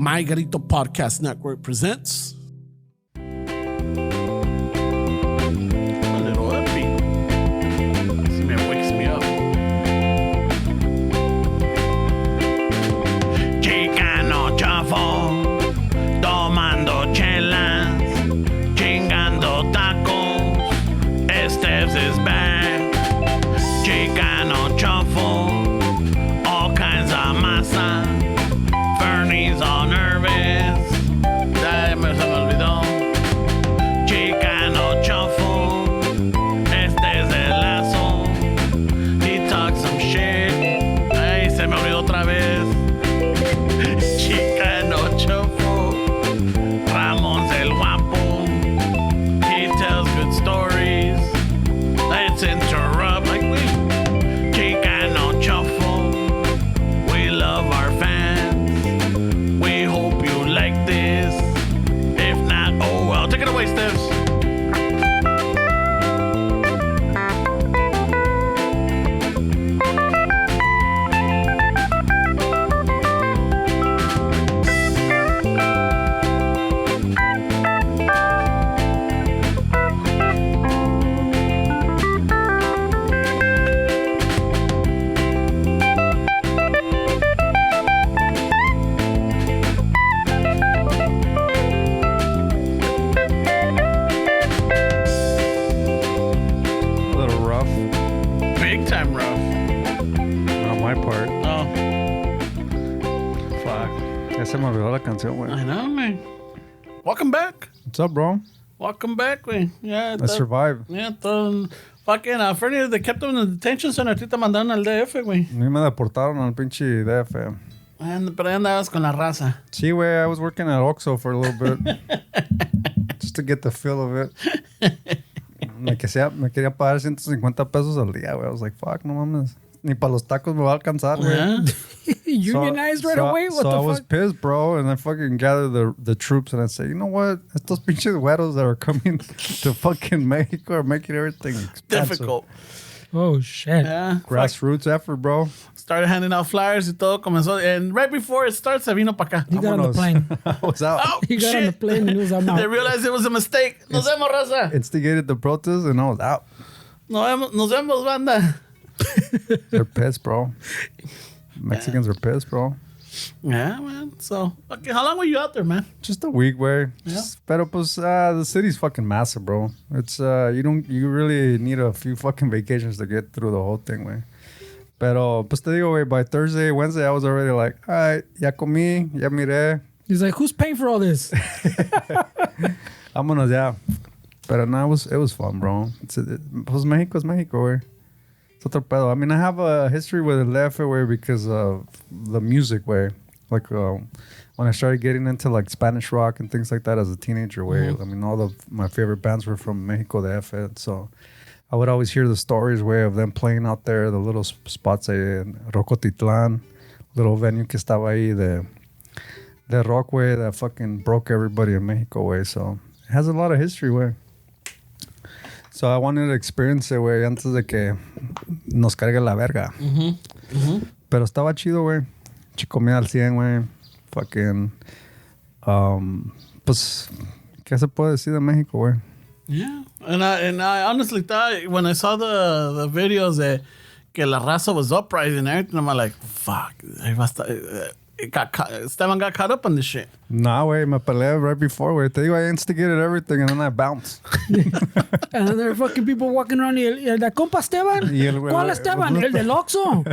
My Garito Podcast Network presents A little upbeat. This man wakes me up. Chicano chafo, tomando chelas, chingando tacos. Esteves is back. Chicano chafo, all kinds of masa. Fernie's all nervous. Ya se me olvidó. Chicano chafo, este es el lazo. He talks some shit. Ay, se me olvidó otra vez. Chicano chafo, Ramon's el guapo. He tells good stories. Let's interrupt. Like we, Chicano chafo. We love our fans. We hope you like this. If not, oh well. Take it away, Steps. A little rough Big time rough. on my part. Oh, fuck. Ya se me olvidó la canción, güey. I know, man. Welcome back. What's up, bro? Welcome back, güey. Yeah, I survived. Yeah, todo. Fucking, Fernie, they kept him in the detention center. Ahorita mandaron al DF, güey. A mí me deportaron al pinche DF. Pero ahí andabas con la raza. Sí, güey, I was working at Oxxo for a little bit. Just to get the feel of it. Me quería pagar 150 pesos al día, güey. I was like, fuck, no mames. Ni para los tacos me va a alcanzar, güey. Yeah. Unionized right away? What so the I fuck? was pissed, bro, and I fucking gathered the troops and I said, you know what? Estos pinches güeros that are coming to fucking Mexico are making everything expensive. Difficult. Oh, shit. Yeah. Grassroots effort, bro. Started handing out flyers y todo comenzó. And right before it starts, se vino para acá. He got on the plane. I was out. Oh, He got on the shit. plane and he was out. They realized it was a mistake. Nos vemos, raza. Instigated the protest and I was out. Nos vemos, banda. They're pissed, bro. Mexicans are pissed, bro. Yeah, man. So, okay, how long were you out there, man? Just a week, way. Yeah. Pero pues, the city's fucking massive, bro. It's you really need a few fucking vacations to get through the whole thing, way. Pero pues te digo, way, by Thursday, Wednesday, I was already like, all right, ya comí, ya miré, He's like, who's paying for all this? vámonos ya. Pero no, it was fun, bro. Pues Mexico's Mexico, way. It's otro pedo. I mean, I have a history with el DF, way, because of the music, way. Like, when I started getting into like Spanish rock and things like that as a teenager, way. I mean, all of my favorite bands were from Mexico DF, so I would always hear the stories, way, of them playing out there, the little spots in Rocotitlán, little venue que estaba ahí de rock, way, that fucking broke everybody in Mexico, way. So it has a lot of history, way. So I wanted to experience it, way, antes de que nos cargue la verga. Pero estaba chido, güey. Comida al 100, güey. Fucking... pues... ¿Qué se puede decir de México, güey? Yeah. And I honestly thought when I saw the videos that que la raza was uprising and everything, I'm like, fuck. Ahí va a estar, Esteban got caught up on this shit. Nah, güey. Me peleé right before, güey. Te digo, I instigated everything and then I bounced. And then there are fucking people walking around. Y el de compa Esteban. Y el güey- ¿Cuál Esteban? El del Oxxo.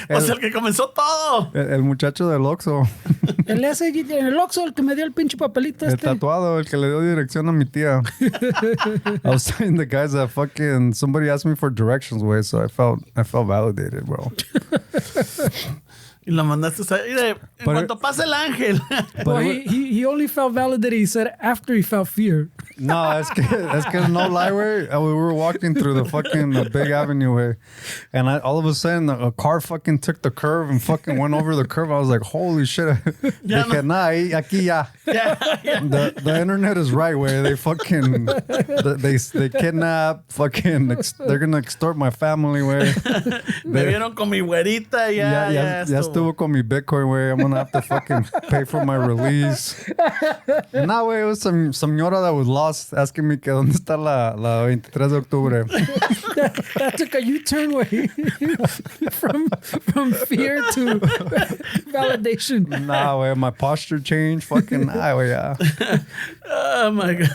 O sea, el que comenzó todo. El muchacho del Oxxo. El Oxxo, el que me dio el pinche papelito El este. tatuado, el que le dio dirección a mi tía. I was telling the guys that fucking... Somebody asked me for directions, güey. So I felt validated, bro. Y lo mandaste a... Mire, en cuanto pase el ángel. Well, he only felt validated, he said, after he felt fear. No, es que no lie, güey. We were walking through the fucking big avenue, güey. And all of a sudden, a car fucking took the curve and fucking went over the curve. I was like, holy shit. Ya Dije, nah, aquí ya. Yeah. The internet is right, güey. They fucking... They kidnap, fucking... They're gonna extort my family, güey. Me vieron con mi güerita, ya Ya estuvo con mi Bitcoin, güey. I'm gonna have to fucking pay for my release. Nah, güey, it was some señora that was lost asking me que dónde está la 23 de octubre. That took a U-turn way from fear to validation. Nah, güey, my posture changed. Fucking, nah, güey, yeah. Oh my God.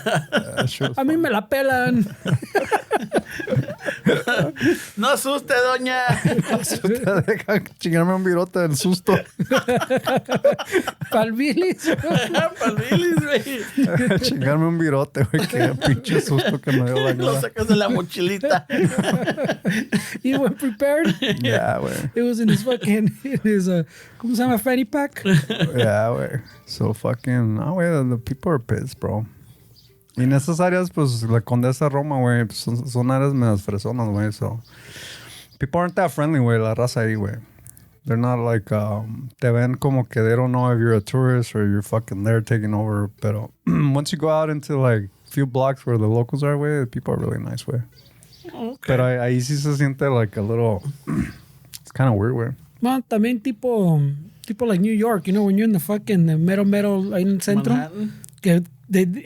A mí me la pelan. No asuste, doña. Te dejan chingarme un virote del susto. Palbilis. Palbilis, güey. Chingarme un virote, güey. Qué pinche susto que me dio la Lo cara. sacas de la mochilita. You went prepared? Yeah, güey. It was in his fucking, ¿cómo se llama? Fanny pack? Yeah, güey. So fucking, no, güey, the people are pissed, bro. Y en esas áreas, pues, la Condesa Roma, güey, pues, son áreas medias fresonas, güey, so. People aren't that friendly, güey, la raza ahí, güey. They're not like, te ven como que they don't know if you're a tourist or you're fucking there taking over. Pero once you go out into like a few blocks where the locals are, güey, the people are really nice, güey. Okay. Pero ahí sí se siente like a little, it's kind of weird, güey. Well, también tipo like New York, you know, when you're in the fucking mero ahí en el centro, Manhattan. que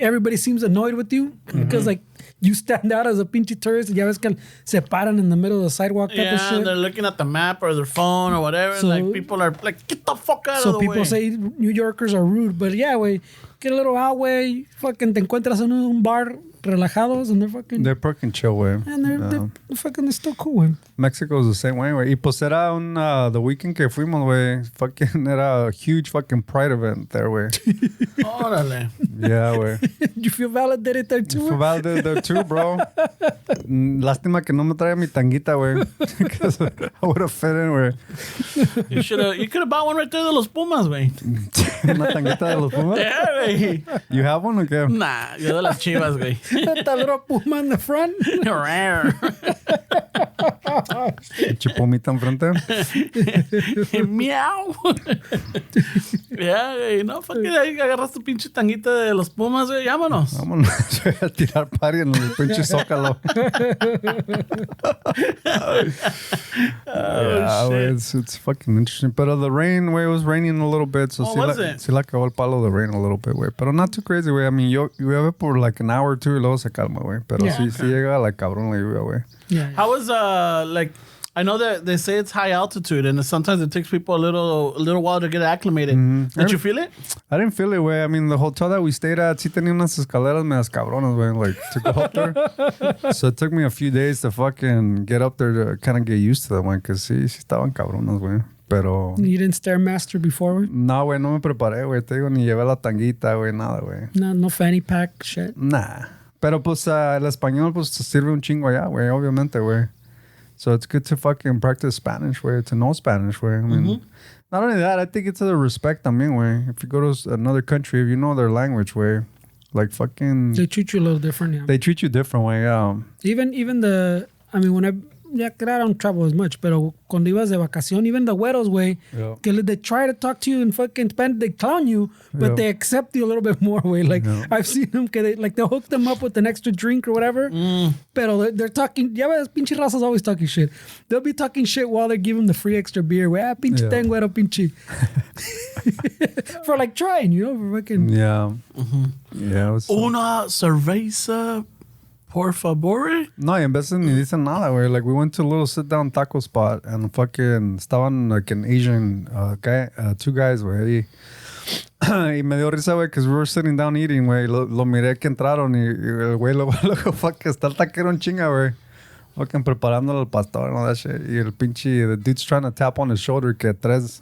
everybody seems annoyed with you because like you stand out as a pinche tourist y ya ves que se paran in the middle of the sidewalk type of Yeah, shit. they're looking at the map or their phone or whatever. So- and like people are like, get the fuck out of So the people way. say New Yorkers are rude, but yeah, güey, get a little out, güey, fucking te encuentras en un bar relajados and they're fucking... They're fucking chill, güey. and they're fucking still cool, güey. Mexico's the same way, güey. Y pues era the weekend que fuimos, güey. Fucking era a huge fucking pride event there, güey. Órale. Yeah, güey. You feel validated there too, Fue güey? validated there too, bro. Lástima que no me trae mi tanguita, güey. Because I would have fit in, güey. You could have bought one right there de los Pumas, güey. Una tanguita de los Pumas. Yeah, güey. You have one or qué? Nah, yo de las Chivas, güey. That little puma in the front. Rare. Chipomita enfrente. Miau. Ya, güey. No, fuck it. Ahí agarras tu pinche tanguita de los Pumas, güey. Vámonos. Vámonos a tirar party en el pinche Zócalo. Yeah, güey, it's fucking interesting. Pero the rain, güey, it was raining a little bit. So Oh, was it? sí la cagó el palo the rain a little bit, güey. Pero not too crazy, güey. I mean, llueve por like an hour or two y luego se calma, güey. Pero Yeah. sí llega like cabrón la lluvia, güey. Yeah. How was like? I know that they say it's high altitude, and sometimes it takes people a little while to get acclimated. Did you feel it? I didn't feel it, güey. I mean, the hotel that we stayed at, sí tenía unas escaleras medias cabronas, güey. Like, to go up there. So it took me a few days to fucking get up there to kind of get used to them, güey. Que sí estaban cabronas, güey. Pero... You didn't Stairmaster before, güey? No, güey, no me preparé, güey. Te digo, ni llevé la tanguita, güey, nada, güey. No fanny pack shit. Nah. Pero, pues, el español, pues, te sirve un chingo allá, güey. Obviamente, güey. So it's good to fucking practice Spanish, güey. To know Spanish, güey. I mean, not only that, I think it's a respect también, güey. If you go to another country, if you know their language, güey. Like, fucking... They treat you a little different, yeah. They treat you different, güey, yeah. Even the, I mean, when I don't travel as much, pero cuando ibas de vacación, even the güeros, güey, Yeah. que they try to talk to you in fucking Spanish, they clown you, but Yeah. they accept you a little bit more, güey. Like, Yeah. I've seen them, que they'll hook them up with an extra drink or whatever, pero they're talking, ya ves, pinche raza's always talking shit. They'll be talking shit while they give them the free extra beer, güey. Ah, pinche Yeah. ten, güero, pinche. For like trying, you know, for fucking... Yeah. Yeah, it was... Una cerveza, por favor. No, y en veces ni dicen nada, güey. Like, we went to a little sit-down taco spot and fucking estaban like an Asian guy, two guys, güey. Y me dio risa, güey, because we were sitting down eating, güey. Lo miré que entraron y el güey luego, fuck, está el taquero en chinga, güey. Fucking preparándole al pastor and all that shit. Y el pinche, the dude's trying to tap on his shoulder que tres,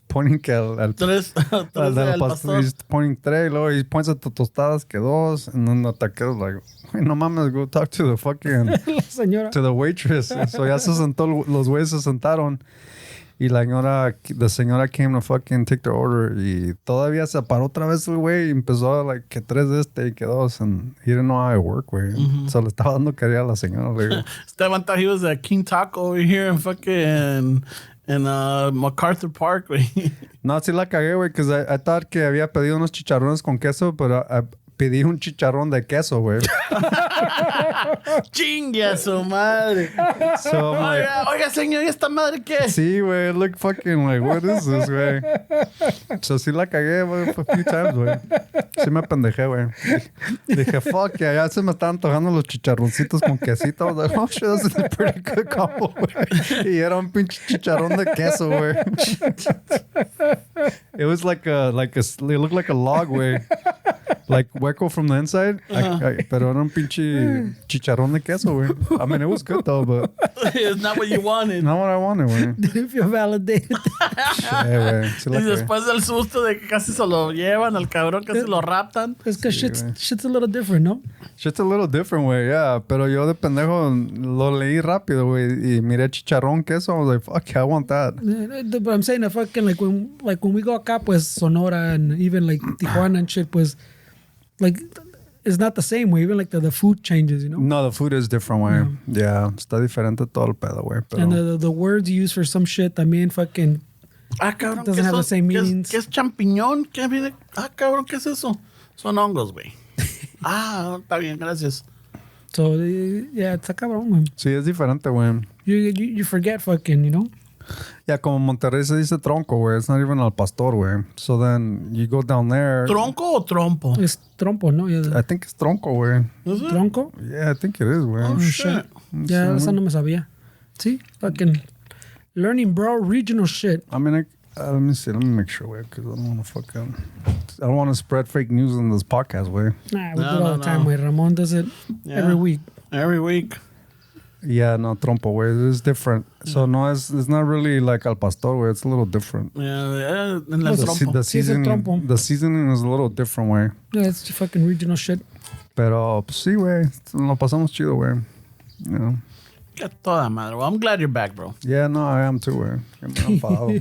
pointing que al Tres al del pastor, pastor. he's pointing tres, y luego he points at the tostadas que dos, and then the taquero's like, "Güey, no mames, go talk to the fucking, La señora. to the waitress." So ya se sentó, los güeyes se sentaron, y la señora came to fucking take their order, y todavía se paró otra vez el güey, y empezó like, que tres de este, y que dos, and he didn't know how it worked, güey. So le estaba dando caridad a la señora, le digo. Esteban thought he was at King Taco over here in fucking MacArthur Park, güey. No, sí la cagué, güey, because I thought que había pedido unos chicharrones con queso, pero pedí un chicharrón de queso, güey. Chingue a su madre. So I'm like, Oiga, señor, ¿y esta madre qué? sí, güey. Look fucking like, what is this, güey? So sí la cagué, güey, a few times, güey. Sí me pendejé, güey. Dije, fuck, ya se me estaban antojando los chicharroncitos con quesito. I was like, oh shit, this is a pretty good combo, güey. Y era un pinche chicharrón de queso, güey. It was like it looked like a log, güey. Like hueco from the inside. Pero era un pinche chicharrón de queso, güey. I mean, it was good though, but It's not what you wanted. not what I wanted, güey. Didn't feel validated. Güey. Sí la Y cagué. después del susto de que casi se lo llevan al cabrón, casi lo raptan. It's because shit's a little different, no? Shit's a little different, güey, yeah. Pero yo de pendejo lo leí rápido, güey. Y miré chicharrón, queso. I was like, fuck, yeah, I want that. But I'm saying that fucking like when we go acá, pues Sonora and even like Tijuana and shit, pues like it's not the same way. Even like the food changes, you know. No, the food is different, güey. Yeah, está diferente todo el pedo, güey. Pero And the words you use for some shit también fucking Cabrón, doesn't have the same meanings. ¿Qué es champiñón? ¿Qué viene? Cabrón, ¿qué es eso? Son hongos, güey. Está bien, gracias. so yeah, it's a cabrón, man. sí, es diferente, güey. You forget fucking, you know. Yeah, como en Monterrey se dice tronco, güey. It's not even al pastor, güey. So then you go down there. ¿Tronco o trompo? Es trompo, ¿no? I think it's tronco, güey. ¿Es it? Tronco. Yeah, I think it is, güey. Oh, shit. Ya, esa no me sabía. Sí, fucking learning, bro. Regional shit. I mean, let me see. Let me make sure, güey, because I don't want to fucking... I don't want to spread fake news on this podcast, güey. Nah, we No, do it all no, the time, no. güey. Ramon does it Yeah. every week. Every week. Yeah, no, trompo, güey. It's different. So no, it's not really like al pastor, güey. It's a little different. Yeah, en el The, trompo. the Sí, es el trompo. seasoning is a little different, güey. Yeah, it's fucking regional shit. Pero pues, sí, güey. Lo pasamos chido, güey. You know? Qué toda madre. Well, I'm glad you're back, bro. Yeah, no, I am too, güey. I'm enfadado.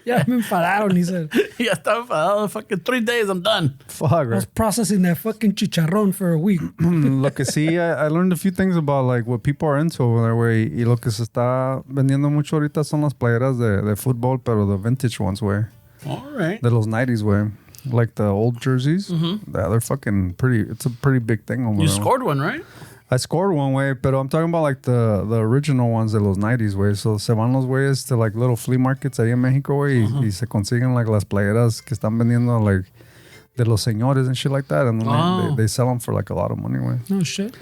Ya me enfadaron, he said. Ya estaba enfadado. Fucking 3 days, I'm done. Fuck, I was right? processing that fucking chicharrón for a week. Lo que sí, I learned a few things about like what people are into over there, güey. Y lo que se está vendiendo mucho ahorita son las playeras de fútbol, pero the vintage ones, güey. All right. De los 90s, güey. Like the old jerseys. Yeah, they're fucking pretty. It's a pretty big thing over You there. scored one, right? I scored one, way, but I'm talking about like the original ones de los 90s, way. So se van los güeyes to like little flea markets ahí en México, güey, y se consiguen like las playeras que están vendiendo like de los señores and shit like that, and then they sell them for like a lot of money, güey. Oh, shit.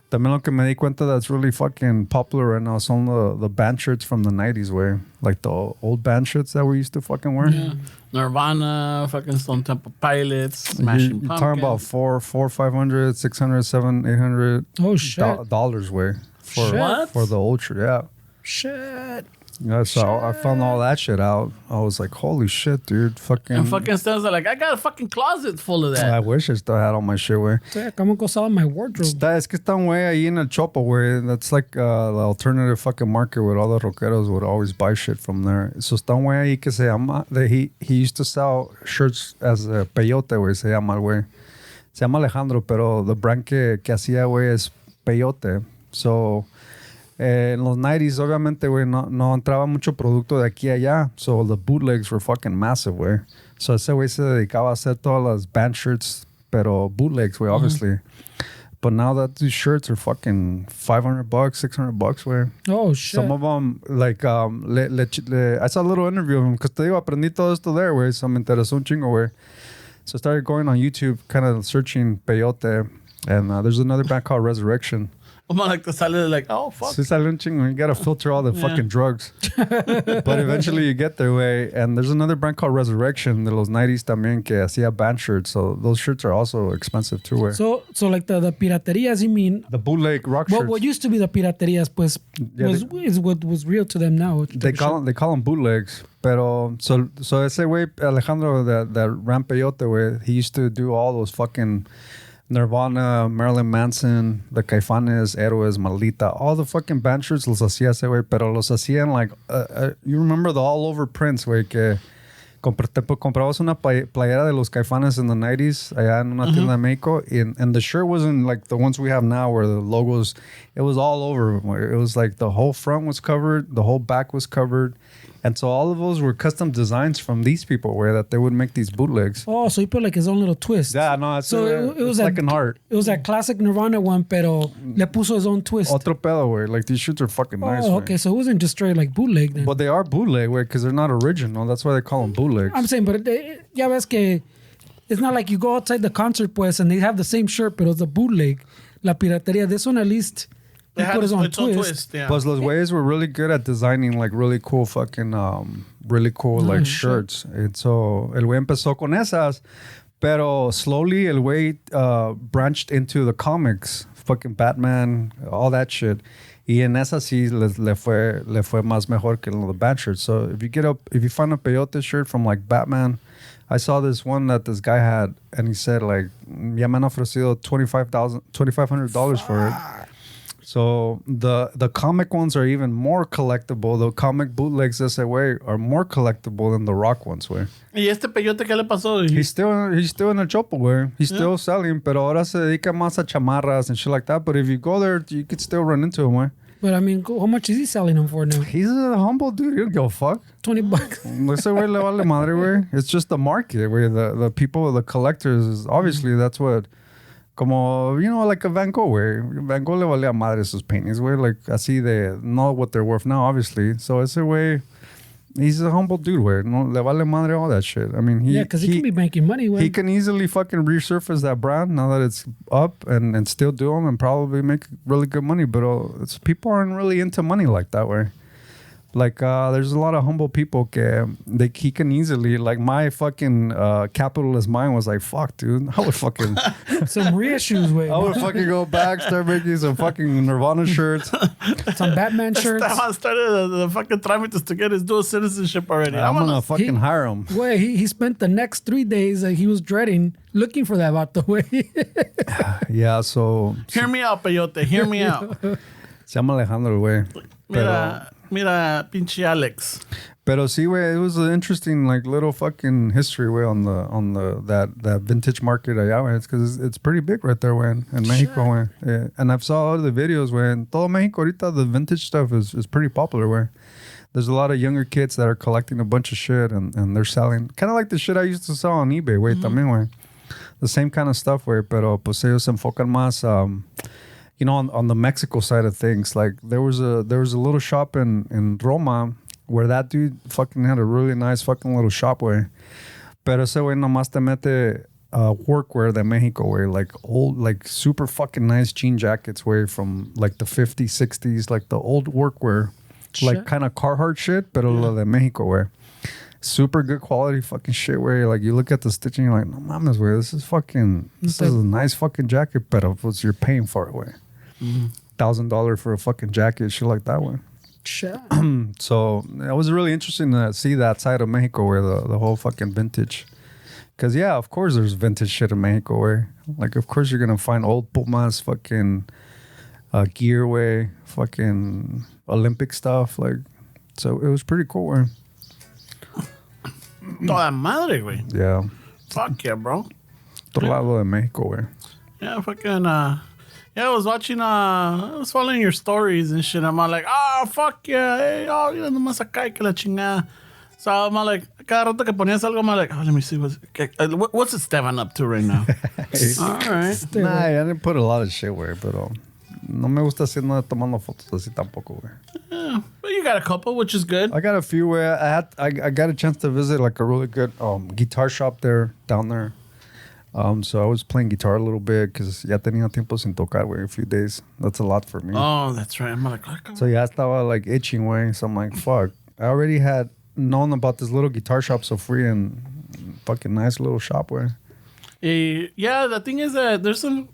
También lo que me di cuenta that's really fucking popular right now son the band shirts from the 90s, way. Like the old band shirts that we used to fucking wear. Yeah. Nirvana, fucking Stone Temple Pilots, Smashing You're Pumpkins. talking about $400, $500, $600, $700, $800 Oh, shit. dollars, way. Shit. What? For the old shirt, yeah. Shit. Yeah, so I found all that shit out. I was like, holy shit, dude. Fucking. And fucking Stan's like, I got a fucking closet full of I that. wish I still had all my shit, güey. So, yeah, ¿cómo go sell my wardrobe? Es que está un güey ahí en el Chopo, güey. That's like the alternative fucking market where all the rockeros would always buy shit from there. So está un güey ahí que se llama, he used to sell shirts as a peyote, güey, se llama el güey. Se llama Alejandro, pero the brand que hacía, güey, es peyote. So, en los 90s, obviamente, güey, no entraba mucho producto de aquí a allá. So, the bootlegs were fucking massive, güey. So, ese güey se dedicaba a hacer todas las band shirts, pero bootlegs, güey, obviously. But now that these shirts are fucking $500, $600, güey. Oh, shit. Some of them, like, I saw a little interview of him, because te digo, aprendí todo esto there, güey. So, me interesó un chingo, güey. So, I started going on YouTube, kind of searching peyote. And there's another band called Resurrection. I'm like the sale like, oh fuck. Sí sale un chingo. You gotta filter all the fucking drugs. But eventually you get their way. And there's another brand called Resurrection de los 90s también que hacía band shirts. So those shirts are also expensive too, güey. So like the piraterias, you mean? The bootleg rock shirts. What used to be the piraterias, pues, Yeah, is what was real to them now. They call them bootlegs. Pero so ese güey Alejandro that ran Peyote, güey, he used to do all those fucking Nirvana, Marilyn Manson, the Caifanes, Héroes, Maldita, all the fucking band shirts los hacía ese güey, pero los hacían like, you remember the all over prints, güey, que Comprabas una playera de los Caifanes in the 90s allá en una tienda de Mexico. And the shirt wasn't like the ones we have now where the logos, it was all over. It was like the whole front was covered, the whole back was covered. And so all of those were custom designs from these people where that they would make these bootlegs. Oh, so he put like his own little twist. Yeah, no, it's, so it was like an art. It was that classic Nirvana one, pero le puso his own twist. Otro pedo, güey. Like these shirts are fucking nice. Oh, okay. So it wasn't just straight like bootleg then. But they are bootleg, güey, because they're not original. That's why they call them bootlegs. I'm saying, but ya ves que it's not like you go outside the concert pues and they have the same shirt, pero it's a bootleg. La piratería. This one at least he put his own twist. Yeah. Plus, los güeyes were really good at designing like really cool fucking, really cool like shirts. And so el güey empezó con esas, pero slowly el güey branched into the comics, fucking Batman, all that shit. Y en esa sí le fue más mejor que the bad shirts. So if you find a peyote shirt from like Batman, I saw this one that this guy had, and he said like, ya me han ofrecido $2,500 for it. So the comic ones are even more collectible. The comic bootlegs ese way are more collectible than the rock ones, way. ¿Y este peyote qué le pasó? He's still in the chopo, way. He's still selling, pero ahora se dedica más a chamarras and shit like that. But if you go there, you could still run into him, way. But I mean, how much is he selling them for now? He's a humble dude. He don't give a fuck. $20. Ese güey le vale madre, way. It's just the market, way. The people, the collectors, is obviously that's what. Como, you know, like a Van Gogh, güey. Van Gogh le valía madre sus paintings, güey. Like, así de, not what they're worth now, obviously. So, ese güey, he's a humble dude, güey. No, le vale madre all that shit. I mean, yeah, because he can be making money, güey. He can easily fucking resurface that brand now that it's up and still do them and probably make really good money. But people aren't really into money like that, way. Like, there's a lot of humble people he can easily, like, my fucking capitalist mind was like, fuck, dude. I would fucking... Some reissues, way. I would fucking go back, start making some fucking Nirvana shirts. Some Batman shirts. Esteban started the fucking trámites to get his dual citizenship already. I'm gonna fucking hire him. Wait, he spent the next 3 days he was dreading looking for that out the way. Yeah, so... Hear me out, peyote. Hear me out. Se llama Alejandro, güey. Mira, pinche Alex. Pero sí, güey, it was an interesting, like, little fucking history, güey, on that vintage market allá, güey. It's because it's pretty big right there, güey, in Mexico, güey. Yeah. And I've saw other videos, güey. En todo Mexico ahorita, the vintage stuff is pretty popular, güey. There's a lot of younger kids that are collecting a bunch of shit and they're selling. Kind of like the shit I used to sell on eBay, güey, también, güey. The same kind of stuff, güey, pero pues ellos se enfocan más, you know, on the Mexico side of things. Like there was a little shop in Roma where that dude fucking had a really nice fucking little shop, way. Pero ese güey nomás te mete workwear de Mexico, way. Like old, like super fucking nice jean jackets, way, from like the 50s, 60s, like the old workwear. Shit. Like kind of Carhartt shit, pero lo de Mexico, way. Super good quality fucking shit, where like you look at the stitching, you're like, no mames, way, this is a nice fucking jacket, pero pues you're paying for it, way. $1,000 for a fucking jacket, shit like that one. Sure. So it was really interesting to see that side of Mexico, where the whole fucking vintage. Because yeah, of course there's vintage shit in Mexico, where like of course you're gonna find old Pumas fucking gear, way, fucking Olympic stuff, like. So it was pretty cool, where. Toda madre, güey. Yeah. Fuck yeah, bro. Otro lado de Mexico, where. Yeah, fucking. Yeah, I was watching. I was following your stories and shit. I'm all like, fuck yeah, hey, you know, nomás acá y que la chingada. So I'm all like, cada rato que ponías algo, I'm like, let me see what's Esteban up to right now. All right. Nah, I didn't put a lot of shit, where, but no me gusta hacer nada tomando fotos así tampoco, güey. Yeah, but you got a couple, which is good. I got a few where I got a chance to visit like a really good guitar shop down there. So I was playing guitar a little bit because ya tenía tiempo sin tocar, güey, a few days. That's a lot for me. Oh, that's right. I'm like, so ya estaba like itching, güey. So I'm like, fuck. I already had known about this little guitar shop so free and fucking nice little shop, güey. Yeah, the thing is that there's some.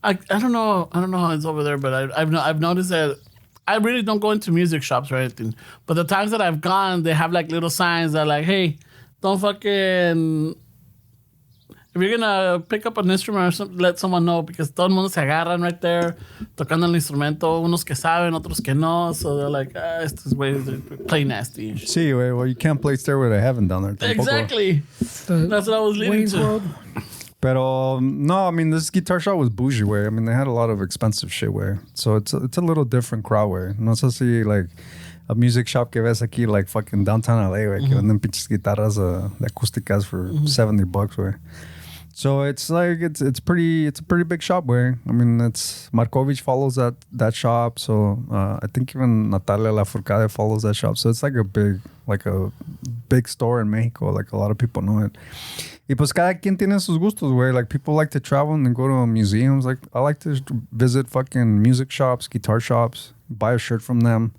I don't know how it's over there, but I've noticed that I really don't go into music shops or anything. But the times that I've gone, they have like little signs that are like, hey, don't fucking. If if you're gonna pick up an instrument or something, let someone know, because todo el mundo se agarran right there tocando el instrumento, unos que saben, otros que no, so they're like, estos güeyes play nasty. Sí, güey. Well, you can't play Stairway to Heaven down there. Tampoco. Exactly. That's what I was leading Wayne's to. World. Pero no, I mean, this guitar shop was bougie, way. I mean, they had a lot of expensive shit, way. So it's a little different crowd, way. No sé si, like, a music shop que ves aquí, like, fucking downtown LA, way, que venden pinches guitarras de acústicas for $70, way. So it's like, it's a pretty big shop, way. I mean, it's, Markovich follows that shop, so I think even Natalia Lafourcade follows that shop. So it's like a big store in Mexico, like a lot of people know it. Y pues cada quien tiene sus gustos, güey. Like, people like to travel and go to museums. Like, I like to visit fucking music shops, guitar shops, buy a shirt from them,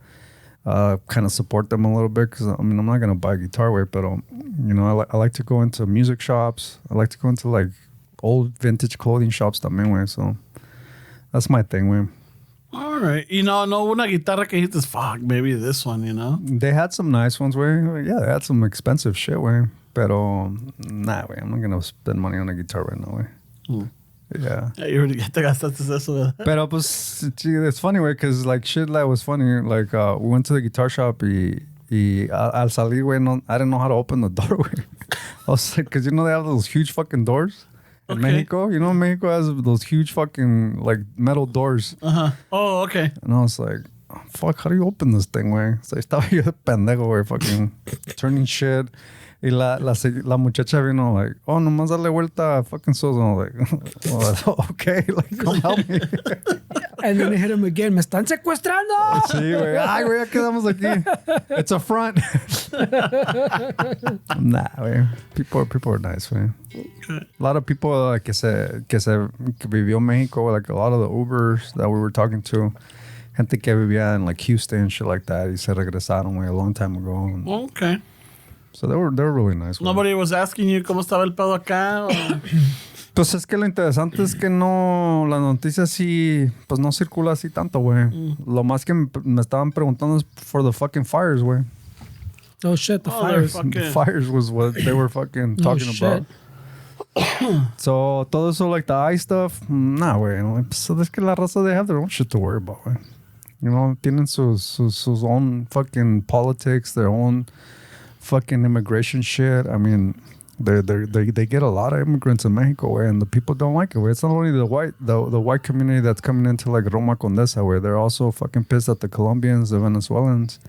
kind of support them a little bit. Because, I mean, I'm not going to buy a guitar, güey, but, you know, I like to go into music shops. I like to go into, like, old vintage clothing shops también, güey. So, that's my thing, güey. All right. You know, no una guitarra que dijiste, fuck, maybe this one, you know? They had some nice ones, güey. Yeah, they had some expensive shit, güey. Pero, nah, güey, I'm not going to spend money on a guitar right now, güey. Yeah. Ya te gastaste eso, ¿verdad? Pero, pues, it's funny, güey, because, like, shit that was funny. Like, we went to the guitar shop y al salir, güey, no, I didn't know how to open the door, güey. I was like, because, you know, they have those huge fucking doors in Mexico. You know, Mexico has those huge fucking, like, metal doors. Uh-huh. Oh, okay. And I was like, fuck, how do you open this thing, güey? So, estaba yo de pendejo, güey, fucking turning shit. Y la muchacha vino like, oh, nomás darle vuelta a fucking Sosa. I was like, okay, like, come help me. And then they hit him again. Me están secuestrando. Sí, güey. Ay, güey, ya quedamos aquí. It's a front. Nah, güey. People are nice, güey. Okay. A lot of people que vivió en México, like a lot of the Ubers that we were talking to, gente que vivía in like Houston, shit like that, y se regresaron, güey, a long time ago. And, Okay. so they were really nice. Güey. Nobody was asking you cómo estaba el pedo acá. Pues es que lo interesante es que no, la noticia sí, pues no circula así tanto, güey. Lo más que me estaban preguntando es for the fucking fires, güey. Oh shit, the fires. The fires was what they were fucking talking about. So, todo eso, like the ice stuff, nah, güey. No, pues es que la raza, they have their own shit to worry about, güey. You know, tienen sus own fucking politics, their own fucking immigration shit. I mean, they get a lot of immigrants in Mexico, way, and the people don't like it. Way. It's not only the white community that's coming into like Roma Condesa, where they're also fucking pissed at the Colombians, the Venezuelans.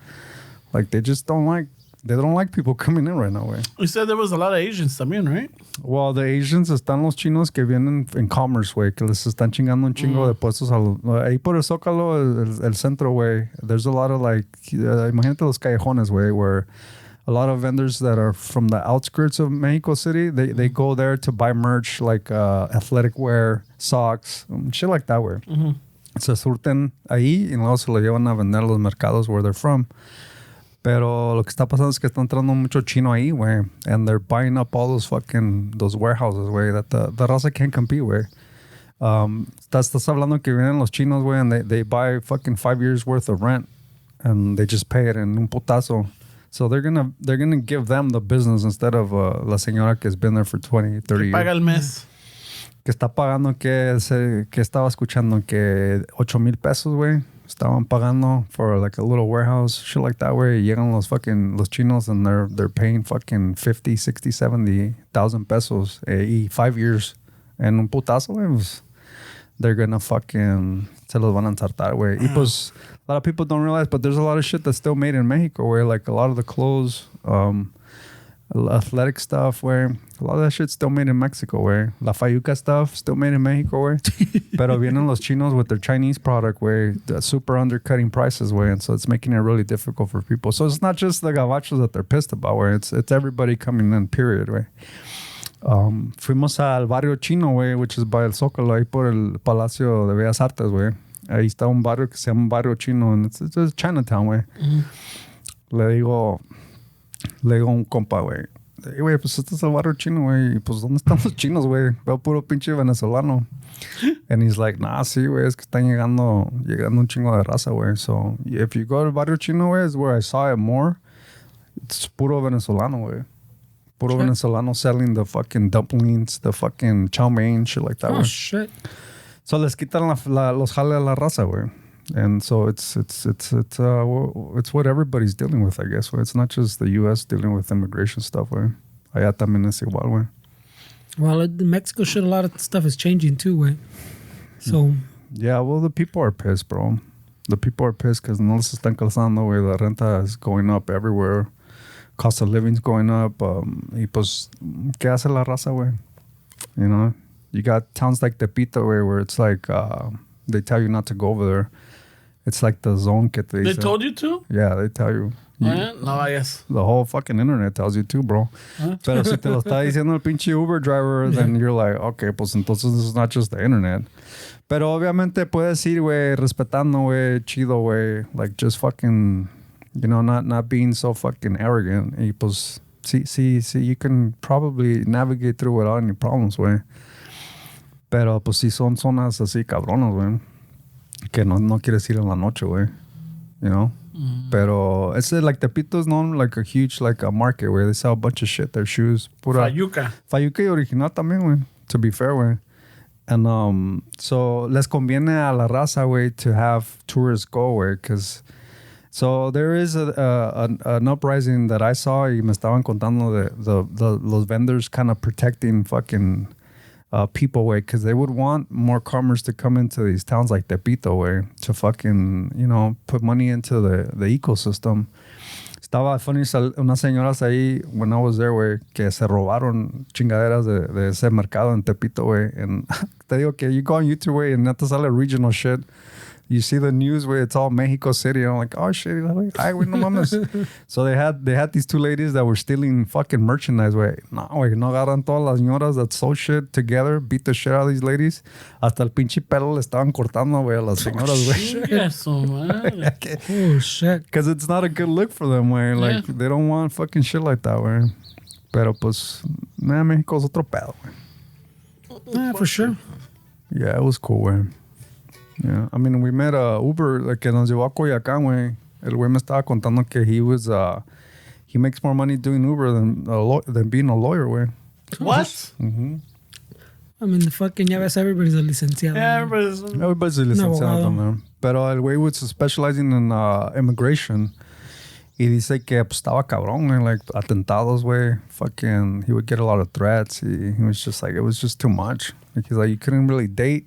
Like they don't like people coming in right now, way. You said there was a lot of Asians también, right? Well, the Asians están los chinos que vienen en commerce, way, que les están chingando un chingo de puestos ahí por el Zócalo, el centro, way. There's a lot of like, imagínate los callejones, way, where a lot of vendors that are from the outskirts of Mexico City, they go there to buy merch like athletic wear, socks, shit like that, way. Se surten ahí y luego se lo llevan a vender a los mercados where they're from. Pero lo que está pasando es que está entrando mucho chino ahí, güey. And they're buying up all those warehouses, güey, that the raza can't compete, güey. Estás hablando que vienen los chinos, güey, and they buy fucking 5 years worth of rent and they just pay it en un putazo. So they're gonna give them the business instead of la señora que has been there for 20, 30 years. Paga el mes. Que está pagando que estaba escuchando que 8,000 pesos, güey. Estaban pagando for like a little warehouse, shit like that, where llegan los chinos and they're paying fucking 50, 60, 70,000 pesos y 5 years. En un putazo, güey, pues, they're gonna fucking se los van a ensartar, güey. Y pues, a lot of people don't realize, but there's a lot of shit that's still made in Mexico, where like a lot of the clothes, athletic stuff, where a lot of that shit's still made in Mexico, where La Fayuca stuff still made in Mexico, where pero vienen los chinos with their Chinese product, where the super undercutting prices, where, and so it's making it really difficult for people. So it's not just the gabachos that they're pissed about, where it's everybody coming in, period, where. Fuimos al barrio chino, güey, which is by el Zócalo, ahí por el Palacio de Bellas Artes, güey. Ahí está un barrio que se llama Barrio Chino, and it's Chinatown, güey. Le digo a un compa, güey, güey, pues este es el barrio chino, güey, y pues ¿dónde están los chinos, güey? Veo puro pinche venezolano. And he's like, nah, sí, güey, es que están llegando un chingo de raza, güey. So, if you go to barrio chino, güey, is where I saw it more. It's puro venezolano, güey. Puro venezolano selling the fucking dumplings, the fucking chow mein, shit like that. Oh, Wey. shit. So les quitan los jale a la raza, güey. And so it's what everybody's dealing with, I guess. Wey. It's not just the U.S. dealing with immigration stuff, güey. Allá también es igual, güey. Well, the Mexico shit, a lot of stuff is changing too, way. So. Yeah, well, the people are pissed, bro. The people are pissed because no les están calzando, güey. La renta is going up everywhere. Cost of living's going up. Y pues, ¿qué hace la raza, güey? You know? You got towns like Tepito, where it's like, they tell you not to go over there. It's like the zone que te They dice. told you to? Yeah, they tell you. No, I guess. The whole fucking internet tells you too, bro. Pero si te lo está diciendo el pinche Uber driver, then you're like, okay, pues entonces this is not just the internet. Pero obviamente puedes ir, güey, respetando, güey, chido, güey. Like, just fucking, you know, not being so fucking arrogant. Y pues, sí, you can probably navigate through without any problems, güey. Pero pues sí son zonas así cabronas, güey. Que no quieres ir en la noche, güey. You know? Pero it's like Tepito is known like a huge like a market where they sell a bunch of shit. Their shoes. Pura Fayuca. y original también, güey. To be fair, güey. And so les conviene a la raza, güey, to have tourists go, güey, because so there is an uprising that I saw y me estaban contando de los vendors kind of protecting fucking people, way, because they would want more commerce to come into these towns like Tepito, way, to fucking, you know, put money into the ecosystem. Estaba funny unas señoras ahí when I was there, way, que se robaron chingaderas de ese mercado en Tepito, way. And te digo que you go on YouTube, way, and not te sale regional shit. You see the news where it's all Mexico City. And I'm like, oh shit, ay, güey, no mames. So they had these two ladies that were stealing fucking merchandise, güey. No, güey, no agarran todas las señoras that sold shit together, beat the shit out of these ladies. Hasta el pinche pelo le estaban cortando, güey, a las señoras, güey. Eso, madre. Oh, shit. Because it's not a good look for them, güey. Like, they don't want fucking shit like that, güey. Pero pues, Mexico es otro pedo, güey. For sure. Yeah, it was cool, güey. Yeah, I mean, we met Uber, like, que nos llevó a Coyacán, güey. El güey me estaba contando que he makes more money doing Uber than being a lawyer, güey. What? Mm-hmm. I mean, the fucking, ya ves, everybody's a licenciado. Yeah, Everybody's licenciado también. Pero el güey was specializing in immigration. Y dice que pues, estaba cabrón, güey. Like, atentados, güey. Fucking, he would get a lot of threats. He was just like, it was just too much. Like, he's like, you couldn't really date.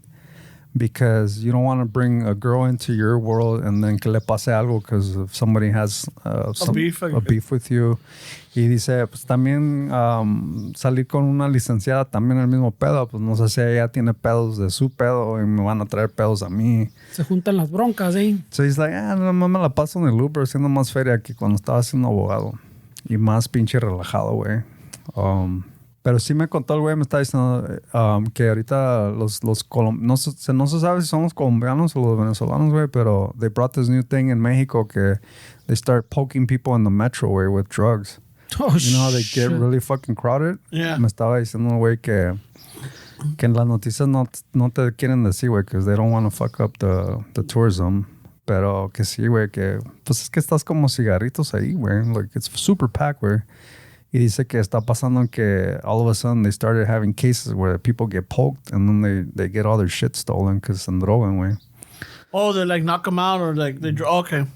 Because you don't want to bring a girl into your world and then que le pase algo because if somebody has a beef with you. Y dice, pues también salir con una licenciada también el mismo pedo. Pues no sé si ella tiene pedos de su pedo y me van a traer pedos a mí. Se juntan las broncas, ¿eh? So he's like, no me la paso en el Uber haciendo más feria que cuando estaba siendo abogado. Y más pinche relajado, güey. Pero sí me contó el güey, me está diciendo que ahorita los no se sabe si son los colombianos o los venezolanos, güey, pero they brought this new thing in Mexico que they start poking people in the metro, güey, with drugs. Oh, you know how they get really fucking crowded? Yeah. Me estaba diciendo, güey, que en las noticias no te quieren decir, güey, because they don't want to fuck up the tourism. Pero que sí, güey, que pues es que estás como cigarritos ahí, güey. Like, it's super packed, güey. Y dice que está pasando que all of a sudden they started having cases where people get poked and then they get all their shit stolen because se drogan, güey. Oh, they like knock them out or like they okay.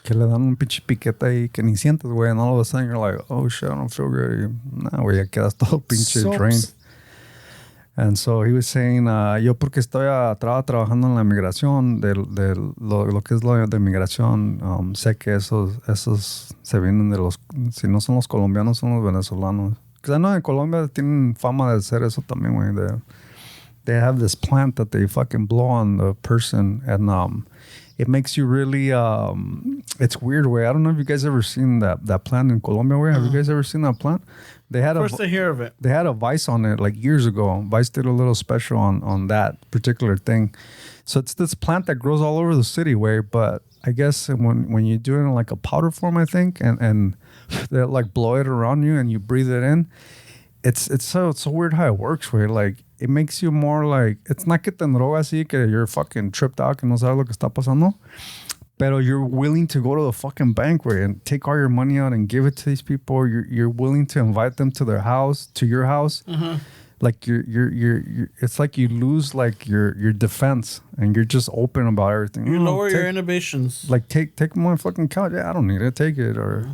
Que le dan un pinche piquete ahí que ni sientes, güey. And all of a sudden you're like, oh shit, I don't feel good. Nah, güey, ya quedas todo pinche drained. And so he was saying, yo porque estoy trabajando en la inmigración, de lo que es lo de inmigración, sé que esos se vienen de los, si no son los colombianos, son los venezolanos. Because I know en Colombia tienen fama de hacer eso también, güey. They have this plant that they fucking blow on the person and it makes you really, it's weird, güey. I don't know if you guys ever seen that plant in Colombia, güey. Have you guys ever seen that plant? They had First to hear of it. They had a Vice on it like years ago. Vice did a little special on that particular thing. So it's this plant that grows all over the city, way. But I guess when you do it in like a powder form, I think, and they like blow it around you and you breathe it in, it's so weird how it works, way. Like it makes you more like, it's not que te droga así que you're fucking tripped out que no sabes lo que está pasando. Pero you're willing to go to the fucking bank, güey, and take all your money out and give it to these people. You're willing to invite them to their house, to your house. Like you're it's like you lose like your defense, and you're just open about everything. You lower your inhibitions. Like take my fucking couch. Yeah, I don't need it. Take it. Or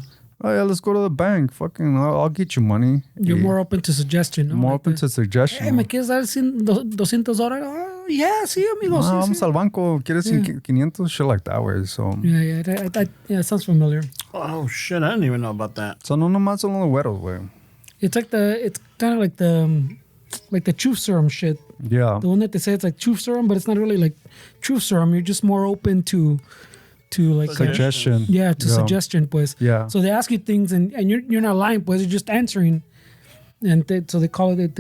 oh yeah, let's go to the bank. Fucking, I'll get you money. You're more open to suggestion. ¿No? More Like open to suggestion. Hey, ¿me quieres dar $200? Oh, yeah, sí, amigo. No, sí, vamos sí. al banco. ¿Quieres 500? Shit like that way. So Yeah, it sounds familiar. Oh shit! I didn't even know about that. no nomás son los güeros, güey. It's kind of like the truth serum shit. Yeah. The one that they say it's like truth serum, but it's not really like truth serum. You're just more open to like Suggestion. suggestion, pues. Yeah. So they ask you things, and you're not lying, pues. You're just answering, and so they call it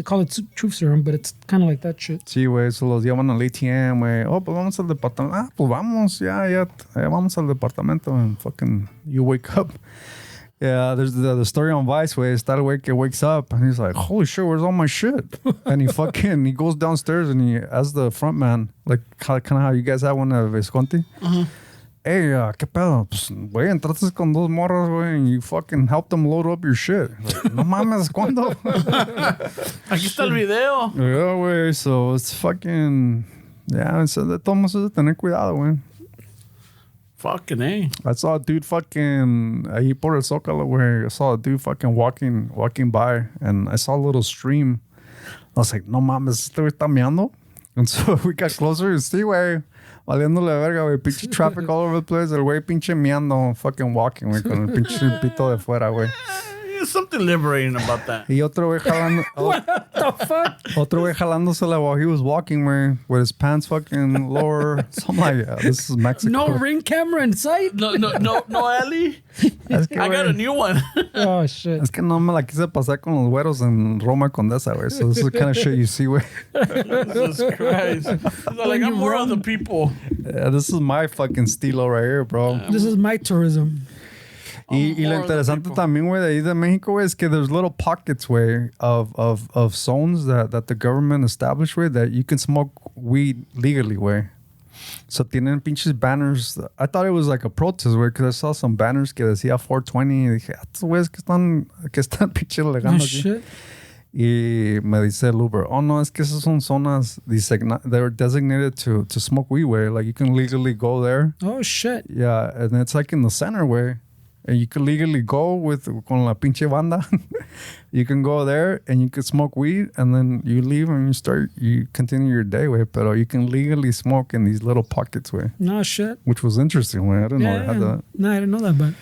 truth serum, but it's kind of like that shit. Sí, güey, se los llevan al ATM, güey. Oh, pues vamos al departamento. Ah, pues vamos, ya vamos al departamento. And fucking, you wake up. Yeah, there's the story on Vice, güey. Está el güey que wakes up, and he's like, holy shit, where's all my shit? And he goes downstairs, and he asks the front man, like, kind of how you guys have one of Visconti. Hey, ¿qué pedo? Pues, güey, entraste con dos morras, güey, and you fucking helped them load up your shit. Like, no mames, ¿cuándo? Aquí está el video. Yeah, güey, so it's fucking... Yeah, so de todos modos es de tener cuidado, güey. Fucking A. I saw a dude fucking... Ahí por el Zócalo, güey. I saw a dude fucking walking by, and I saw a little stream. I was like, no mames, este güey está meando. And so we got closer, and sí, güey. Valiéndole verga, güey. Pinche traffic all over the place. El güey pinche meando, fucking walking, güey. Con el pinche pito de fuera, güey. There's something liberating about that. Y otro güey jalando... What the fuck? Otro güey jalándosela while he was walking, güey. With his pants fucking lower. So I'm like, yeah, this is Mexico. No ring camera in sight. No, Ellie. Es que, I got a güey, new one. Oh shit. es que no me la quise pasar con los güeros en Roma Condesa, güey. So this is the kind of shit you see, güey. Jesus Christ. So, like, I'm more of the people. Yeah, this is my fucking estilo right here, bro. This is my tourism. Y lo more of the interesante people. también, güey, de ahí de México, güey, es que there's little pockets, güey, of zones that the government established, güey, that you can smoke weed legally, güey. So tienen pinches banners. I thought it was like a protest, güey, because I saw some banners que decía 420 y dije, estos güeyes que están pinche Oh legando aquí. shit. Y me dice el Uber, oh no, es que esas son zonas they're designated to smoke weed, güey. Like you can legally go there. Oh shit. Yeah, and it's like in the center, güey. And you can legally go con la pinche banda. You can go there and you can smoke weed, and then you leave and you continue your day, güey. Pero you can legally smoke in these little pockets, güey. No shit. Which was interesting, güey. I didn't know Yeah, it had that. no, I didn't know that, but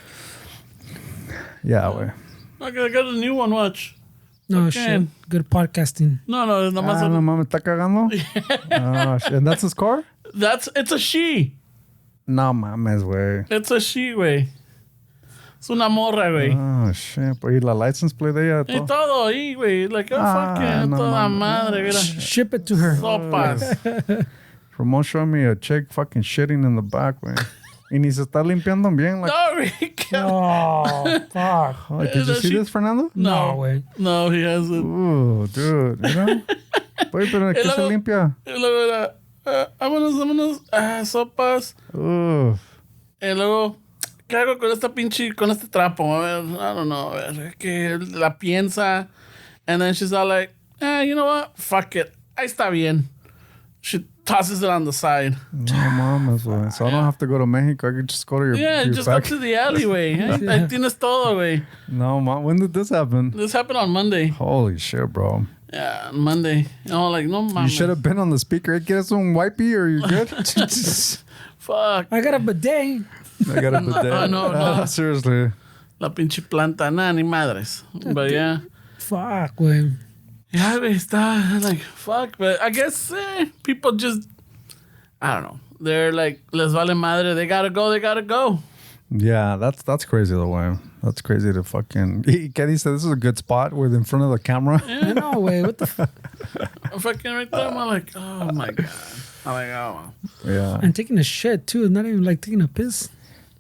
Yeah, güey. I got a new one, watch. no Okay. shit. Good podcasting. No, nomás. Ah, no mames, ¿está cagando? Oh, shit. And that's his car? It's a she. No mames, güey. It's a she, güey. Es una morra, güey. Oh, shit. ¿Y la license plate de ella? Y todo? todo ahí, güey. Like, Ah, fucking no toda mames. madre, mira. Ship it to her. Sopas. Ramon showed me a chick fucking shitting in the back, güey. Y ni se está limpiando bien. Like, No, güey. Oh fuck. oh, did you see this, Fernando? No way. No, he hasn't. Ooh, dude. Mira. Oye, pero ¿qué se limpia? Y luego era, vámonos, sopas. Ooh. Y luego, ¿qué hago con este trapo? A ver, I don't know, a ver, que la piensa. And then she's all like, you know what? Fuck it. Ahí está bien. She tosses it on the side. No mames, güey. So I don't have to go to Mexico. I could just go to your Yeah, your just back. go to the alleyway. Ahí tienes todo, güey. No, man. When did this happen? This happened on Monday. Holy shit, bro. Yeah, on Monday. You know, like, no mames. You should have been on the speaker. Hey, ¿quieres un wipey or you good? Fuck. I got a bidet. I got a bidet. No. Seriously. La pinche planta, nada, ni madres. But yeah. Fuck, güey. Yeah, güey, está like, fuck. But I guess people just, I don't know. They're like, les vale madre. They gotta go. Yeah, that's crazy though, way. That's crazy to fucking. Kenny said this is a good spot. We're in front of the camera. I know, güey. What the fuck? I'm fucking right there. I'm like, oh my God. I'm like, oh. Yeah. And taking a shit too. Not even like taking a piss.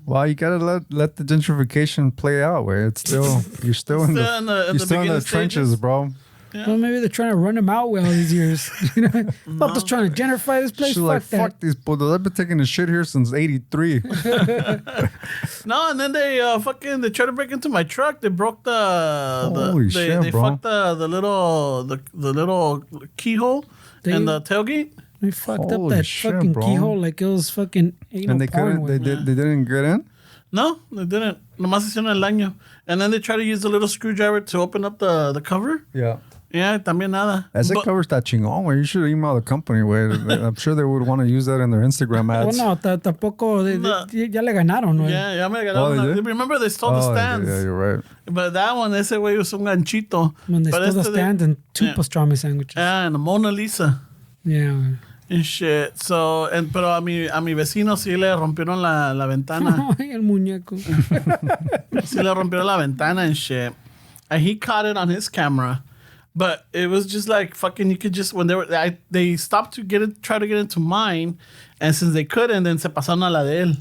Well, you gotta let the gentrification play out. Where it's still you're still in Still in the you're still in the beginning trenches, stages? bro. Well, maybe they're trying to run him out with all these years. You know, Vatos trying to gentrify this place. She's like, that. fuck these putos. I've been taking a shit here since 83. No, and then they they tried to break into my truck. They broke Holy shit, they bro. fucked the little keyhole in the tailgate. They fucked Holy up that shit, fucking bro. keyhole like it was fucking anal And they porn. couldn't, they didn't get in? No, they didn't. Nomás hicieron el daño. And then they tried to use the little screwdriver to open up the cover. Yeah. Yeah, también nada. Ese But- cover está chingón, güey. You should email the company, güey. I'm sure they would want to use that in their Instagram Well, ads. no, tampoco. Ya le ganaron, güey. Yeah, me Oh, they ganaron. did? Remember, they stole the stands. Yeah, you're right. But that one, ese güey usó un ganchito. When they But stole the este de- stand and two Yeah. pastrami sandwiches. Yeah, and the Mona Lisa. Yeah, güey. And shit. So, pero a mi vecino sí le rompieron la ventana. Ay, el muñeco. Sí le rompieron la ventana and shit. And he caught it on his camera. But it was just like fucking, you could just, when they stopped to try to get into mine. And since they couldn't, then se pasaron a la de él.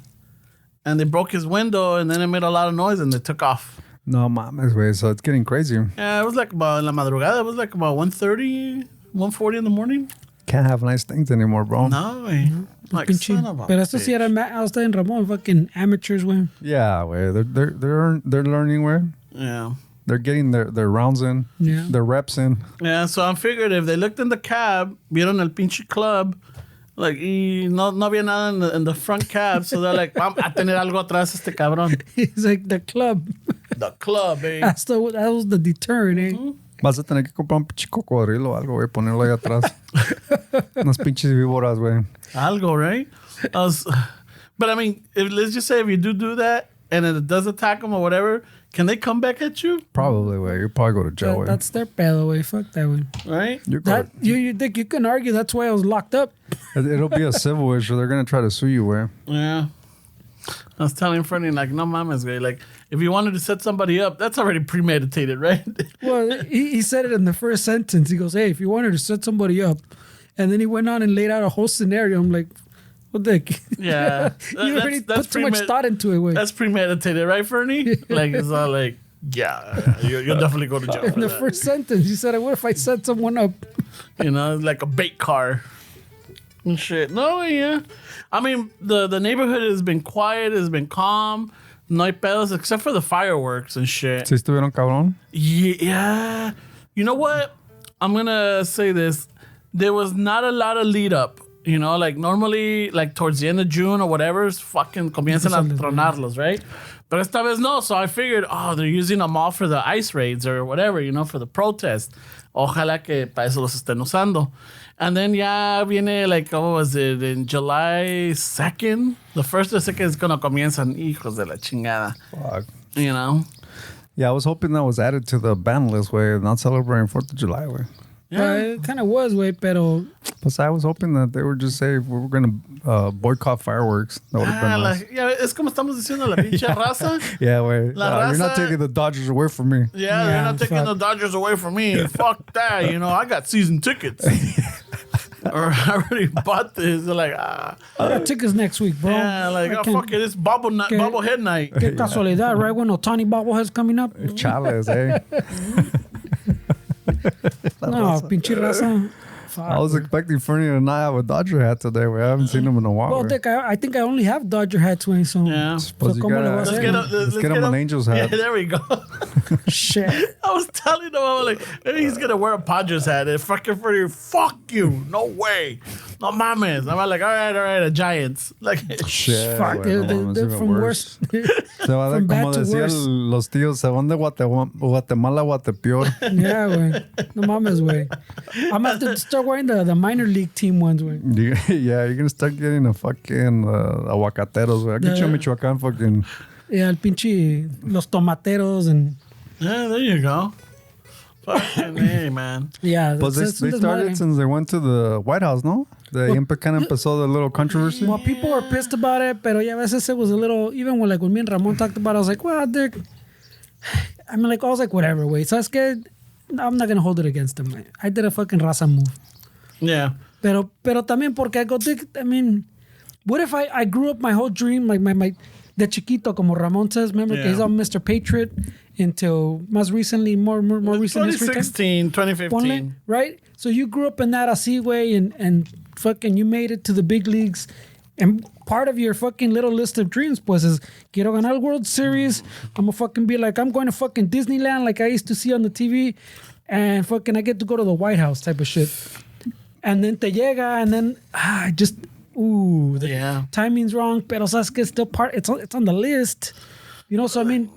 And they broke his window and then it made a lot of noise and they took off. No mames, güey. So it's getting crazy. Yeah, it was like about, en la madrugada, it was like about 1:30, 1:40 in the morning. Can't have nice things anymore, bro. No, güey. Like, Pinche. son of a Pero esto sí bitch. era hasta en Ramón, fucking amateurs, güey. Yeah, güey. They're learning, güey. Yeah. They're getting their rounds in. Yeah. Their reps in. Yeah, so I figured if they looked in the cab, vieron el pinche club, like, y no había nada in the front cab, so they're like, vamos a tener algo atrás este cabrón. He's like, the club. The club, eh. That was the deterrent, eh? Vas a tener que comprar un pinche cocodrilo o algo, güey. Ponerlo ahí atrás. Unas pinches víboras, güey. Algo, right? But I mean, let's just say if you do that, and it does attack them or whatever, can they come back at you? Probably, güey. You'll probably go to jail, güey. That's their pedo, way. Fuck that one. Right? You're That gonna- you think you can argue that's why I was locked up. It'll be a civil issue. They're going to try to sue you, güey. Yeah. I was telling Freddie, like, no mames, güey. Like, if you wanted to set somebody up, that's already premeditated, right? Well, he said it in the first sentence. He goes, "Hey, if you wanted to set somebody up," and then he went on and laid out a whole scenario. I'm like, "What the heck?" Yeah. You already put too much thought into it. Way. That's premeditated, right, Fernie? Like, it's all like, yeah, you'll definitely go to jail. In for the that. first sentence, he said, "What if I set someone up?" You know, like a bait car and shit. No, yeah. I mean, the neighborhood has been quiet, has been calm. No hay pedos, except for the fireworks and shit. ¿Sí estuvieron cabrón? Yeah. You know what? I'm going to say this. There was not a lot of lead up. You know, like normally, like towards the end of June or whatever, it's fucking comienzan a tronarlos, right? But esta vez no. So I figured, oh, they're using them all for the ice raids or whatever, you know, for the protest. Ojalá que para eso los estén usando. And then ya viene, like, what was it, in July 2nd? The 1st or 2nd is going to comienzan, hijos de la chingada. Fuck. You know? Yeah, I was hoping that was added to the ban list, way, not celebrating 4th of July, way. Yeah. It kind of was, way, pero Plus, I was hoping that they would just say we were going to boycott fireworks. That would have been nice. Like, yeah, es como estamos diciendo la pinche raza. Yeah, way. La You're not raza- taking the Dodgers away from me. Yeah, they're not taking fuck. the Dodgers away from me. Fuck that, you know. I got season tickets. Or I already bought this. They're like, I got tickets next week, bro. yeah, like, I oh, can't- fuck it. It's bobblehead night. Qué casualidad, right? When Otani bobblehead's coming up. Chales, eh? No, pinche raza. Fuck, I was güey. expecting Fernie to not have a Dodger hat today. We haven't seen him in a while. Well, güey. Dick, I think I only have Dodger hats, way, so. Yeah. Suppose you ¿cómo le gotta- vas a Let's hacer? get, güey? let's get him an Angels hat. Yeah, there we go. Shit. I was telling him, I was like, maybe he's going to wear a Padres hat. And fucking Freddie, fuck you. No way. No mames. I'm like, all right, a Giants. Like, Shit, Fuck, güey, no they're mames, even from worse. Se va de From bad como to decían worse. los tíos, se van de Guatemala a Guatepeor. Yeah, güey. No mames, güey. I'm going to have to start wearing the minor league team ones, güey. Yeah, you're gonna start getting a fucking aguacateros, güey. Aquí en Michoacán, fucking. Yeah, el pinche, los tomateros and. yeah, there you go. Fucking hey, man. Yeah, But they that's un started desmadre. since they went to the White House, no? Kind of empezó the little controversy. Well, people were pissed about it, pero ya a veces it was a little, even when like when me and Ramon talked about it, I was like, well, Dick, I mean, like, I was like, whatever, wait. ¿Sabes qué? I'm not going to hold it against them. Man. I did a fucking raza move. Yeah. Pero también porque I go, Dick, I mean, what if I grew up my whole dream, like my de chiquito, como Ramon says, remember, que he's on Mr. Patriot until más recently, more recent history time. 2016, 2015. Ponle, right? So you grew up in that así, way, and fucking you made it to the big leagues. And part of your fucking little list of dreams, pues, is quiero ganar el World Series. I'm gonna fucking be like, I'm going to fucking Disneyland like I used to see on the TV. And fucking I get to go to the White House type of shit. And then te llega, and then the timing's wrong. Pero sabes que it's still it's on the list. You know, so I mean,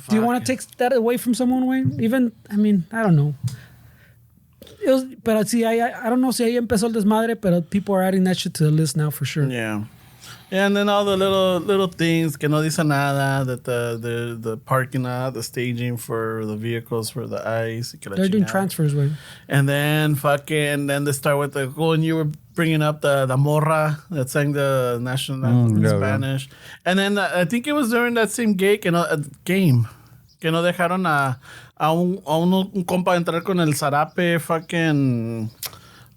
do you want to take that away from someone, Wayne? Even, I mean, I don't know. Pero sí, I don't know si ahí empezó el desmadre, but people are adding that shit to the list now for sure. Yeah. And then all the little things que no dicen nada, that the parking lot, the staging for the vehicles for the ice. They're doing transfers, Wayne. And then then they start with and you were bringing up the morra that sang the national anthem in Spanish. And then I think it was during that same game que no dejaron a un compa entrar con el zarape fucking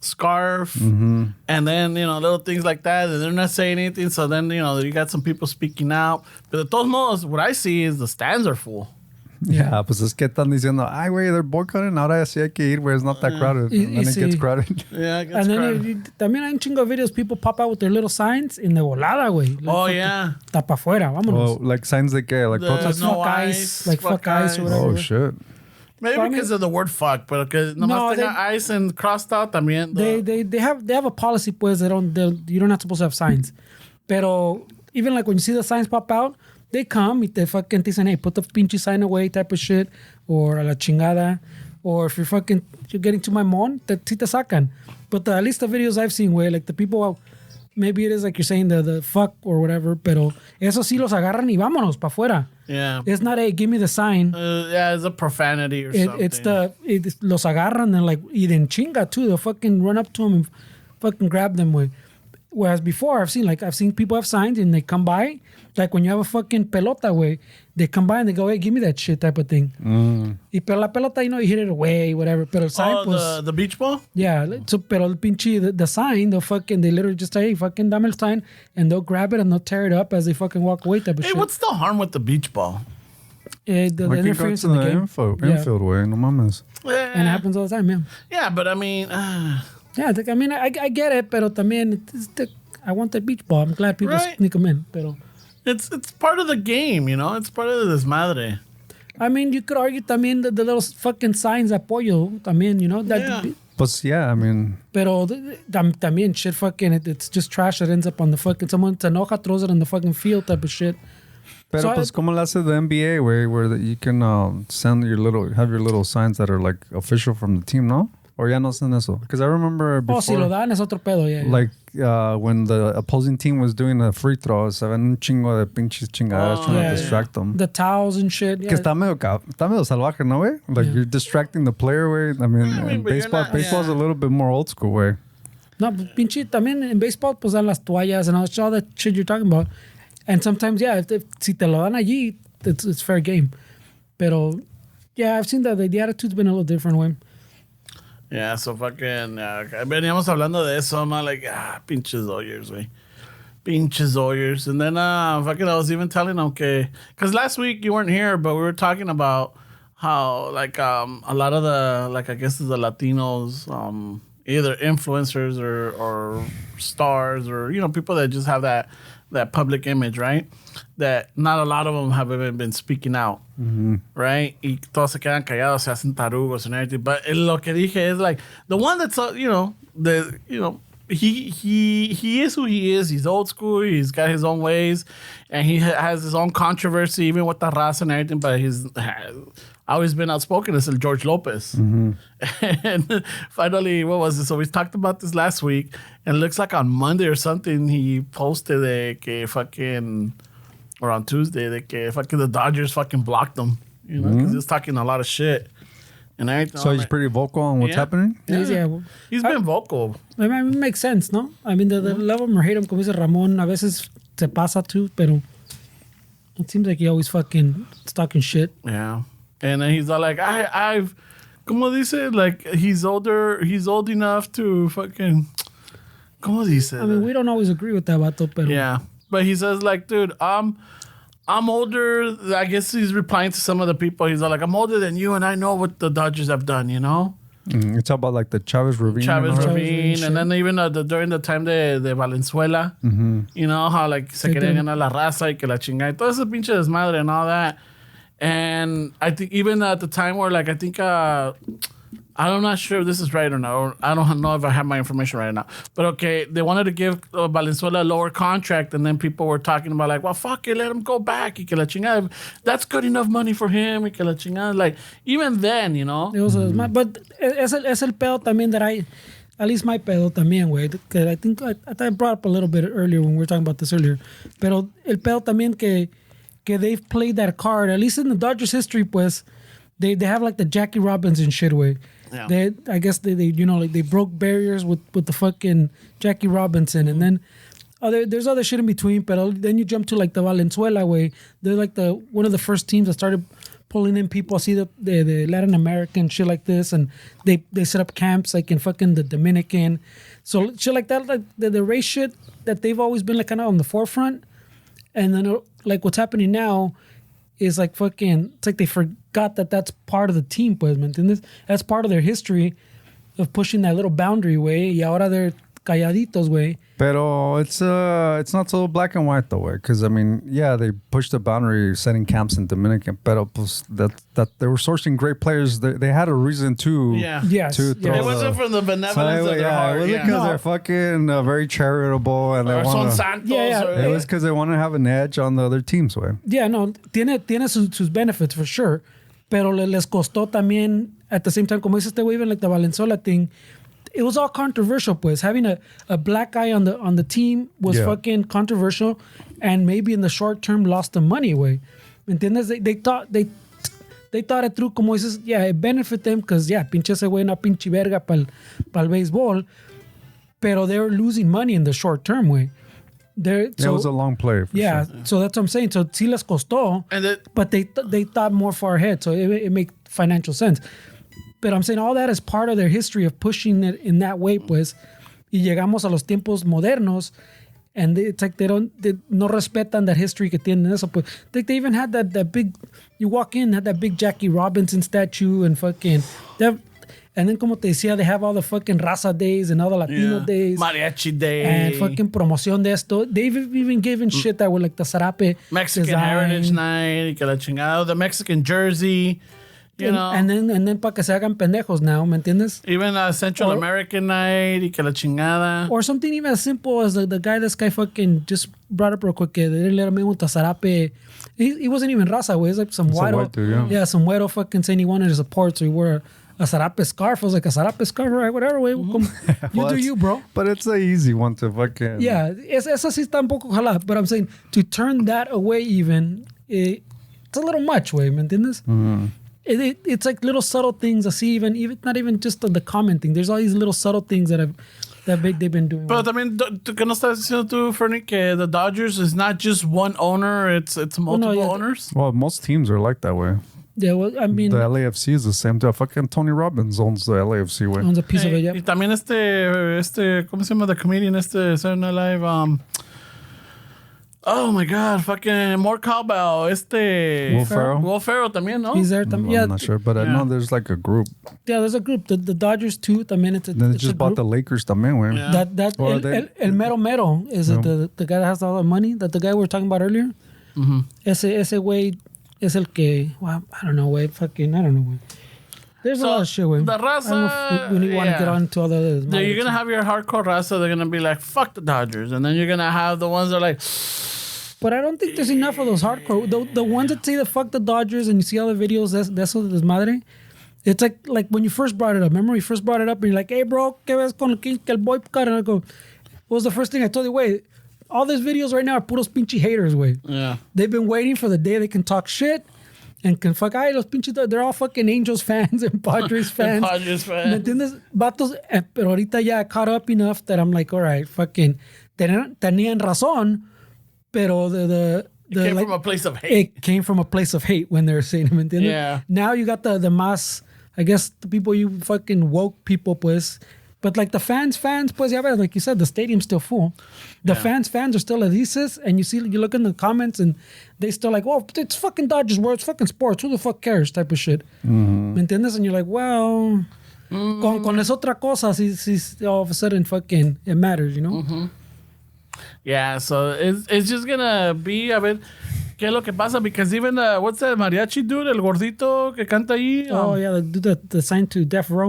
scarf. And then, little things like that. And they're not saying anything. So then, you got some people speaking out. But de todos modos, what I see is the stands are full. Yeah, pues es que están diciendo, ay, güey, they're boycotting, ahora sí hay que ir, where it's not that crowded. And then it gets crowded. Yeah, it gets crowded. And then también hay un chingo de videos, people pop out with their little signs in de volada, güey. Oh, yeah. Tapa afuera, vámonos. Oh, like signs de qué? Like protest? No fuck ice. Like fuck ice or whatever. Oh, shit. Maybe because of the word fuck, but que nomás tenga ice and crossed out también. They have a policy, pues, you're not supposed to have signs. Pero even like when you see the signs pop out, they come y te fucking dicen, hey, put the pinche sign away type of shit, or a la chingada, or if you're getting to my mon, sí te sacan. But at least the videos I've seen, way, like the people, maybe it is like you're saying the fuck or whatever, pero eso sí los agarran y vámonos pa' afuera. Yeah. It's not a give me the sign. Yeah, it's a profanity or something. It's los agarran and like, y then chinga too. They'll fucking run up to them and fucking grab them, way. Whereas before, I've seen people have signs and they come by, like when you have a fucking pelota, way, they come by and they go, hey, give me that shit type of thing. Y pero la pelota, you hit it away, whatever. Pero el sign, pues, the beach ball? Yeah. So, pero el pinche, the sign, they literally just say, hey, fucking dame el sign, and they'll grab it and they'll tear it up as they fucking walk away type of shit. Hey, what's the harm with the beach ball? The interference in the game. Infield, way, no mames. And it happens all the time, yeah. Yeah, but I mean... Yeah, I mean, I get it, pero también, I want that beach ball. I'm glad people sneak them in, pero... It's part of the game, It's part of the desmadre. I mean, you could argue también the little fucking signs de apoyo también, That, Pues, yeah, I mean... Pero también shit fucking, it's just trash that ends up on the fucking... Someone se enoja, throws it on the fucking field type of shit. Pero so pues como lo hace the NBA, where you can have your little signs that are like official from the team, ¿no? Or ya no hacen eso? Because I remember before... si lo dan es otro pedo, yeah. Like when the opposing team was doing a free throw, se ven un chingo de pinches chingadas trying to distract them. The towels and shit. Que está medio salvaje, ¿no, güey? Like you're distracting the player, güey. I mean, baseball's a little bit more old school, güey. No, pinche, también en baseball, pues dan las toallas and all that shit you're talking about. And sometimes, yeah, si te lo dan allí, it's fair game. Pero, yeah, I've seen that the attitude's been a little different, güey. Yeah, so fucking... veníamos hablando de eso, I'm like, pinches Dodgers, güey. Pinches Dodgers. And then fucking I was even telling them que... Because last week you weren't here, but we were talking about how, like, a lot of the, like, I guess the Latinos, either influencers or stars or, people that just have that public image, right? That not a lot of them have even been speaking out, right? Y todos se quedan callados, se hacen tarugos and everything. But lo que dije is like the one that's he is who he is. He's old school. He's got his own ways, and he has his own controversy, even with the raza and everything. But he's always been outspoken. It's George Lopez. And finally, what was it? So we talked about this last week, and it looks like on Monday or something, he posted de que fucking, or on Tuesday, de que fucking the Dodgers fucking blocked him, because he was talking a lot of shit. And everything. So he's pretty vocal on what's happening? Yeah. He's been vocal. I mean, it makes sense, no? I mean, they love him or hate him, como dice Ramon, a veces se pasa too, pero it seems like he always fucking talking shit. Yeah. And then he's all like, I've, como dice, like, he's old enough to fucking, como dice? I mean, we don't always agree with that vato, pero... Yeah. But he says, like, dude, I'm older. I guess he's replying to some of the people. He's like, I'm older than you, and I know what the Dodgers have done, you know? It's about like the Chavez Ravine. Ravine, and then even during the time de Valenzuela, you know, how like se querían ganar la raza y que la chingada y todo ese pinche desmadre and all that. And I think even at the time where like I think I'm not sure if this is right or not. Or I don't know if I have my information right now. But okay, they wanted to give Valenzuela a lower contract, and then people were talking about like, well, fuck it, let him go back. Y que la chingada. That's good enough money for him. Y que la chingada. Like, even then, you know. It was but es el pedo también that at least my pedo también, güey. I think I brought up a little bit earlier when we were talking about this earlier. Pero el pedo también que they've played that card, at least in the Dodgers history, pues, they have like the Jackie Robinson shit, way. Yeah. I guess they you know, like they broke barriers with the fucking Jackie Robinson, and then there's other shit in between. But then you jump to like the Valenzuela way. They're like one of the first teams that started pulling in people. See the Latin American shit like this, and they set up camps like in fucking the Dominican, so shit like that. Like the race shit that they've always been like kind of on the forefront, and then like what's happening now is like fucking. It's like they forgot that that's part of the team, pues, ¿me entiendes? That's part of their history of pushing that little boundary, way. Y ahora they're calladitos, way. Pero it's not so black and white though, because I mean, yeah, they pushed the boundary, setting camps in Dominican. Pero pues, that they were sourcing great players. They had a reason to Yes. to throw It wasn't from the benevolence of their heart. It wasn't because they're fucking very charitable and they want Santos. It was because they want to have an edge on the other teams, way. Yeah, no, tiene sus benefits for sure, pero les costó también at the same time, como dice este güey, even like the Valenzuela thing. It was all controversial, pues. Having a black guy on the team was fucking controversial, and maybe in the short term lost the money, way. ¿Me entiendes? They thought it through, como dices, it benefited them, because, pinche ese güey una pinche verga pa'l béisbol, pero they were losing money in the short term, way. It was a long play. For sure. So that's what I'm saying. So sí les costó, but they thought more far ahead, so it made financial sense. But I'm saying all that is part of their history of pushing it in that way, pues. Y llegamos a los tiempos modernos, and it's like they no respetan that history que tienen eso, pues. They even had that big, you walk in, had that big Jackie Robinson statue and fucking, and then como te decía, they have all the fucking raza days and all the Latino days. Mariachi day. And fucking promoción de esto. They've even given shit that were like the Zarape Mexican design. Heritage Night, que la chingada, the Mexican jersey. You know, and then para que se hagan pendejos now, ¿me entiendes? Even Central American Night, y que la chingada. Or something even as simple as the guy this guy fucking just brought up real quick. They didn't let him in with the Zarape. He wasn't even raza, güey. It's like some white dude, yeah, some güero fucking saying he wanted to support, so he wore a Zarape scarf. I was like, a Zarape scarf, right? Whatever, güey. You do you, bro. But it's an easy one to fucking... Yeah, esa sí está un poco jalada. But I'm saying, to turn that away even, it's a little much, güey, ¿me entiendes? Mm-hmm. It's like little subtle things. I see even not even just the commenting. There's all these little subtle things that they've been doing. But I mean, ¿qué no estás diciendo tú, Fernie, que the Dodgers is not just one owner; it's multiple owners? Well, most teams are like that way. Yeah, well, I mean, the LAFC is the same. Fucking Tony Robbins owns the LAFC way. Owns a piece of it. Yeah. Y también ¿cómo se llama? The comedian Saturday Night Live. Oh my God, fucking more cowbell. Will Ferrell también, ¿no? He's there también. Yeah, I'm not sure, but I know there's like a group. Yeah, there's a group. The Dodgers too. También then it just bought the Lakers también, güey. Yeah. El mero is it the guy that has all the money? That the guy we were talking about earlier. Mm-hmm. Ese güey es el que, well, I don't know, güey. Fucking, I don't know, güey. There's a lot of shit, güey. The raza, I don't know if we want to get on to all the... You're going to have your hardcore raza. They're going to be like, fuck the Dodgers. And then you're going to have the ones that are like... But I don't think there's enough of those hardcore. The ones that say the fuck the Dodgers and you see all the videos, that's what desmadre. It's like when you first brought it up. Remember, you first brought it up and you're like, hey, bro, ¿qué ves con el boy car? And I go, what was the first thing I told you? Wait, all these videos right now are puros pinche haters, güey. Yeah. They've been waiting for the day they can talk shit and can fuck. Ay, los pinches, they're all fucking Angels fans and Padres fans. Padres fans. ¿Me entiendes? Vatos, pero ahorita ya caught up enough that I'm like, all right, fucking, tenían razón, pero it came from a place of hate. It came from a place of hate when they were saying it. Yeah. Now you got the más, I guess the people you fucking woke people, pues, But like the fans, pues, yeah, like you said, the stadium's still full. The fans are still Adidas, and you look in the comments, and they still like, well, it's fucking Dodgers, bro. It's fucking sports. Who the fuck cares? Type of shit. ¿Me entiendes? And you're like, well, con es otra cosa. Si all of a sudden fucking it matters, you know? Yeah, so it's just gonna be a bit. ¿Qué es lo que pasa? Because even what's that mariachi dude, el gordito que canta ahí? Oh yeah, the dude that signed to Def Row.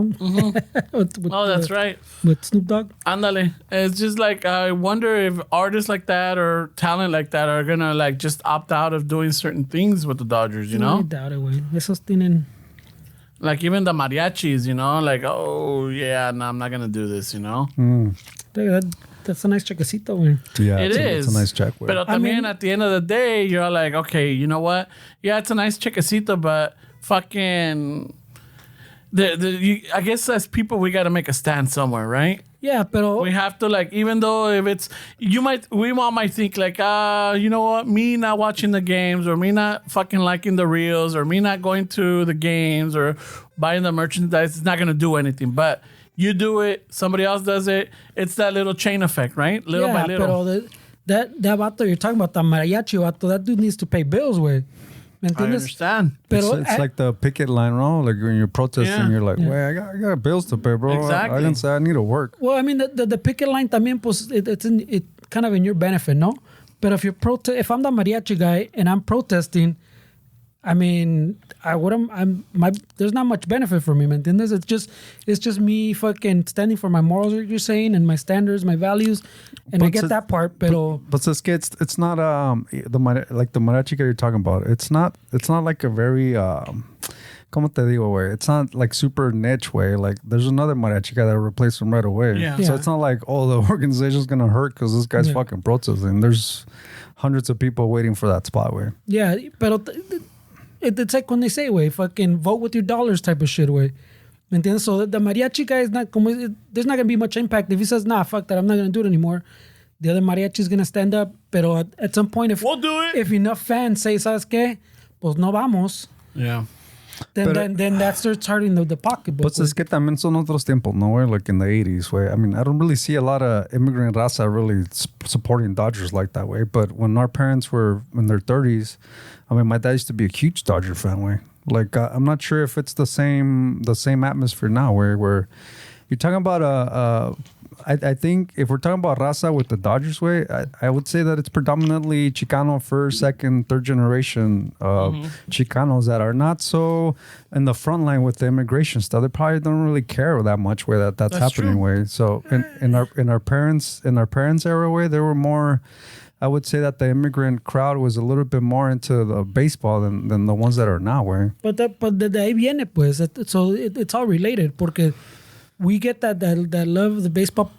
with that's right. With Snoop Dogg. Ándale. It's just like I wonder if artists like that or talent like that are gonna like just opt out of doing certain things with the Dodgers, you know? I doubt it, güey. Esos tienen. Like even the mariachis, you know, like oh yeah, no, I'm not gonna do this, you know. That's a nice chequecito, güey. Yeah, It's a nice check. Pero también at the end of the day, you're like, okay, you know what? Yeah, it's a nice chequecito, but fucking, I guess as people, we got to make a stand somewhere, right? Yeah, pero We have to like, even though if it's, we all might think like, you know what? Me not watching the games, or me not fucking liking the reels, or me not going to the games, or buying the merchandise, it's not going to do anything. But you do it, somebody else does it. It's that little chain effect, right? Little by little. Pero that vato you're talking about, the mariachi vato, that dude needs to pay bills, güey. ¿Me I entiendes? understand. Pero It's like the picket line, no? Like when you're protesting, Yeah. you're like, wait, I got bills to pay, bro. Exactly. I didn't say I need to work. well, I mean, the picket line también, pues, it's kind of in your benefit, no? But if if I'm the mariachi guy and I'm protesting, I mean, there's not much benefit for me, ¿me entiendes? It's just me fucking standing for my morals, like you're saying, and my standards, my values, and I But get that part, pero But it's not like the mariachi guy you're talking about. It's not like a very como te digo, way. It's not like super niche way. Like there's another mariachi guy that replaced him right away. Yeah. So Yeah. it's not like the organization's gonna hurt because this guy's fucking protesting. There's hundreds of people waiting for that spot. Way. yeah, pero it's like when they say, way, fucking vote with your dollars type of shit, way. ¿Me entiendes? So the mariachi guy is not, there's not going to be much impact. If he says, nah, fuck that, I'm not going to do it anymore, the other mariachi is going to stand up. Pero at some point, We'll do it. if enough fans say, ¿sabes qué? Pues no vamos. Yeah. Then that starts hurting the pocketbook. But es que también son otros tiempos, no way, like in the 80s, way. I mean, I don't really see a lot of immigrant raza really supporting Dodgers like that way. But when our parents were in their 30s, I mean, my dad used to be a huge Dodger fan, way. Like, I'm not sure if it's the same atmosphere now, where you're talking about I think if we're talking about raza with the Dodgers way, I would say that it's predominantly Chicano first, second, third generation Chicanos that are not so in the front line with the immigration stuff. They probably don't really care that much where that's happening. true. Way. So in our parents' era way, they were more. I would say that the immigrant crowd was a little bit more into the baseball than the ones that are now. Way. But de ahí viene, pues. So it's all related, porque we get that love of the baseball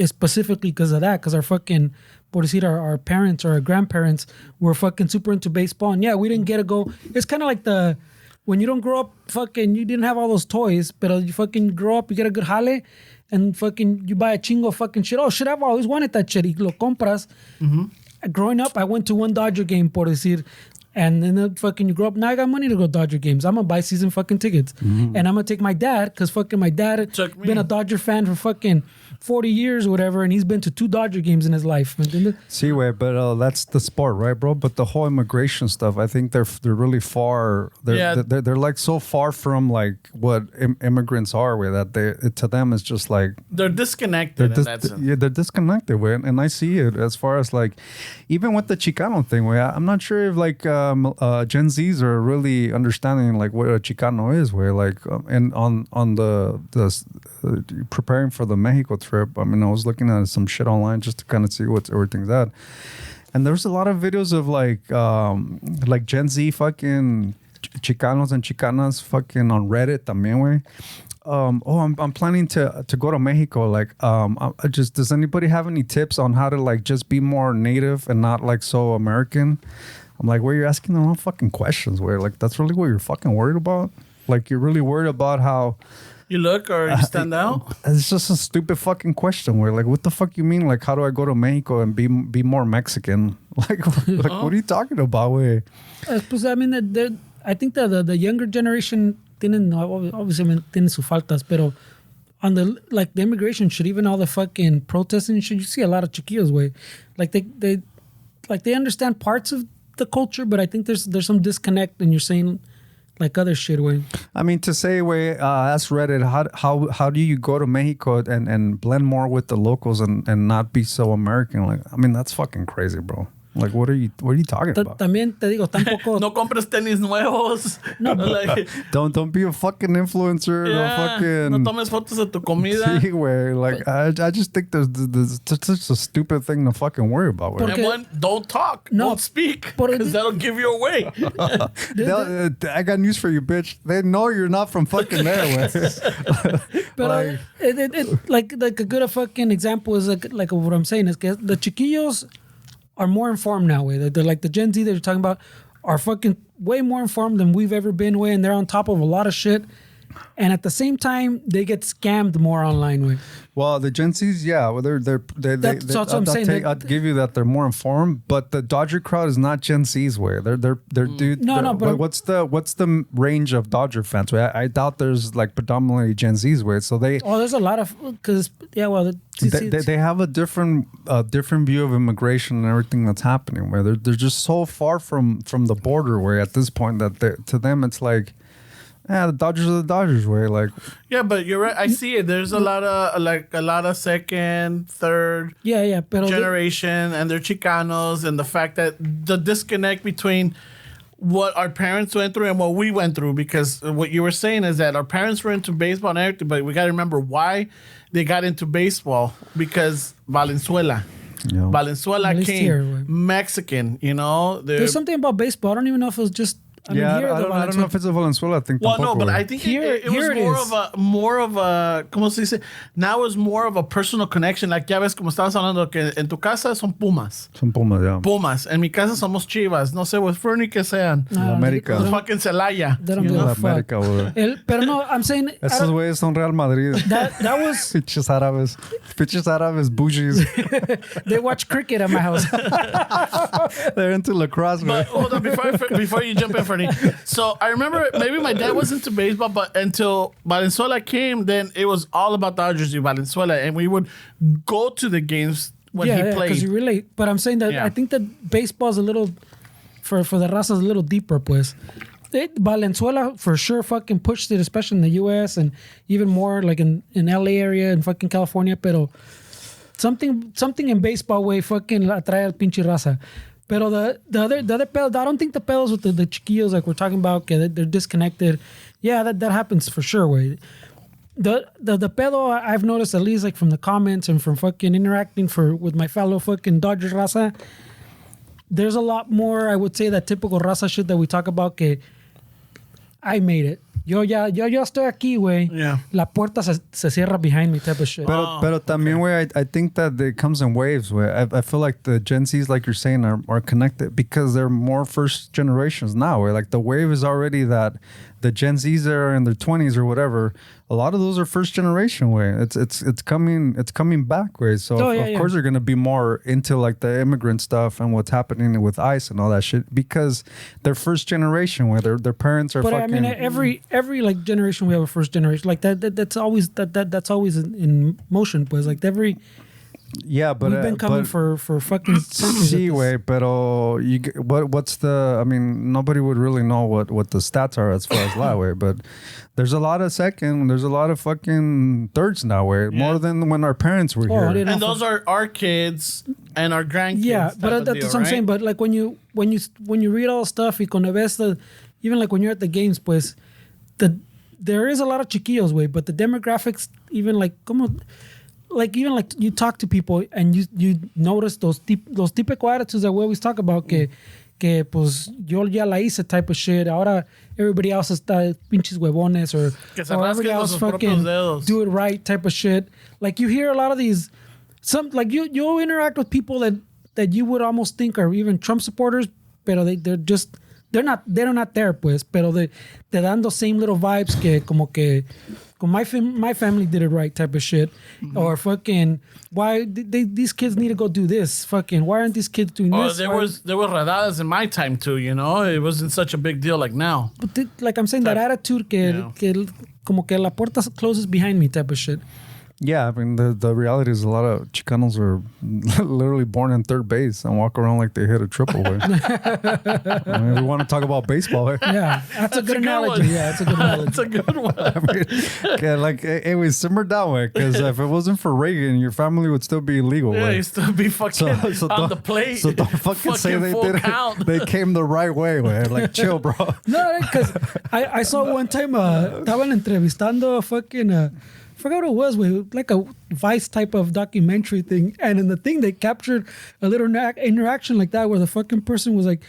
specifically because of that, because our fucking, por decir, our parents or our grandparents were fucking super into baseball. And yeah, we didn't get to go. It's kind of like when you don't grow up, fucking, you didn't have all those toys, but you fucking grow up, you get a good jale, and fucking, you buy a chingo of fucking shit. Oh, shit, I've always wanted that shit. Y lo compras. Growing up, I went to one Dodger game, por decir, and then fucking you grow up. Now I got money to go Dodger games. I'm gonna buy season fucking tickets, and I'm gonna take my dad, because fucking my dad Took me. been a Dodger fan for fucking 40 years or whatever, and he's been to 2 Dodger games in his life. See, way, but that's the sport, right, bro? But the whole immigration stuff, I think they're really far. They're like so far from like what immigrants are, way that to them it's just like They're disconnected in that sense. yeah, they're disconnected, way, and I see it as far as like even with the Chicano thing, way. I'm not sure if like Gen Zs are really understanding like what a Chicano is, way, like and on the preparing for the Mexico trip. I mean, I was looking at some shit online just to kind of see what everything's at. And there's a lot of videos of like Gen Z fucking Chicanos and Chicanas fucking on Reddit también, way. I'm planning to go to Mexico. Like, does anybody have any tips on how to like just be more native and not like so American? I'm like, where you're asking the wrong fucking questions, where like that's really what you're fucking worried about? Like you're really worried about how You look or you stand out? it's just a stupid fucking question. Where like, what the fuck you mean? Like, how do I go to Mexico and be more Mexican? Like what are you talking about? Way? Pues, I mean, I think that the younger generation obviously tienen sus faltas, pero on the like the immigration shit, even all the fucking protesting shit, you see a lot of chiquillos way, like they understand parts of the culture, but I think there's some disconnect, and you're saying like other shit way. I mean, to say, way, ask Reddit, how do you go to Mexico and blend more with the locals and not be so American? Like, I mean, that's fucking crazy, bro. Like, what are you talking about? También te digo, tampoco. No compres tenis nuevos. No, like, Don't be a fucking influencer. no tomes fotos de tu comida. Sí, güey. Like, I just think there's such a stupid thing to fucking worry about. Güey. And one, don't talk. No. Don't speak. Because that'll give you away. I got news for you, bitch. They know you're not from fucking there, güey. But like a good fucking example is like what I'm saying is que the chiquillos are more informed now, way. They're like the Gen Z that you're talking about are fucking way more informed than we've ever been, way, and they're on top of a lot of shit. And at the same time, they get scammed more online, way. Well, the Gen Zs, yeah, well, That's what I'm saying. I'd give you that they're more informed, but the Dodger crowd is not Gen Z's way. They're dude. No, but what's the range of Dodger fans? Way? I doubt there's like predominantly Gen Z's way. So there's a lot of because they have a different view of immigration and everything that's happening. Where they're just so far from the border. Where at this point that to them it's like. Yeah, the Dodgers are the Dodgers way, like. Yeah, but you're right. I see it. There's a lot of second, third, generation, and they're Chicanos, and the fact that the disconnect between what our parents went through and what we went through, because what you were saying is that our parents were into baseball and everything, but we got to remember why they got into baseball, because Valenzuela. Yeah. Valenzuela came, here, Mexican, you know. There's something about baseball. I don't even know if it was just. I don't know if it's a Valenzuela thing. Well, no, but I think it was more of a, ¿cómo se dice? Now it's more of a personal connection. Like, ya ves, como estabas hablando, que en tu casa son Pumas. Son Pumas, yeah. Pumas. En mi casa somos Chivas. No sé, pues, ni que sean. América. Los fucking Celaya. They don't give a fuck. América, Pero no, I'm saying... Esos güeyes son Real Madrid. That was... Pinches árabes, bougies. They watch cricket at my house. They're into lacrosse, But hold on, before you jump in, Fernie. So I remember maybe my dad was into baseball, but until Valenzuela came, then it was all about Dodgers y Valenzuela, and we would go to the games when he played. Because you relate. But I'm saying that I think that baseball is a little, for the raza, is a little deeper, pues. Valenzuela for sure fucking pushed it, especially in the U.S. and even more like in LA area and fucking California. Pero something in baseball way fucking atrae al pinche raza. Pero the other pedos, I don't think the pedos with the chiquillos like we're talking about, okay, they're disconnected. Yeah, that happens for sure, way. The pedo I've noticed, at least like from the comments and from fucking interacting with my fellow fucking Dodgers raza, there's a lot more, I would say, that typical raza shit that we talk about, que I made it. Yo estoy aquí, güey. Yeah. La puerta se cierra behind me type of shit. Pero también, güey, I think that it comes in waves, güey. I feel like the Gen Zs, like you're saying, are connected because they're more first generations now, güey. Like the wave is already that the Gen Zs that are in their 20s or whatever, a lot of those are first generation, way. It's coming back, way. So of course they're gonna be more into like the immigrant stuff and what's happening with ICE and all that shit because they're first generation, where their parents are. But fucking, I mean, every like generation we have a first generation like that's always that's always in motion, pues like every. Yeah, but we've been coming for fucking centuries. Sí, güey, pero what's the? I mean, nobody would really know what the stats are as far as that way, but there's a lot of second, there's a lot of fucking thirds now, way more than when our parents were here. And those are our kids and our grandkids. Yeah, but that's what I'm saying. But like when you read all the stuff, y cuando ves even like when you're at the games, pues there is a lot of chiquillos, way, but the demographics even like como. Like even like you talk to people and you notice those típico attitudes that we always talk about que pues yo ya la hice type of shit. Ahora everybody else está pinches huevones or everybody else fucking do it right type of shit. Like you hear a lot of these like you interact with people that you would almost think are even Trump supporters, pero they're they're not there, pues, pero te dan those same little vibes que como que my family did it right type of shit. Or fucking, why these kids need to go do this? Fucking, why aren't these kids doing this? There were redadas in my time too, you know? It wasn't such a big deal like now. But like I'm saying, that attitude que como que la puerta closes behind me type of shit. Yeah, I mean, the reality is a lot of Chicanos are literally born in third base and walk around like they hit a triple. Way. I mean, we want to talk about baseball. Way. Yeah, that's a good analogy. Yeah, that's a good analogy. That's a good one. I mean, okay, like, anyway, simmer down, way, because if it wasn't for Reagan, your family would still be illegal. Yeah, way. you still be fucking on the plate. So don't fucking say they did it. They came the right way. Like, chill, bro. No, because I saw one time, estaban entrevistando fucking... forgot what it was, like a Vice type of documentary thing. And in the thing, they captured a little interaction like that where the fucking person was like,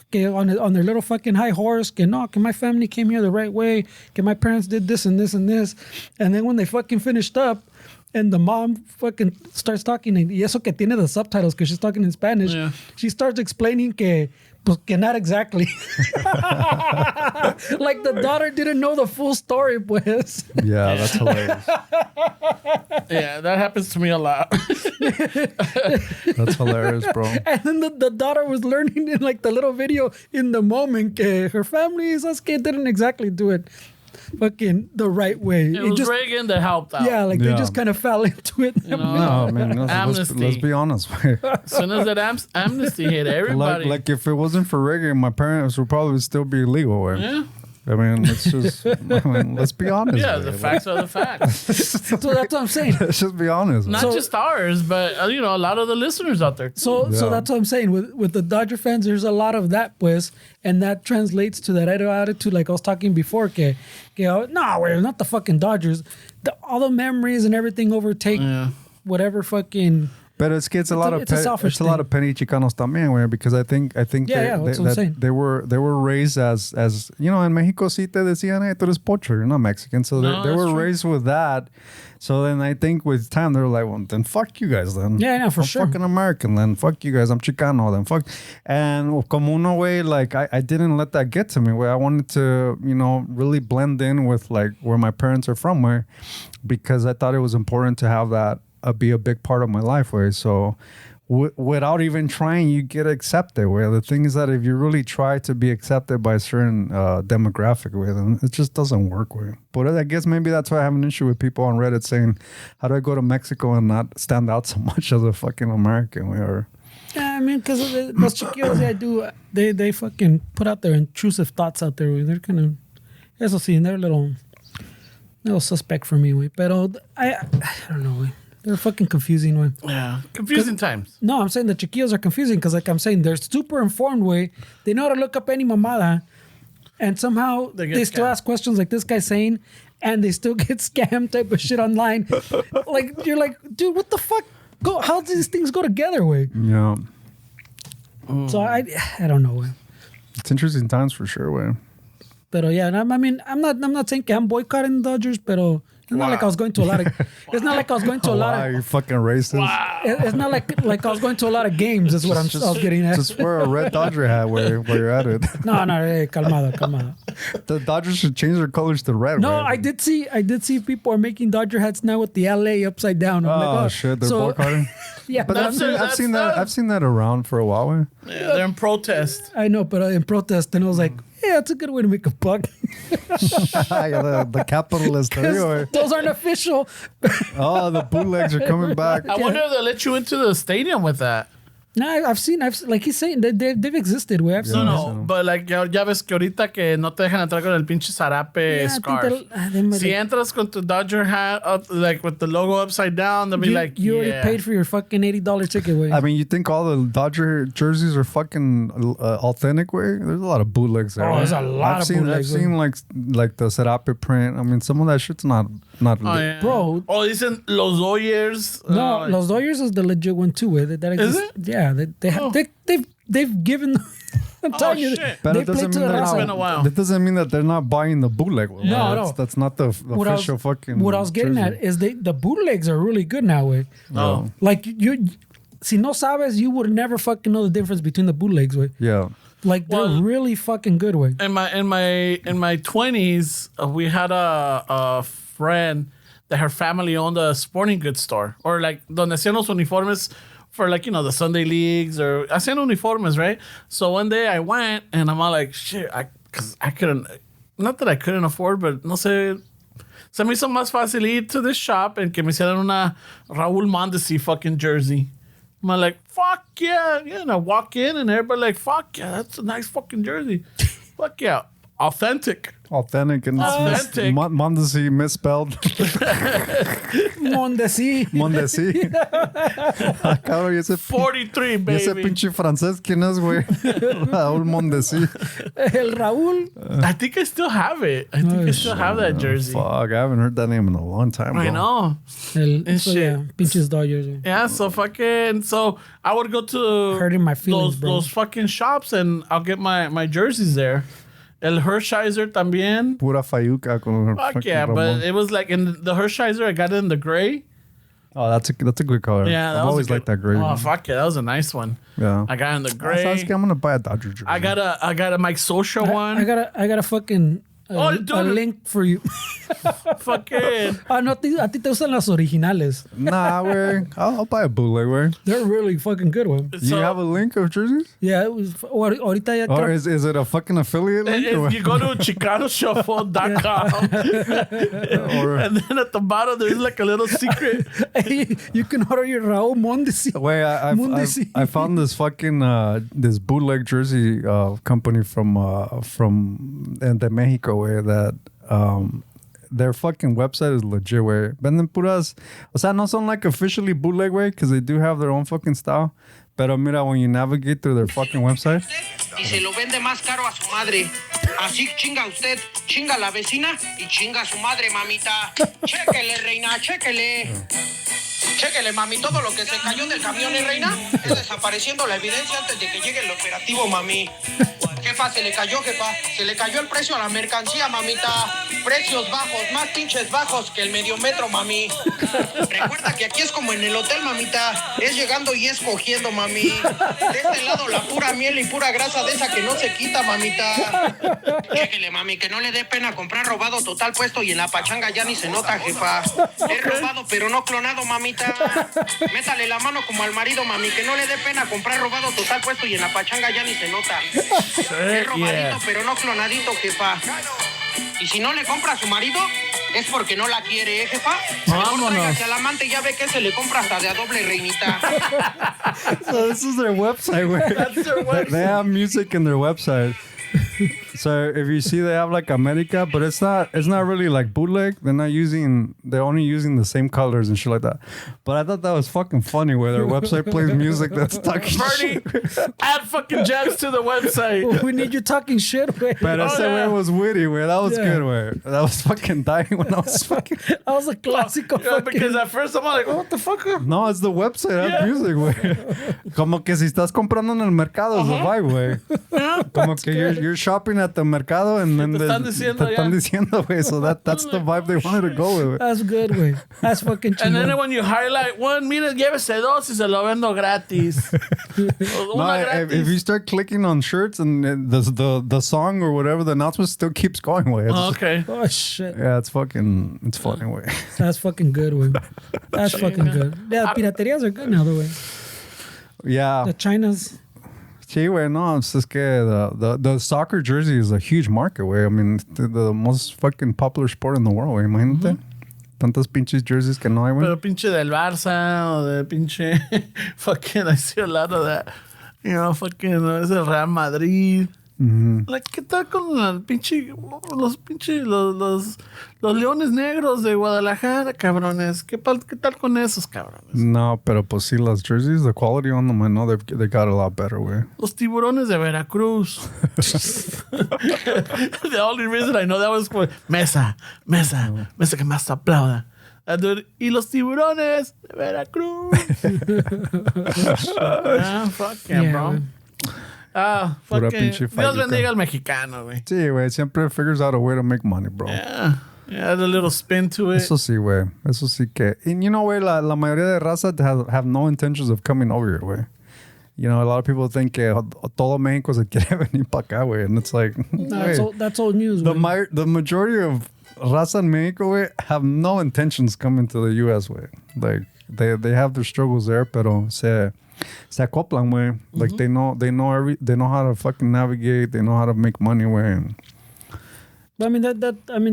okay, on their little fucking high horse, que no, que my family came here the right way, que my parents did this and this and this. And then when they fucking finished up, and the mom fucking starts talking, y eso que tiene the subtitles, because she's talking in Spanish, she starts explaining que not exactly. Like the daughter didn't know the full story, pues. Yeah, that's hilarious. Yeah, that happens to me a lot. That's hilarious, bro. And then the daughter was learning in like the little video in the moment que her family, esas que didn't exactly do it fucking the right way. It was just Reagan that helped out. Yeah, like they just kind of fell into it. You know? No, man. Let's be honest. As soon as that amnesty hit, everybody. Like if it wasn't for Reagan, my parents would probably still be illegal. Way. Yeah. I mean, let's be honest. Yeah, the facts are the facts. So that's what I'm saying. Let's just be honest. Not just ours, but a lot of the listeners out there. So that's what I'm saying. With the Dodger fans, there's a lot of that, pues, and that translates to that attitude. Like I was talking before, que no, we're not the fucking Dodgers. All the memories and everything overtake whatever fucking. But it's a lot of penny Chicanos también, güey, because I think that's what I'm saying. They were raised as you know, in Mexico sí te decían, hey, tú eres pocho, you're not Mexican. So they were raised with that. So then I think with time they're like, well, then fuck you guys then. Yeah, for sure. I'm fucking American then. Fuck you guys. I'm Chicano then. Fuck. And como uno way, like I didn't let that get to me. Where I wanted to, really blend in with like where my parents are from, where because I thought it was important to have that be a big part of my life. Where so without even trying, you get accepted. Where the thing is that if you really try to be accepted by a certain demographic, where then it just doesn't work. Where, but I guess maybe that's why I have an issue with people on Reddit saying, "How do I go to Mexico and not stand out so much as a fucking American?" Or yeah, I mean, because those chiquillos they fucking put out their intrusive thoughts out there. They're kind of, eso sí, they're a little suspect for me. Pero I don't know. They're fucking confusing, way. Yeah, confusing times. No, I'm saying the chiquillos are confusing because, like I'm saying, they're super informed, way. They know how to look up any mamada, and somehow they still ask questions like this guy's saying, and they still get scammed type of shit online. Like you're like, dude, what the fuck? How do these things go together, way? Yeah. So I don't know, way. It's interesting times for sure, way. Pero yeah, I mean, I'm not saying que I'm boycotting the Dodgers, pero. It's not like I was going to a lot of. It's not like I was going to a lot of. You're fucking racist. Wow. It's not like I was going to a lot of games. Is what I was getting at. Just wear a red Dodger hat where you're at it. No, calmado. The Dodgers should change their colors to red. No, right? I did see people are making Dodger hats now with the LA upside down. I'm like, shit, they're boycotting. Yeah, but I've seen that around for a while. Right? Yeah, they're in protest. I know, but in protest, and I was like, yeah, that's a good way to make a buck. The capitalist. Those aren't official. Oh, the bootlegs are coming back. I wonder if they'll let you into the stadium with that. No, I've seen, like he's saying, they've existed. No, but like ya ves que ahorita que no te dejan entrar con el pinche zarape scarf. Si entras con tu Dodger hat up, like with the logo upside down, they'll be like, you already paid for your fucking $80 ticket, way. I mean, you think all the Dodger jerseys are fucking authentic, way? There's a lot of bootlegs there. Oh, there's a lot of bootlegs. I've seen like the serape print. I mean, some of that shit's not. Yeah. Bro. Oh, isn't Los Dodgers? No, Los Dodgers is the legit one too. That is it? Yeah, they've given. I'm telling you, shit. But they it doesn't mean it's been a while. That doesn't mean that they're not buying the bootleg. No. That's not the official fucking. What I was getting jersey. at is the bootlegs are really good now. Way. Oh, Like you, si no sabes, you would never fucking know the difference between the bootlegs. Way. Yeah. Like they're Well, really fucking good, way. In my 20s, we had a friend that her family owned a sporting goods store, or like donde hacían los uniformes for like, the Sunday leagues, or hacían uniformes, right? So one day I went and I'm all like, shit, because I couldn't, not that I couldn't afford, but no sé, se me hizo más fácil ir to this shop and que me hicieran una Raúl Mondesi fucking jersey. I'm like, fuck yeah. Yeah, and I walk in and everybody like, fuck yeah, that's a nice fucking jersey. Fuck yeah. Authentic. Authentic and Authentic. Mondesi misspelled. Mondesi. Mondesi. Cabrón, y ese 43, y ese baby. pinche francés, ¿quién es, güey? Raúl Mondesi. El Raúl. I think I still have it. I think I still have that jersey. Fuck, I haven't heard that name in a long time, bro. I know. And So shit. yeah, pinches Dodgers. Yeah. Yeah, so fucking, so I would go to Hurting my feelings, bro. those fucking shops and I'll get my jerseys there. El Hershiser también. Pura fayuca con her Fuck fucking yeah, but Ramon. it was like in the Hershiser, I got it in the gray. Oh, that's a good color. Yeah, that I've was always a good, liked that gray. Oh, one. fuck yeah, that was a nice one. Yeah. I got it in the So gray. I'm gonna buy a Dodger jersey. I got a Mike Social one. I got a fucking Oh, dude. a link for you. Fucking. No, a ti te gustan las originales. Nah, güey. I'll buy a bootleg, güey. They're really fucking good, one. You have a link of jerseys? Yeah, it was. Ahorita ya Or creo. is it a fucking affiliate link? or If you go to ChicanoShuffle.com and then at the bottom there's like a little secret. You can order your Raúl Mondesi. Wait, Mondesi. I found this fucking this bootleg jersey company from de Mexico, where that their fucking website is legit, way. Venden puras, o sea, no son like officially bootleg, way, because they do have their own fucking style. Pero mira, when you navigate through their fucking website, y se lo vende más caro a su madre. Así chinga usted, chinga la vecina y chinga a su madre, mamita. Chéquele, reina, chéquele. Chéquele, mami, todo lo que se cayó del camión, reina, es desapareciendo la evidencia antes de que llegue el operativo, mami. Jefa, se le cayó, jefa. Se le cayó el precio a la mercancía, mamita. Precios bajos, más pinches bajos que el medio metro, mami. Recuerda que aquí es como en el hotel, mamita. Es llegando y es cogiendo, mami. De este lado la pura miel y pura grasa de esa que no se quita, mamita. Chéquele, mami, que no le dé pena comprar robado total puesto y en la pachanga ya ni se nota, jefa. Es robado pero no clonado, mamita. Métale la mano como al marido, mami, que no le dé pena comprar robado total puesto y en la pachanga ya ni se nota. Es robadito pero no clonadito, jefa. Y si no le compra a su marido, es porque no la quiere, ¿eh, jefa? Mejor tráigase al amante y ya ve que se le compra hasta de a doble, reinita. so this is their website, güey. That's their website. They have music in their website. So if you see they have like America, but it's not really like bootleg. They're only using the same colors and shit like that. But I thought that was fucking funny where their website plays music that's talking Bernie, shit. add fucking jabs to the website. We need you talking shit, güey. But I said yeah. it was witty, where that was Yeah. good, where that was fucking dying when I was fucking. That was a clásico. Yeah, because at first I'm like, what the fuck? No, it's the website. I have Yeah. music, güey. Como que si estás comprando en el mercado, es the vibe, güey. Como que you're shopping at the mercado and then Te están diciendo, te están diciendo, güey. So that's the vibe they wanted to go with. That's good, güey. That's fucking And chingón. then when you highlight one, mira, llévese dos y se lo vendo gratis. No, Una if you gratis. start clicking on shirts and the song or whatever, the announcement still keeps going, way. Oh, okay. Oh shit. Yeah, it's funny, way. That's fucking good, güey. That's fucking good. Yeah, piraterías are good now, though, güey. Yeah. The China's. Sí, güey, no, es que the soccer jersey is a huge market, güey. I mean, the most fucking popular sport in the world, güey. Imagínate. Tantas pinches jerseys que no hay, güey. Pero pinche del Barça o de pinche fucking I see a lot of that. You know, fucking es el Real Madrid. Like, ¿qué tal con los Leones Negros de Guadalajara, cabrones? ¿Qué tal con esos cabrones? No, pero pues sí, las jerseys, the quality on them, I know they got a lot better, güey. Los Tiburones de Veracruz. The only reason I know that was for mesa que más aplauda. Dude, y los Tiburones de Veracruz. Fuck yeah, bro. güey. Ah, Pura fucking. pinche Dios fayuca. bendiga al mexicano, güey. Sí, güey, siempre figures out a way to make money, bro. Yeah, add a little spin to it. Eso sí, güey. Eso sí que... And you know, güey, la mayoría de raza have no intentions of coming over here, güey. You know, a lot of people think que todo Mexico se quiere venir para acá, güey. And it's like, That's old news, güey. the majority of raza en Mexico, güey, have no intentions coming to the U.S., güey. Like, they have their struggles there, pero se acoplan, güey. Like, they know how to fucking navigate. They know how to make money, güey. I mean,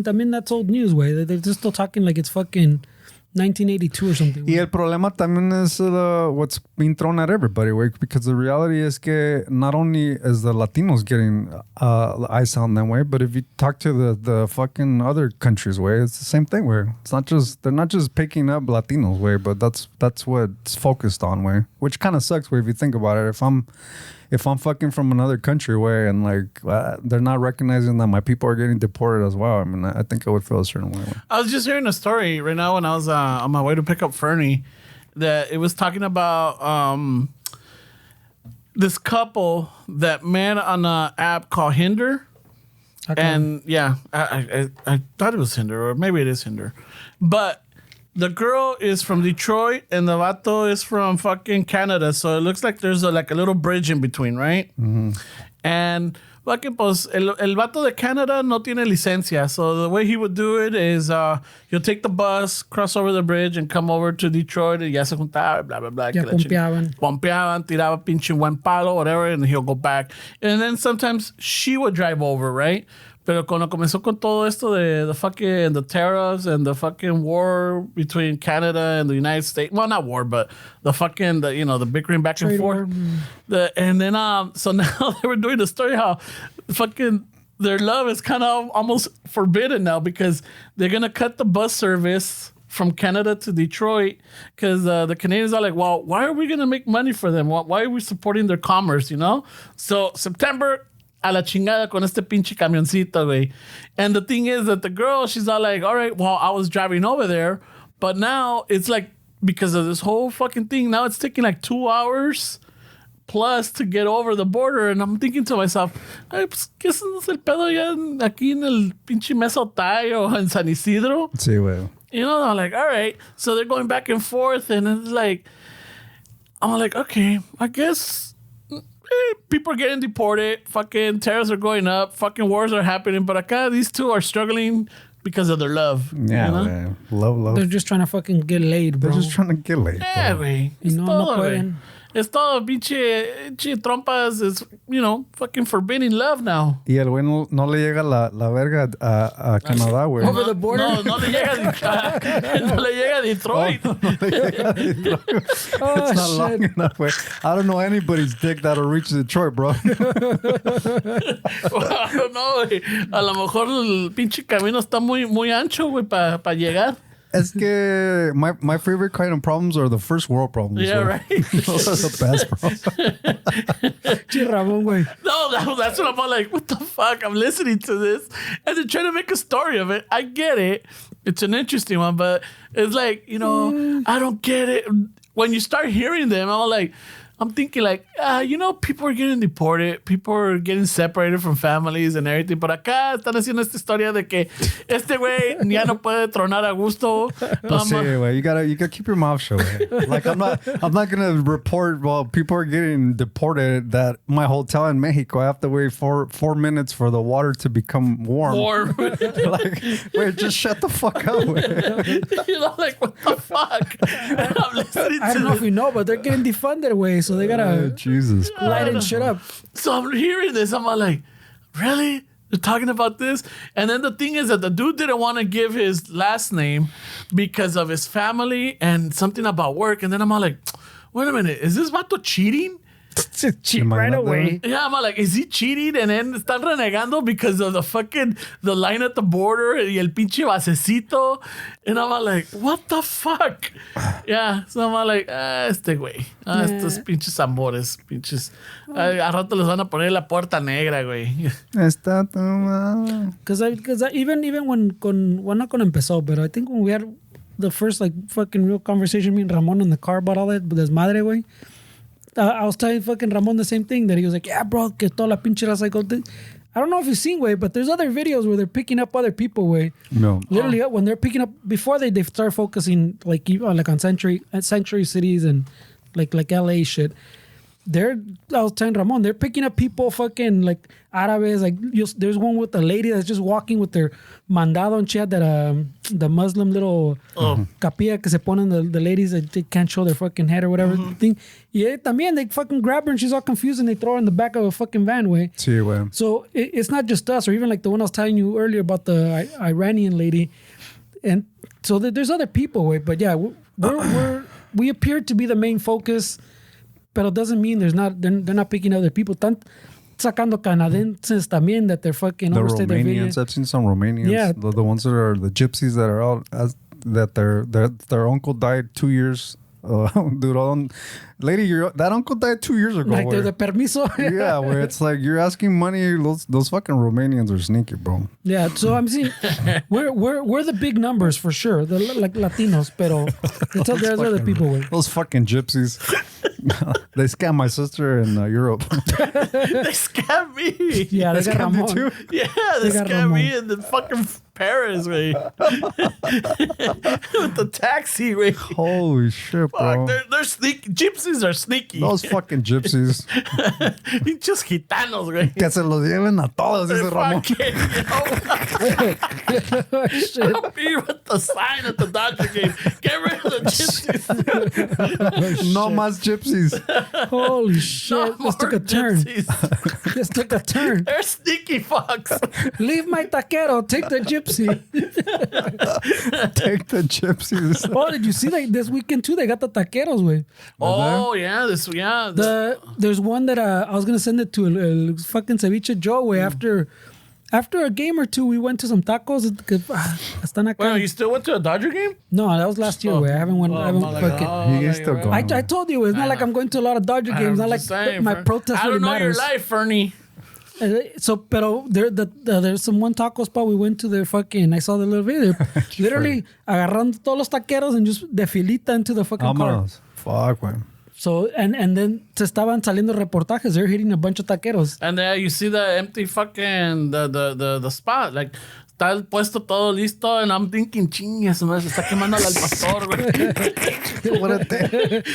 también that's old news, güey. They're just still talking like it's fucking 1982 or something. Y el problema también es what's being thrown at everybody, güey, because the reality is que not only is the Latinos getting ice on that way, but if you talk to the fucking other countries, way, it's the same thing, way. It's not just they're not just picking up Latinos, way, but that's what it's focused on, way. Which kind of sucks, way, if you think about it. If I'm fucking from another country, way, and like they're not recognizing that my people are getting deported as well, I mean, I think I would feel a certain way. I was just hearing a story right now when I was on my way to pick up Fernie, that it was talking about this couple that met on an app called Hinder. Okay. And yeah, I thought it was Hinder, or maybe it is Hinder. But the girl is from Detroit and the vato is from fucking Canada. So it looks like there's like a little bridge in between, right? Mm-hmm. And fucking pues el vato de Canada no tiene licencia. So the way he would do it is he'll take the bus, cross over the bridge and come over to Detroit y ya se juntaba, blah, blah, blah. Ya pompeaban. Pompeaban, tiraba pinche buen palo, whatever, and he'll go back. And then sometimes she would drive over, right? Pero cuando comenzó con todo esto de the tariffs and the fucking war between Canada and the United States. Well, not war, but the bickering back and forth. And then, so now they were doing the story how fucking their love is kind of almost forbidden now because they're going to cut the bus service from Canada to Detroit because the Canadians are like, well, why are we going to make money for them? Why are we supporting their commerce, you know? So September, a la chingada con este pinche camioncito, güey. And the thing is that the girl, she's all like, all right, well, I was driving over there, but now it's like, because of this whole fucking thing, now it's taking like 2 hours plus to get over the border. And I'm thinking to myself, ay, pues, ¿qué es el pedo ya aquí en el pinche Mesotay o en San Isidro? Sí, güey. You know, I'm like, all right. So they're going back and forth, and it's like, I'm like, okay, I guess people are getting deported. Fucking tariffs are going up. Fucking wars are happening. But acá, these two are struggling because of their love. Yeah, you know? man. Love. They're just trying to fucking get laid, bro. They're just trying to get laid. Yeah, güey. You know, no pueden. Es todo, pinche trompas is, fucking forbidding love now. Y el güey no le llega la verga a Canadá, güey. Over the border? No le llega a Detroit. Oh, no le llega a Detroit. It's not long enough, güey. I don't know anybody's dick that'll reach Detroit, bro. Well, I don't know, güey. A lo mejor el pinche camino está muy ancho, güey, para llegar. Es que my favorite kind of problems are the first world problems. Yeah, right. Those are the best problems. Ramon, güey. No, that's what I'm like, what the fuck? I'm listening to this. And they're trying to make a story of it. I get it. It's an interesting one, but it's like, I don't get it. When you start hearing them, I'm thinking like, people are getting deported, people are getting separated from families and everything. But acá están haciendo esta historia de que este güey ya no puede tronar a gusto. Pues sí, güey. You gotta keep your mouth shut, güey. Like I'm not gonna report while people are getting deported that my hotel in Mexico I have to wait 4 minutes for the water to become warm. Like, wait, just shut the fuck up, güey. Like what the fuck? I'm listening I don't know if you know, but they're getting defunded, way. So they gotta Jesus lighten shit up. So I'm hearing this. I'm like, really? They're talking about this? And then the thing is that the dude didn't want to give his last name because of his family and something about work. And then I'm all like, wait a minute, is this vato cheating? Cheat right away. Yeah, I'm like, is he cheating? And then están renegando because of the line at the border y el pinche basecito. And I'm like, what the fuck? Yeah, so I'm like, este güey. Estos pinches amores, pinches. A rato les van a poner la puerta negra, güey. Está tomado. Because even when cuando empezó, but I think when we had the first like fucking real conversation, me and Ramon in the car about all that desmadre, güey. I was telling fucking Ramon the same thing, that he was like, yeah, bro, que toda la pinche raza. I don't know if you've seen, way, but there's other videos where they're picking up other people, way. No. Literally, when they're picking up, before they start focusing like on century cities and like LA shit. I was telling Ramon, they're picking up people fucking like Árabes. Like there's one with a lady that's just walking with their mandado, and she had that the Muslim little capilla que se ponen the ladies that they can't show their fucking head or whatever thing. Yeah, también they fucking grab her and she's all confused and they throw her in the back of a fucking van, way. Sí, güey. So it's not just us, or even like the one I was telling you earlier about the Iranian lady, and so there's other people, way. But yeah, we appear to be the main focus. But it doesn't mean they're not picking other people. Están sacando canadienses también that they're fucking The overstayed their Romanians, visa. I've seen some Romanians. Yeah. The ones that are the gypsies that are out that their uncle died 2 years. Dude, lady, that uncle died 2 years ago. Like the permiso. Yeah, where it's like you're asking money. Those fucking Romanians are sneaky, bro. Yeah, so I'm seeing we're the big numbers for sure. The like Latinos, pero there's other people with. Those fucking gypsies. They scammed my sister in Europe. They scammed me. Yeah, they got scammed you Ramon. too? Yeah, they got scammed me Ramon. in the fucking Paris, way. With the taxi, way. Holy shit, bro. Fuck, they're sneaky. Gypsies are sneaky. Those fucking gypsies. Just gitanos, güey. Que se los lleven a todos, dice Ramon. I'll be with the sign at the Dodger game. Get rid of the gypsies. No más gypsies. Holy shit! No This took more a turn. gypsies. This took a turn. They're sneaky fucks. Leave my taquero. Take the gypsy. Take the gypsies. Oh, did you see that this weekend too? They got the taqueros, way. Oh, yeah. There's one that I was gonna send it to el fucking ceviche Joe, way. After a game or two, we went to some tacos. Están acá. Well, you still went to a Dodger game? No, that was last year, way. I haven't went. I haven't fucking. You guys still going? I told you, it's not like I'm going to a lot of Dodger games. Not like my protest I really don't know matters. your life, Fernie. So, pero there's some one taco spot we went to. There fucking. I saw the little video. They're literally agarrando todos los taqueros and just de filita into the fucking car. Vámonos. Fuck, man. So and then se estaban saliendo reportajes. They're hitting a bunch of taqueros. And then you see the empty fucking the spot. Like, está el puesto todo listo. And I'm thinking, chingas, se está quemando al pastor, güey.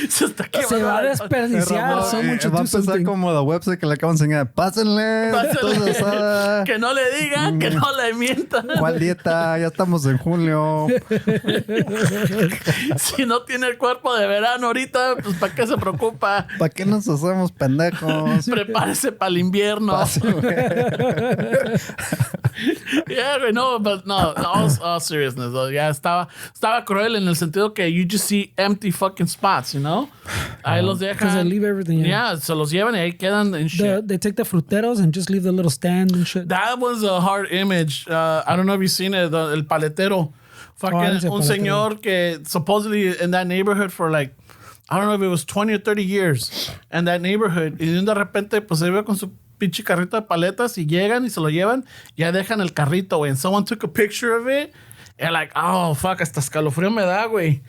Se está quemando. Se va a al desperdiciar. Someone should Va a do empezar something. como la website que le acaban de enseñar. Pásenle. Pásale. Asada. Que no le digan, que no le mientan. ¿Cuál dieta? Ya estamos en julio. Si no tiene el cuerpo de verano ahorita, pues ¿para qué se preocupa? ¿Para qué nos hacemos pendejos? Prepárese para el invierno. Yeah, güey, no, but no, all seriousness, though. Yeah, estaba cruel en el sentido que you just see empty fucking spots, you know? Ahí los dejan. Because they leave everything. Yeah, se los llevan y ahí quedan en shit. They take the fruteros and just leave the little stand and shit. That was a hard image. I don't know if you've seen it, el paletero. Fucking ese un paletero. señor que supposedly in that neighborhood for like, I don't know if it was 20 or 30 years in that neighborhood. Y de repente, pues se ve con su pinche carrito de paletas y llegan y se lo llevan. Ya dejan el carrito, güey. And someone took a picture of it. And like, oh, fuck, hasta escalofrío me da, güey.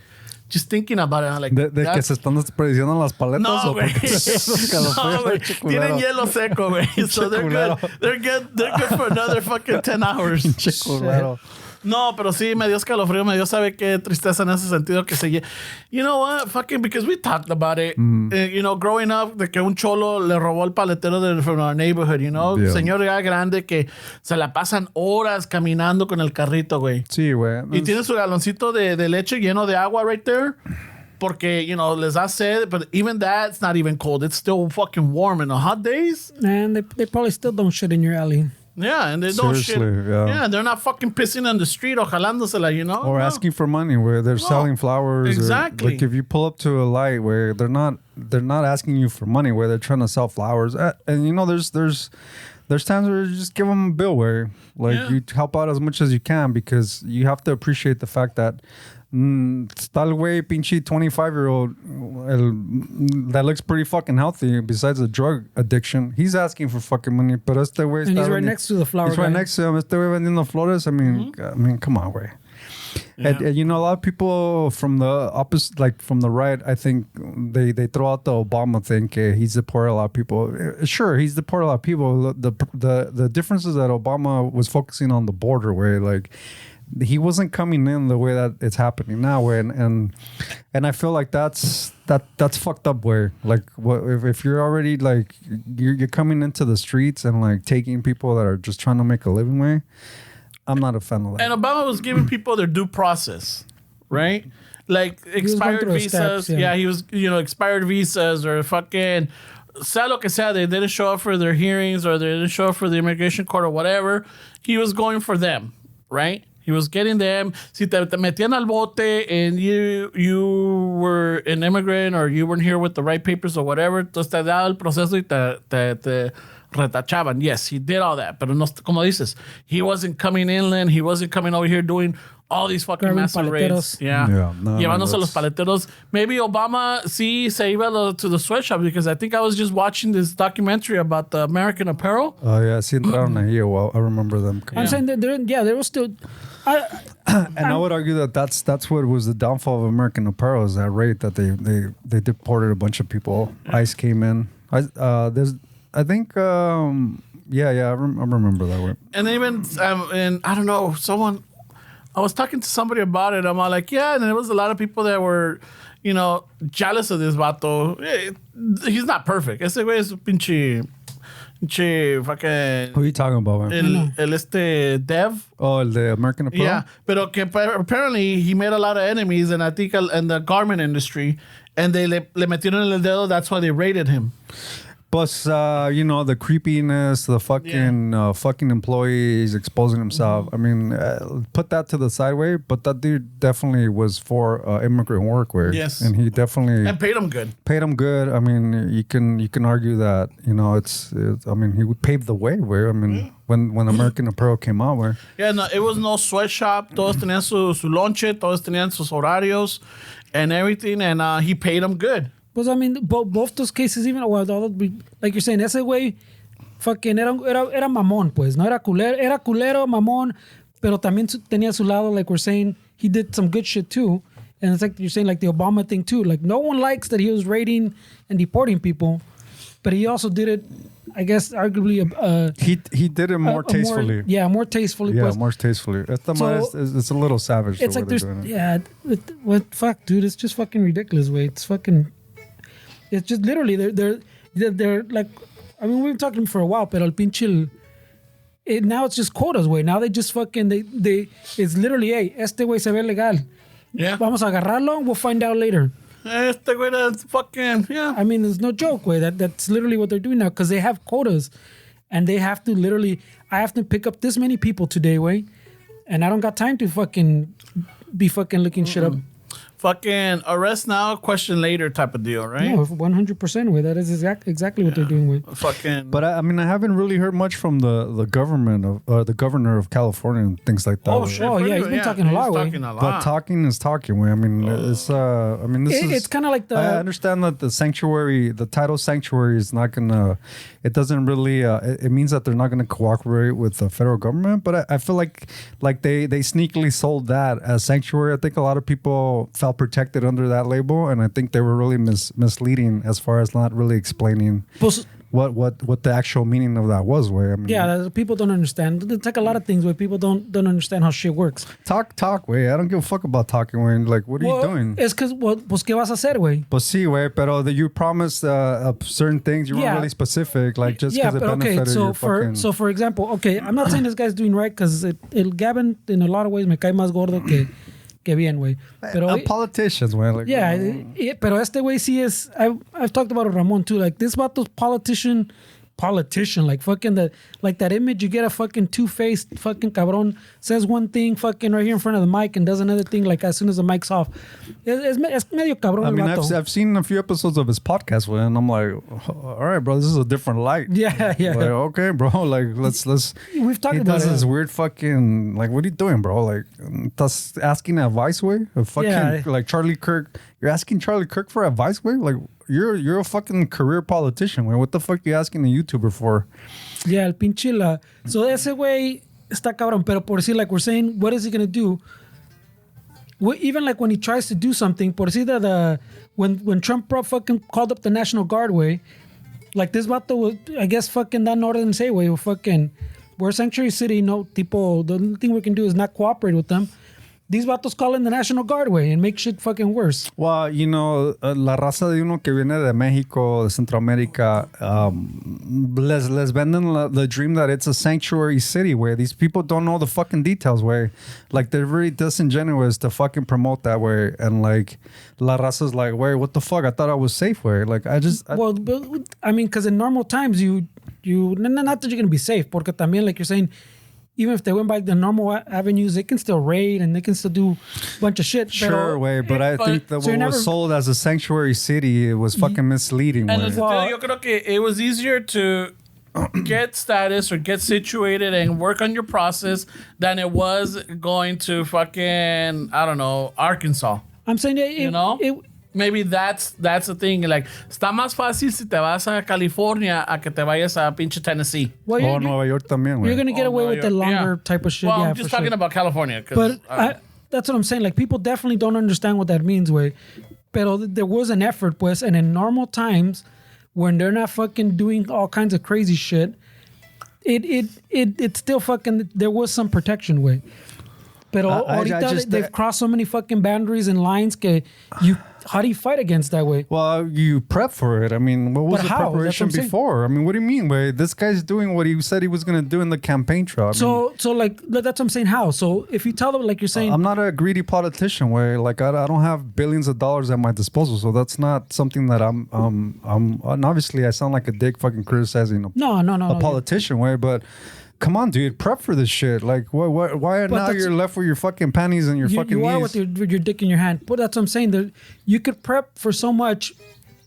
Just thinking about it. Like, De que se están desperdiciando las paletas. no, ¿O güey. por qué esos No, güey. pinche Tienen culero? hielo seco, güey. So they're good. They're good for another fucking 10 hours. Pinche culero. No, pero sí me dio escalofrío, me dio sabe qué tristeza en ese sentido que se... You know what? Fucking, because we talked about it. You know, growing up, de que un cholo le robó el paletero from our neighborhood, you know? Yeah. Señor ya grande que se la pasan horas caminando con el carrito, güey. Sí, güey. Y tiene su galoncito de leche lleno de agua right there. Porque, you know, les da sed. But even that's not even cold. It's still fucking warm in the hot days. And they probably still don't shit in your alley. Yeah, and they don't shit. Seriously, yeah. They're not fucking pissing on the street or jalándosela, you know? Or No. asking for money where they're selling flowers. exactly. Or, like if you pull up to a light where they're not asking you for money, where they're trying to sell flowers. And you know, there's times where you just give them a bill where you help out as much as you can, because you have to appreciate the fact that está el güey pinche 25-year-old that looks pretty fucking healthy besides the drug addiction. He's asking for fucking money, pero este güey And he's right next to the flower He's right guy. next to him. Este güey vendiendo flores. I mean, come on, güey. And you know, a lot of people from the opposite, like from the right, I think they throw out the Obama thing. Que he's deported a lot of people. Sure, he's deported a lot of people. The difference is that Obama was focusing on the border, where like he wasn't coming in the way that it's happening now, way, and I feel like that's fucked up. Where like, what if you're already like you're coming into the streets and like taking people that are just trying to make a living, way. I'm not a fan of that. And Obama was giving people their due process, right? Like expired through the visas. steps, yeah. He was, expired visas or fucking sea lo que sea. They didn't show up for their hearings or they didn't show up for the immigration court or whatever. He was going for them, right? He was getting them. Si te metían al bote and you were an immigrant or you weren't here with the right papers or whatever, entonces te daba el proceso y te retachaban. Yes, he did all that. Pero no, como dices, he wasn't coming inland. He wasn't coming over here doing all these fucking Grabbing massive raids. paleteros. Yeah. Llevándose no, los paleteros. Maybe Obama sí se iba to the sweatshop because I think I was just watching this documentary about the American Apparel. Oh yeah, sí entraron ahí. Well, I remember them. I'm saying that there was still. And I would argue that that's what was the downfall of American Apparel, is that raid that they deported a bunch of people. ICE came in. I think I remember that one. And even and I don't know, I was talking to somebody about it. I'm all like, yeah, and there was a lot of people that were, jealous of this vato. He's not perfect. Ese güey es pinche fucking. Who are you talking about, man? El Dev. Oh, the American Apparel? Yeah, pero que apparently he made a lot of enemies, and I think in the garment industry, and they le metieron el dedo. That's why they raided him. Plus, the creepiness, the fucking employees exposing himself. I mean, put that to the sideway, but that dude definitely was for immigrant work, where yes, and he definitely and paid him good. Paid him good. I mean, you can argue that it's I mean, he would pave the way. Where I mean, when American Apparel came out, where no, it was no sweatshop. Todos tenían su lonche, todos tenían sus horarios, and everything, and he paid him good. Pues I mean, both those cases, even like you're saying, ese güey fucking era mamón, pues, no era culero, mamón, pero también tenía su lado, like we're saying, he did some good shit too, and it's like you're saying, like the Obama thing too, like no one likes that he was raiding and deporting people, but he also did it, I guess, arguably, he did it more tastefully. More tastefully. Yeah, pues. more tastefully. It's a little savage. It's like there's, what fuck, dude? It's just fucking ridiculous, way. It's just literally they're like, I mean, we've been talking for a while, but el pinche, now it's just quotas, way. Now they just fucking it's literally, hey, este güey se ve legal. Yeah. Vamos a agarrarlo. We'll find out later. Este güey that's fucking, yeah. I mean, there's no joke, way. That's literally what they're doing now, because they have quotas, and they have to literally, I have to pick up this many people today, way, and I don't got time to fucking be fucking looking shit up. Fucking arrest now, question later type of deal, right? No, 100% way. That is exactly what they're doing with. Fucking. But I mean, I haven't really heard much from the government of the governor of California and things like that. Oh shit! Oh, yeah, he's been talking a lot, way. But talking is talking, way. I mean, it's I mean, It's kind of like I understand that the title sanctuary is not gonna. It doesn't really. It means that they're not gonna cooperate with the federal government. But I feel like they sneakily sold that as sanctuary. I think a lot of people felt protected under that label, and I think they were really misleading as far as not really explaining what the actual meaning of that was. Where I mean, people don't understand. It's like a lot of things where people don't understand how shit works. Talk, way. I don't give a fuck about talking, way. Like, what are you doing? It's because, pues, ¿qué vas a hacer, way? Pues sí, way. Pero you promised certain things. You weren't really specific, like just because it benefited your fucking... So for example, I'm not saying this guy's doing right, because el Gavin in a lot of ways me cae más gordo que bien, güey. Pero politicians, güey. Like, pero este güey sí es. I've talked about it, Ramon, too. Like, this vato's politician, like fucking that image you get, a fucking two-faced fucking cabrón says one thing fucking right here in front of the mic and does another thing like as soon as the mic's off. Es medio cabrón. I mean, I've seen a few episodes of his podcast, and I'm like, all right, bro, this is a different light. Yeah. Like, okay, bro, like let's. We've talked about it. He does this weird fucking, like, what are you doing, bro? Like, that's asking advice, way. Like Charlie Kirk. You're asking Charlie Kirk for advice, way. Like, you're a fucking career politician, güey. What the fuck are you asking a YouTuber for? Yeah, el pinche So ese güey está cabrón, pero por decir, like we're saying, what is he gonna do? Even like when he tries to do something, por decir that when Trump fucking called up the National Guard, way, like this vato, I guess fucking that orden say, way, fucking we're Sanctuary City, no, tipo, the only thing we can do is not cooperate with them. These vatos call in the National Guard way and make shit fucking worse. Well, you know, la raza de uno que viene de Mexico, de Centroamérica, les venden the dream that it's a sanctuary city where these people don't know the fucking details where, like, they're very disingenuous to fucking promote that way. And, like, la raza's like, wait, what the fuck? I thought I was safe where. Like, Well, but, I mean, because in normal times, not that you're going to be safe, porque también, like you're saying, even if they went by the normal avenues, they can still raid and they can still do a bunch of shit. Sure, way, but I think that what was sold as a sanctuary city, it was fucking misleading. And yo creo que it was easier to get status or get situated and work on your process than it was going to fucking, I don't know, Arkansas. I'm saying, you know? Maybe that's the thing. Like, está más fácil si te vas a California a que te vayas a pinche Tennessee. Well, Nueva York también, you're going to get away with the longer type of shit. Well, yeah, I'm just talking about California. But that's what I'm saying. Like, people definitely don't understand what that means, way. Pero there was an effort, pues, and in normal times, when they're not fucking doing all kinds of crazy shit, it still fucking, there was some protection, way. Pero ahorita they've crossed so many fucking boundaries and lines que how do you fight against that way? Well, you prep for it. I mean, what was the preparation before? I mean, what do you mean, way? This guy's doing what he said he was going to do in the campaign trail. So like, that's what I'm saying. How? So if you tell them, like you're saying, I'm not a greedy politician, way. Like, I don't have billions of dollars at my disposal, so that's not something that I'm and obviously I sound like a dick fucking criticizing a politician, way, but. Come on, dude. Prep for this shit. Like, why now you're left with your fucking panties and your fucking knees? You are with your dick in your hand. But that's what I'm saying. That you could prep for so much,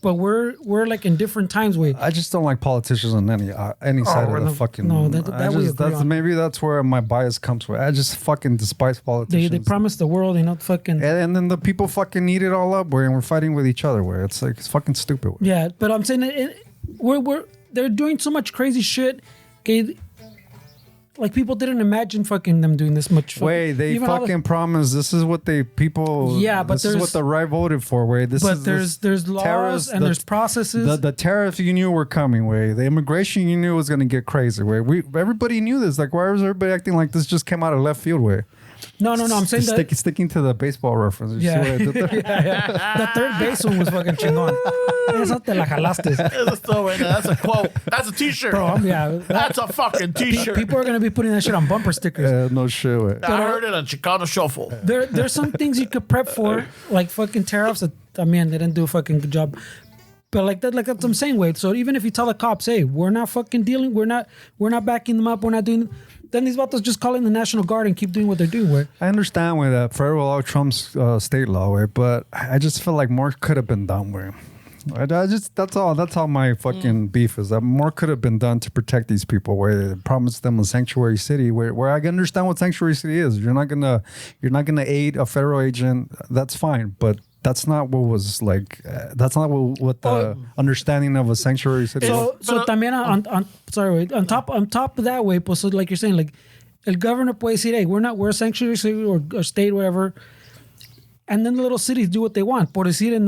but we're like in different times. I just don't like politicians on any side of the fucking. No, that maybe that's where my bias comes from. I just fucking despise politicians. They promise the world, fucking. And then the people fucking eat it all up. Where and we're fighting with each other. Where it's like it's fucking stupid. Yeah, but I'm saying they're doing so much crazy shit. Okay. Like, people didn't imagine fucking them doing this much. Wait, they fucking promised this is what people. Yeah, but this is what the right voted for. Wait, there's laws tariffs, and there's processes. The tariffs you knew were coming. Wait, the immigration you knew was gonna get crazy. Wait, everybody knew this. Like, why was everybody acting like this just came out of left field? Wait. No. I'm saying sticking to the baseball reference. Yeah. The third base one was fucking chingón. Eso te la jalaste. That's a quote. That's a t-shirt. Bro, that's a fucking t-shirt. People are gonna be putting that shit on bumper stickers. No shit. Wait. I heard it on Chicano Shuffle. There's some things you could prep for, like fucking tariffs. That, I mean, they didn't do a fucking good job. But like that's what I'm saying, Wade. So even if you tell the cops, hey, we're not fucking dealing, we're not backing them up, we're not doing. Then these vatos just call in the National Guard and keep doing what they're doing. Where I understand where that federal law trumps state law, where, but I just feel like more could have been done. Where that's all my fucking beef is. That more could have been done to protect these people. Where they promised them a sanctuary city. Where I can understand what sanctuary city is. You're not gonna aid a federal agent. That's fine, but. That's not what was like. That's not what the understanding of a sanctuary city. So también on top of that way, pues, so like you're saying, like el governor puede decir, hey, we're a sanctuary city or state, whatever, and then the little cities do what they want. Por decir, in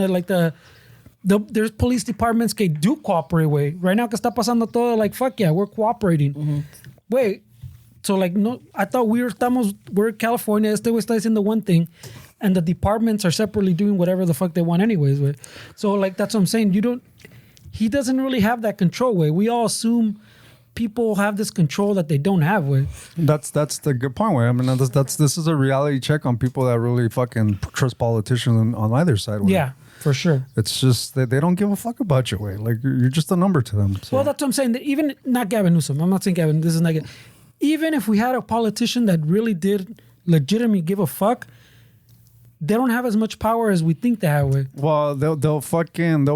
there's police departments que do cooperate. Way right now que está pasando todo, like fuck yeah, we're cooperating. Mm-hmm. Wait, so like no, I thought we're California. Este way está diciendo the one thing. And the departments are separately doing whatever the fuck they want anyways. Way. So like that's what I'm saying. He doesn't really have that control. Way. We all assume people have this control that they don't have. Way. That's the good point. Way. I mean this is a reality check on people that really fucking trust politicians on either side. Way. Yeah, for sure. It's just they don't give a fuck about you. Way. Like you're just a number to them. So. Well, that's what I'm saying. That even not Gavin Newsom. I'm not saying Gavin. This is not. Even if we had a politician that really did legitimately give a fuck. They don't have as much power as we think they have. Way. Well, they'll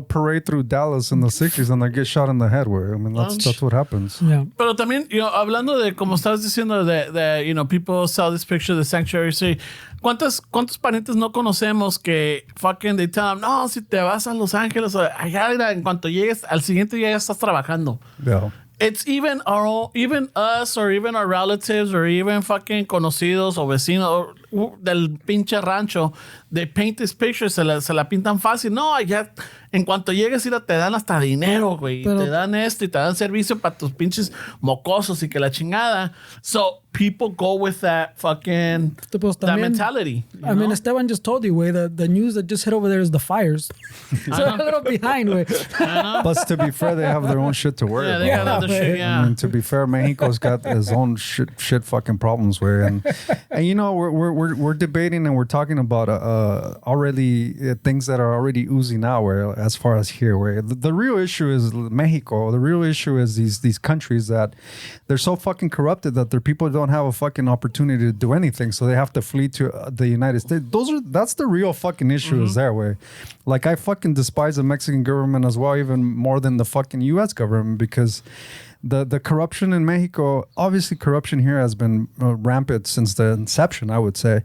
parade through Dallas in the 60s and they get shot in the head. Way. I mean, that's what happens. Yeah. Pero también, hablando de como estás diciendo de people saw this picture of the sanctuary city. ¿Cuántos parientes no conocemos que fucking they tell them, no, si te vas a Los Ángeles, allá en cuanto llegues al siguiente día ya estás trabajando. Yeah. It's even us or even our relatives or even fucking conocidos o vecinos del pinche rancho. They paint this picture, se la pintan fácil. No, allá En cuanto llegues, te dan hasta dinero, güey. Pero- Te dan esto y te dan servicio para tus pinches mocosos y que la chingada. So, people go with that fucking... Pues that también- mentality. you I mean, know? Esteban just told you, way the news that just hit over there is the fires. So a little behind, way. But to be fair, they have their own shit to worry Yeah, about. they got Yeah, other man. shit, I yeah. mean, to be fair, Mexico's got his own shit fucking problems where, and you know, we're debating and we're talking about already things that are already oozing out. Where as far as here, where the real issue is Mexico. The real issue is these countries that they're so fucking corrupted that their people don't have a fucking opportunity to do anything, so they have to flee to the United States. That's the real fucking issue is there. Where, like, I fucking despise the Mexican government as well, even more than the fucking U.S. government, because the corruption in Mexico, obviously corruption here has been rampant since the inception, I would say.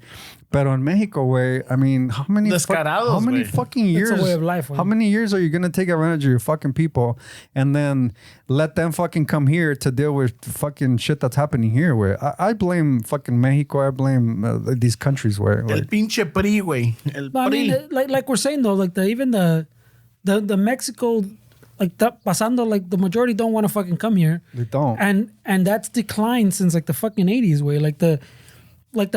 But on Mexico way, I mean, how many Descarados, güey. fucking years? It's a way of life, How güey. many years are you gonna take advantage of your fucking people and then let them fucking come here to deal with fucking shit that's happening here? Where I blame fucking Mexico, I blame these countries where El pinche PRI, güey. El But I PRI. mean, like we're saying though, like even the Mexico, like pasando, like the majority don't want to fucking come here. they don't. And that's declined since like the fucking 80s, way. Like the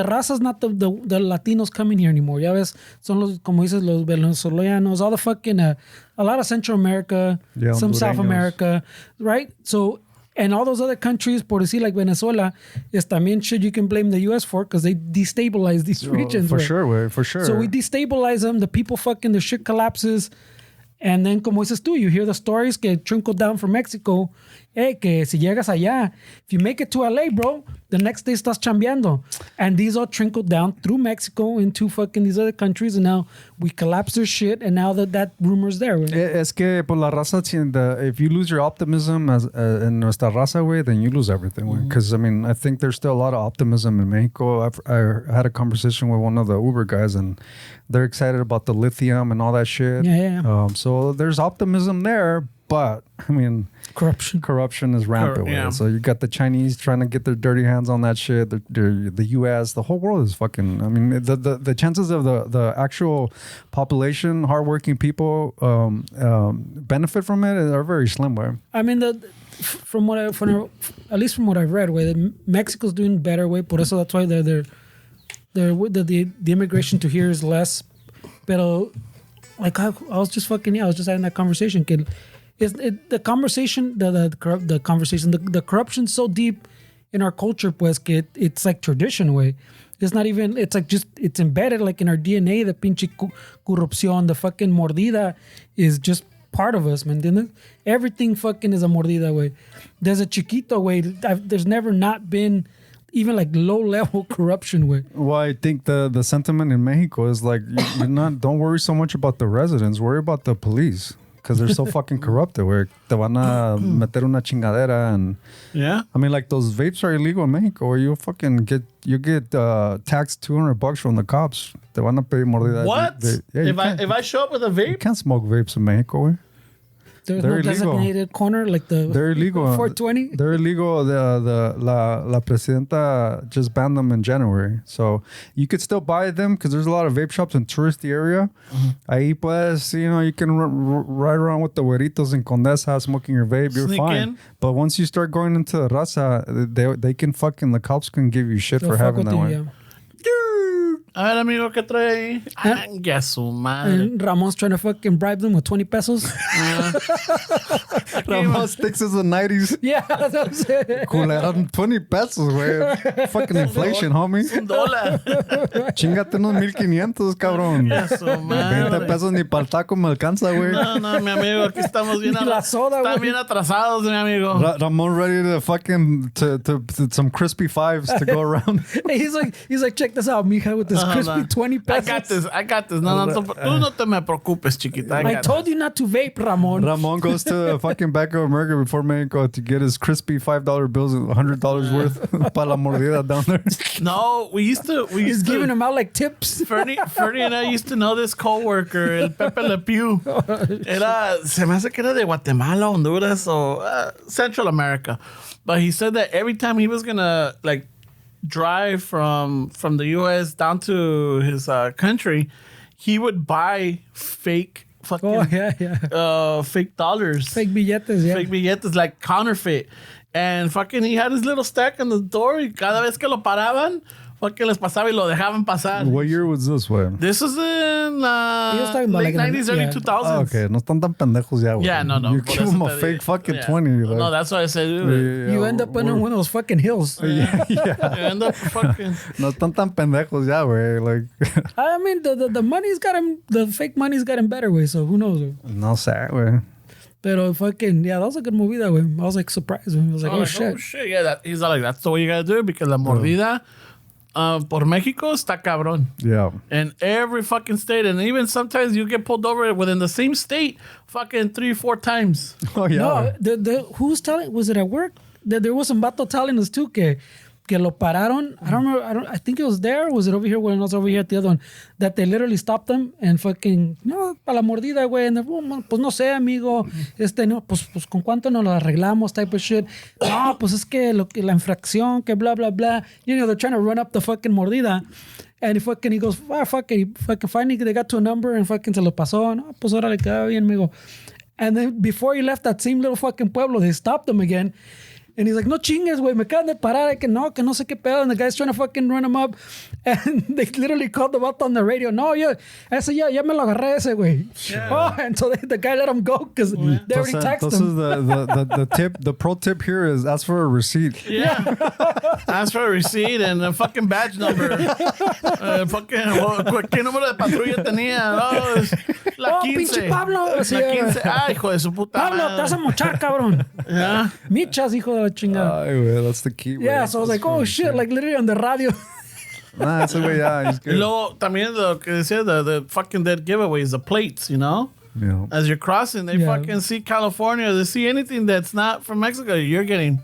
raza's not the Latinos coming here anymore. Ya ves, son los, como dices, los venezolanos, all the fucking, a lot of Central America, Yeah, some South hondureños. America, right? So, and all those other countries, por decir like Venezuela, is también shit you can blame the U.S. for because they destabilize these regions. for güey. sure, way, for sure. So we destabilize them, the people fucking, the shit collapses. And then, como dices tú, you hear the stories que trickle down from Mexico. Hey, que si llegas allá, if you make it to LA, bro, the next day estás chambeando. And these all trickled down through Mexico into fucking these other countries. And now we collapse their shit. And now that rumor's there. güey. Es que por la raza, if you lose your optimism as in nuestra raza, way, then you lose everything. Because I mean, I think there's still a lot of optimism in Mexico. I had a conversation with one of the Uber guys, and they're excited about the lithium and all that shit. Yeah. So there's optimism there, but I mean, Corruption. is rampant. Yeah. Way. So you got the Chinese trying to get their dirty hands on that shit. The U.S., the whole world is fucking. I mean, the chances of the actual population, hardworking people, benefit from it are very slim. Way. I mean, at least from what I've read, way Mexico's doing better. Way, por eso that's why the immigration to here is less. Pero like I was just having that conversation, kid. The corruption's so deep in our culture, pues, que it's like tradition, way. It's not even, it's like just, it's embedded like in our DNA, the pinche corrupción, the fucking mordida is just part of us, man. Everything fucking is a mordida, way. There's a chiquito, way. There's never not been even like low level corruption, way. Well, I think the sentiment in Mexico is like, don't worry so much about the residents, worry about the police. Because they're so fucking corrupted, where te van a meter una chingadera, and Yeah. I mean, like those vapes are illegal in Mexico, where you get taxed $200 from the cops. Te van a pedir mordida. What? Yeah, you If I show up with a you vape, can't smoke vapes in Mexico. There's They're no illegal. designated corner like the They're illegal. 420. They're illegal. La presidenta just banned them in January. So you could still buy them because there's a lot of vape shops in touristy area. Ahí pues, you can ride around with the güeritos in Condesa smoking your vape. You're Sneak fine. in. But once you start going into the raza, they can fucking, the cops can give you shit They'll for fuck having with that you, one. yeah. a ver, amigo, ¿qué trae ahí? Anga su madre. And Ramon's trying to fucking bribe them with 20 pesos. Ramon sticks as the 90s. Yeah, that's what I'm saying. Culera, 20 pesos, güey. Fucking inflation, homie. $1. Chingate unos 1,500, cabrón. Ya su 20 madre. pesos ni para el taco me alcanza, güey. No, mi amigo, aquí estamos bien, Ni la soda, están güey. bien atrasados, mi amigo. Ramon ready to fucking to some crispy fives to go around. Hey, he's like, check this out, mija, with this crispy 20 pesos. I got this. No, tú no te me preocupes, chiquita. I told you not to vape, Ramon. Ramon goes to the fucking back of America before Mexico to get his crispy $5 bills and $100 worth para la mordida down there. No, we used He's to giving them out like tips. Fernie and I used to know this coworker, el Pepe Le Pew. Se me hace que era de Guatemala, Honduras, or Central America. But he said that every time he was gonna like drive from the U.S. down to his country, he would buy fake fucking Oh, yeah. fake dollars. Fake billetes, yeah. Fake billetes, like counterfeit. And fucking he had his little stack on the door y cada vez que lo paraban, fucking les pasaba y lo dejaban pasar. What year was this, güey? This is in was talking about late like 90s, early yeah. 2000s. Oh, okay, no están tan pendejos ya, güey. Yeah, no. You por give eso them a te fake digo. fucking Yeah. 20. Like, No, that's what I said. You end up in one of those fucking hills. yeah. You end up fucking... No están tan pendejos ya, güey. Like, I mean, the money's got him, the fake money's got him better, way. So who knows? Wey. no sé, güey. Pero fucking, yeah, that was a good movie, that way. I was like surprised. Wey. I was like, oh, shit. Yeah, he's like, that's the way you gotta do it because la mordida por Mexico está cabrón. Yeah. In every fucking state, and even sometimes you get pulled over within the same state fucking 3-4 times. Oh, yeah. No, who's telling? Was it at work? There was some vato telling us too que lo pararon. I don't remember. I think it was there. Or was it over here? When I was over here at the other one, that they literally stopped them and fucking no para la mordida, güey. And pues no sé, amigo. No, pues con cuánto nos lo arreglamos, type of shit. No, pues es que la infracción, que blah blah blah. You know, they're trying to run up the fucking mordida. And he goes, fucking finally they got to a number and fucking se lo pasó. No, pues ahora le quedaba bien, amigo. And then before he left that same little fucking pueblo, they stopped him again. And he's like, no chingues, güey, me acaban de parar, que no sé qué pedo. And the guy's trying to fucking run him up. And they literally called the vato on the radio. No, ya me lo agarré ese, güey. Yeah. Oh, and so the guy let him go because they already taxed him. The pro tip here is ask for a receipt. Yeah. Ask for a receipt and a fucking badge number. ¿Qué número de patrulla tenía? Oh, la 15. Pinche Pablo. La 15. Ay, hijo de su puta Pablo, madre. te vas a mochar, cabrón. Yeah. Michas, hijo de la chingada. Ay, güey, that's the key. Yeah, güey. so I was like, oh shit, like literally on the radio. Nah, ese güey, yeah, he's Y good. luego también lo que decía, the fucking dead giveaways, the plates, you know? Yeah. As you're crossing, they fucking see California, they see anything that's not from Mexico, you're getting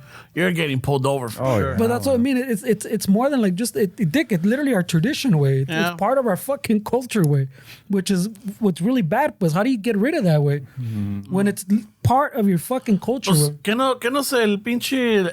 pulled over for sure. But that's what I mean. It's more than like just Dick. It's literally our tradition way. Yeah. It's part of our fucking culture way, which is what's really bad. Pues how do you get rid of that way when it's part of your fucking culture? Pues, Way? ¿qué no sé el pinche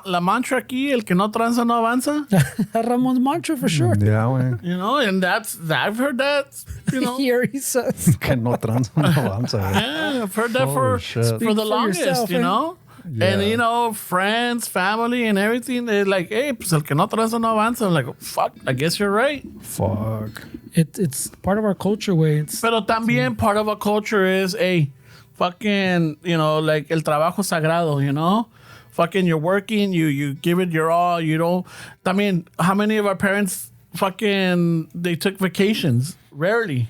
la mantra aquí, el que no tranza no avanza? Ramon's mantra for sure. Yeah, güey. You know, and I've heard that, you know. Here he says. Que no trans, no avanza, güey. Yeah, I've heard that Holy for shit. the Speak for longest, yourself, you eh? know? Yeah. And, you know, friends, family, and everything, they're like, hey, pues el que no tranza no avanza. I'm like, fuck, I guess you're right. Fuck. It's part of our culture way. It's Pero también part of our culture is, hey, fucking, you know, like el trabajo sagrado, you know? Fucking you're working, you give it your all, you don't. También, how many of our parents fucking, they took vacations? Rarely.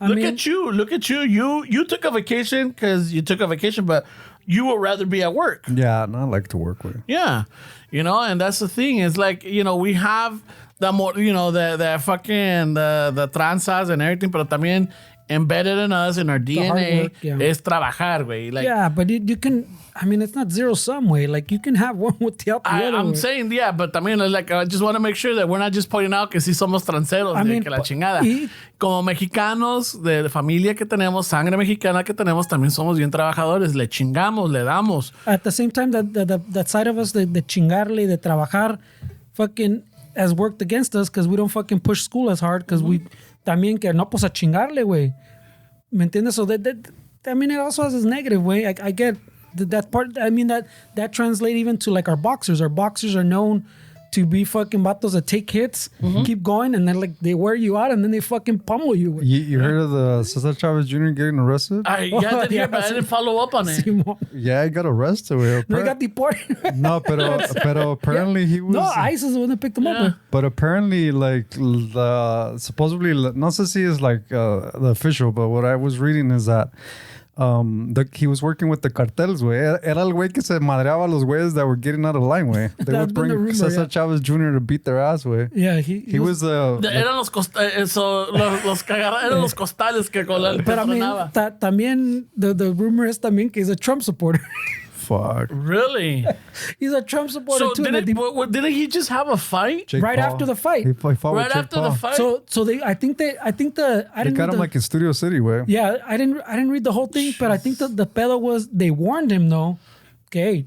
Look at you. You took a vacation because you took a vacation, but you would rather be at work. Yeah, no, I like to work with. Yeah. You know, and that's the thing. It's like, you know, we have the more, you know, the fucking, the tranzas and everything, pero también embedded in us, in our DNA, work, yeah. es trabajar, güey. Like, yeah, but you can. I mean, it's not zero sum way. Like you can have one without the other. I'm way. saying, yeah, but también, like, I just want to make sure that we're not just pointing out que sí somos tranceros, I mean, que la chingada. y- Como mexicanos, de familia que tenemos, sangre mexicana que tenemos, también somos bien trabajadores. Le chingamos, le damos. At the same time, that side of us, the chingarle, the trabajar, fucking has worked against us because we don't fucking push school as hard because we también que no pues a chingarle, güey. ¿Me entiendes? So I mean, it also has its negative way. I get that part. I mean, that translates even to like our boxers. Our boxers are known to be fucking vatos that take hits, keep going, and then like they wear you out and then they fucking pummel you. Güey. You heard of the Cesar Chavez Jr. getting arrested? I did hear, but I didn't follow up on it. Simón. Yeah, he got arrested. Güey. No, he got deported. No, pero apparently he was. No, ICE is the one that picked him up. Güey. But apparently, like, supposedly, no sé si is like the official, but what I was reading is that he was working with the cartels, güey. Era el güey que se madreaba a los güeyes that were getting out of line, güey. They That's would been the bring rumor, Cesar yeah. Chavez Jr. to beat their ass, güey. Yeah, He was Eran los costales que con la But I mean, tronaba. también the rumor is también que he's a Trump supporter. fuck. Really? He's a Trump supporter So too. didn't he just have a fight? Jake Right Paul. after the fight. He fought Right with Jake after the Paul. fight? So I think They didn't got read him like in Studio City, güey. yeah, I didn't read the whole thing, but I think the pedo was they warned him though. Okay,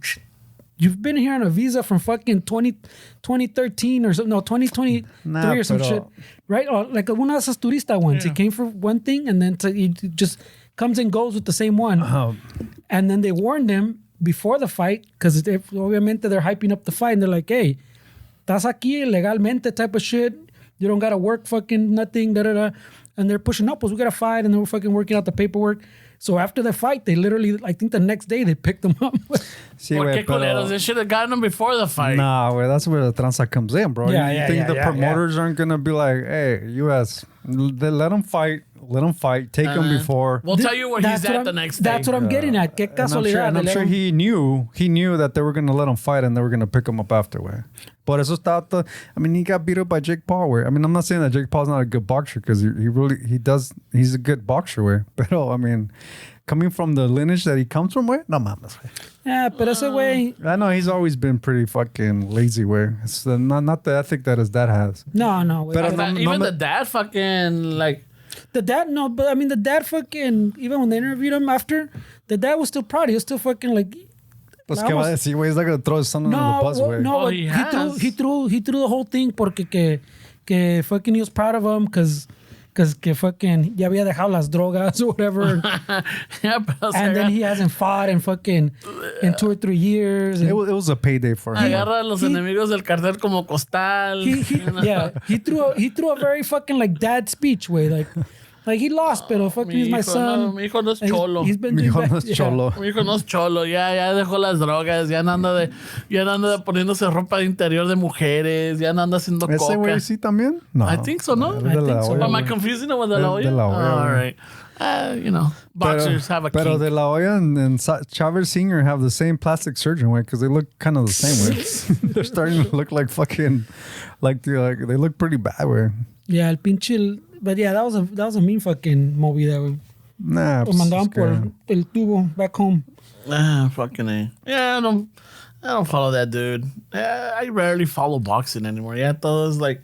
you've been here on a visa from fucking 2013 or something, no 2023 Nah, or some pero- shit, right? Or like one of esas turista ones. He came for one thing and then he just comes and goes with the same one. And then they warned him before the fight, because obviamente they're hyping up the fight, and they're like, hey, estás aquí legalmente type of shit. You don't got to work fucking nothing, da-da-da. And they're pushing up, we got to fight, and they were fucking working out the paperwork. So after the fight, they literally, I think the next day, they picked them up. Sí, ¿Por güey, qué culeros? They should have gotten him before the fight. Nah, güey, that's where the tranza comes in, bro. You think the promoters aren't going to be like, hey, US, let them fight, take them before. We'll tell you where he's at the next day. That's what I'm getting at. Qué casualidad. And I'm sure he knew that they were going to let him fight and they were going to pick him up after, güey. But eso está, I mean, he got beat up by Jake Paul, güey. I mean, I'm not saying that Jake Paul's not a good boxer, because he's a good boxer, güey. But, I mean, coming from the lineage that he comes from, güey, no mames, güey. Yeah, but ese güey. I know he's always been pretty fucking lazy, güey. It's not the ethic that his dad has. No, güey. Pero Even the dad fucking, like... The dad, no, but I mean, the dad fucking, even when they interviewed him after, the dad was still proud. He was still fucking like... Pues qué va a decir, güey. He's not going to throw his son under the bus, güey. No, Oh, he has. threw the whole thing porque que fucking he was proud of him because que fucking ya había dejado las drogas or whatever. Yeah, pero And then he hasn't fought in fucking in 2 or 3 years. It was a payday for him. Agarra a los enemigos del cartel como costal. He threw a very fucking like dad speech way, like he lost, pero fucking he's my son. Mi hijo no es cholo. He's been Mi doing hijo that. no es cholo. Mi hijo no es cholo, ya dejó las drogas, ya no anda poniéndose ropa de interior de mujeres, ya no anda haciendo ¿Ese coca. güey sí también? No. I think so, ¿no? Es de la I think so. olla, Am I güey. confusing it with De La Hoya? De La Hoya, All güey. right. Boxers have a Pero kink. De La Hoya and Chavez Sr. have the same plastic surgeon, way, because they look kind of the same, way. They're starting to look like fucking, they look pretty bad, way. Yeah, el pinche. But yeah, that was a mean fucking movida, güey. Nah, Lo mandaban por el tubo back home. Fucking A. Yeah, I don't follow that dude. I rarely follow boxing anymore. Yeah, todos like...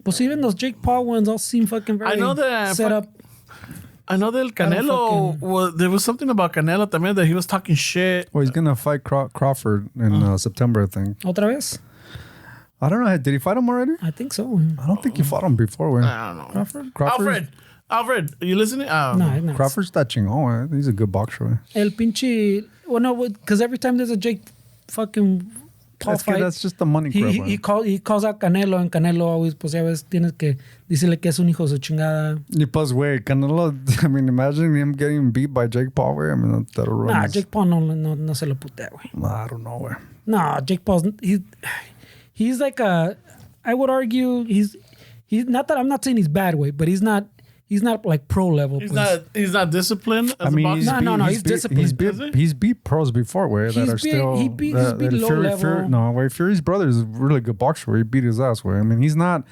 Pues even those Jake Paul ones all seem fucking very I know that set up. I know that Canelo, there was something about Canelo también that he was talking shit. Well, he's going to fight Crawford in September, I think. Otra vez? I don't know. Did he fight him already? I think so. I don't think he fought him before, güey. I don't know. Crawford? Alfred, are you listening? Oh, No. Crawford's that chingón, güey. He's a good boxer, güey. El pinche... Well, no, because every time there's a Jake fucking Paul fight... That's just the money grab, güey. He calls out Canelo, and Canelo always, pues ya ves, tienes que decirle que es un hijo de su chingada. Y plus, güey, Canelo, I mean, imagine him getting beat by Jake Paul, güey. I mean, that'll ruin Nah, his- Jake Paul no se lo putea, güey. Nah, I don't know, güey. Nah, Jake Paul's... He's like a... I would argue he's not that I'm not saying he's bad, way, but he's not like pro level. He's not disciplined as a boxer. No, he's disciplined. He's beat pros before, way, that are still... He's beat low level. No, way, Fury's brother is a really good boxer, where he beat his ass, way. I mean, he's not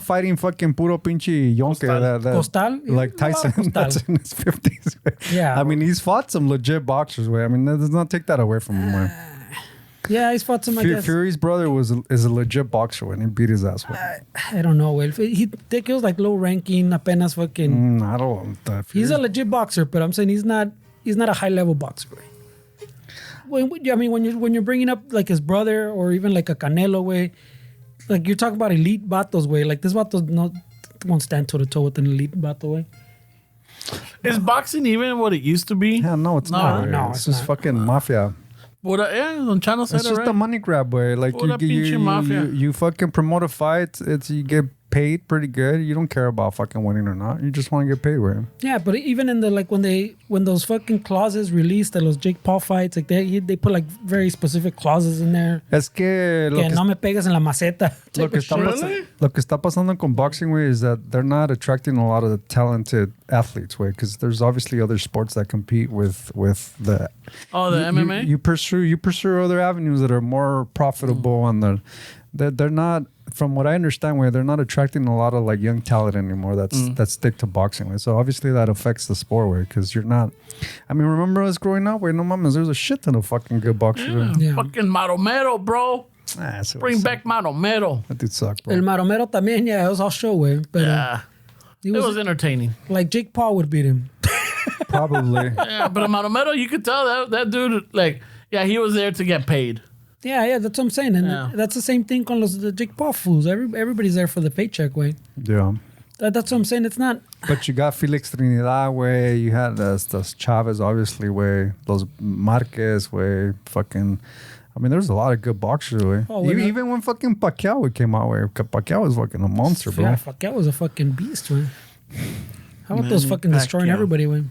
fighting fucking puro pinche yonke that Costal? like Tyson. Costal. That's in his 50s, way. Yeah. I mean, he's fought some legit boxers, way. I mean, that does not take that away from him, way. Yeah, he's fought some, I guess. Fury's brother is a legit boxer when he beat his ass. I don't know, güey. He was like low ranking, apenas fucking... I don't want that. He's a legit boxer, but I'm saying he's not a high level boxer, güey. I mean, when you're bringing up like his brother or even like a Canelo, way, like you're talking about elite vatos, way. Like this vato won't stand toe to toe with an elite vato, way. Is boxing even what it used to be? Yeah, no, it's not. Way. no, it's it's just not. fucking mafia. Don Chano said It's it just right. a money grab, way. Like Pura pinche mafia. you fucking promote a fight. You get paid pretty good. You don't care about fucking winning or not. You just want to get paid, way. Yeah, but even in the like when those fucking clauses released that those Jake Paul fights, like they put like very specific clauses in there. Es que Que no me pegas en la maceta. lo que está pasando con boxing, way, is that they're not attracting a lot of the talented athletes, way, because there's obviously other sports that compete with the. Oh, the MMA? You pursue other avenues that are more profitable, and they're not. From what I understand, way, they're not attracting a lot of like young talent anymore. That stick to boxing, way. So obviously that affects the sport, way, because you're not. I mean, remember us growing up, way? No mames, there's a shit ton of fucking good boxers. Yeah. Fucking Maromero, bro. Bring back Maromero. That dude sucked, bro. El Maromero también, yeah, it was all show, way. But Yeah. he It was entertaining. like Jake Paul would beat him. Probably. Yeah, but Maromero, you could tell that dude, like, yeah, he was there to get paid. Yeah, that's what I'm saying. And Yeah. that's the same thing con the Jake Paul fools. Everybody's there for the paycheck, way. Yeah. That's what I'm saying. It's not. But you got Felix Trinidad, way. You had those Chavez, obviously, way. Those Marquez, way. Fucking. I mean, there's a lot of good boxers, way. Oh, even when fucking Pacquiao came out, way. Pacquiao was fucking a monster, bro. Yeah, fuck, that was a fucking beast, man. How about Man, those fucking destroying Pacquiao. everybody, man?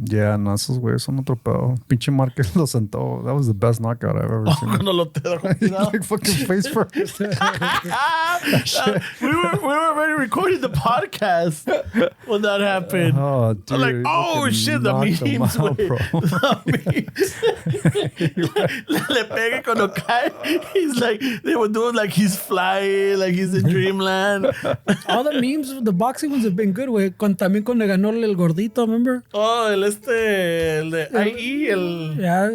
Yeah, no, esos güeyes son otro pedo. Pinche Marquez lo sentó. That was the best knockout I've ever seen. Cuando lo te dejó tirado. Like fucking face first. we were already recording the podcast when that happened. Oh, dude. I'm like, oh fucking shit, the knocked him memes, out, güey. bro. Le pega cuando cae. He's like, they were doing like he's flying, like he's in dreamland. All the memes, the boxing ones have been good, güey. También cuando ganó el gordito, remember? Oh, el de IE, el... Yeah,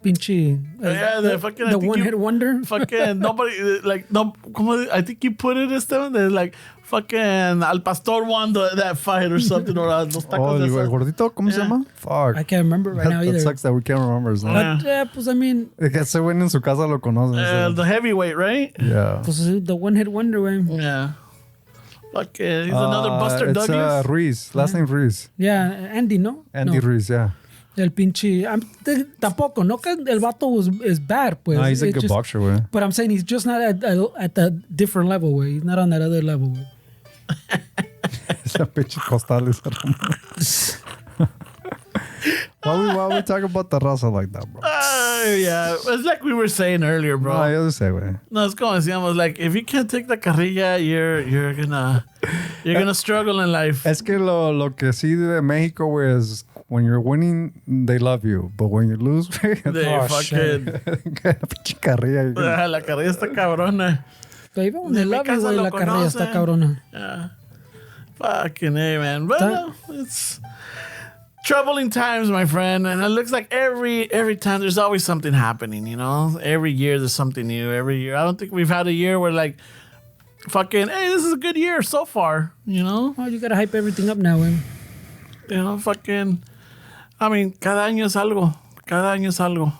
pinche. Yeah, the fucking... I The think one you- hit wonder. Fucking nobody, like, no, como, I think you put it, Esteban, there's like, fucking Al Pastor won that fight or something, or los tacos Oh, de el esos. gordito, ¿cómo se Yeah. llama? Fuck. I can't remember right now That either. sucks that we can't remember his name. Yeah. But, yeah, pues, I mean, Ese güey en su casa lo conocen. so- The heavyweight, right? Yeah. pues, the one hit wonder, güey. Yeah. Fucking, he's another Buster It's Douglas. Ruiz. Last name Ruiz. Yeah, Andy, ¿no? Andy No. Ruiz, yeah. El pinche. Tampoco, no que el vato is bad, pues. No, he's a It's good just- boxer, güey. But I'm saying he's just not at that different level, güey. He's not on that other level, güey. Esa pinche costales. Why we talk about the raza like that, bro? Yeah, it's like we were saying earlier, bro. No, yo sé, güey. No, es como decíamos, like, if you can't take the carrilla, you're gonna struggle in life. Es que lo que sí de México, güey, is when you're winning, they love you. But when you lose, güey, De Oh, fucking... pinche carrilla. güey. La carrilla está cabrona. Pero even when Ni they mi love you, casa güey, lo la carrera está conocen. cabrona. Yeah. Fucking A, man. But no, it's troubling times, my friend. And it looks like every time there's always something happening, you know? Every year there's something new. Every year. I don't think we've had a year where, like, fucking, hey, this is a good year so far, you know? Oh, you gotta hype everything up now, güey. You know, fucking, I mean, cada año es algo. Cada año es algo.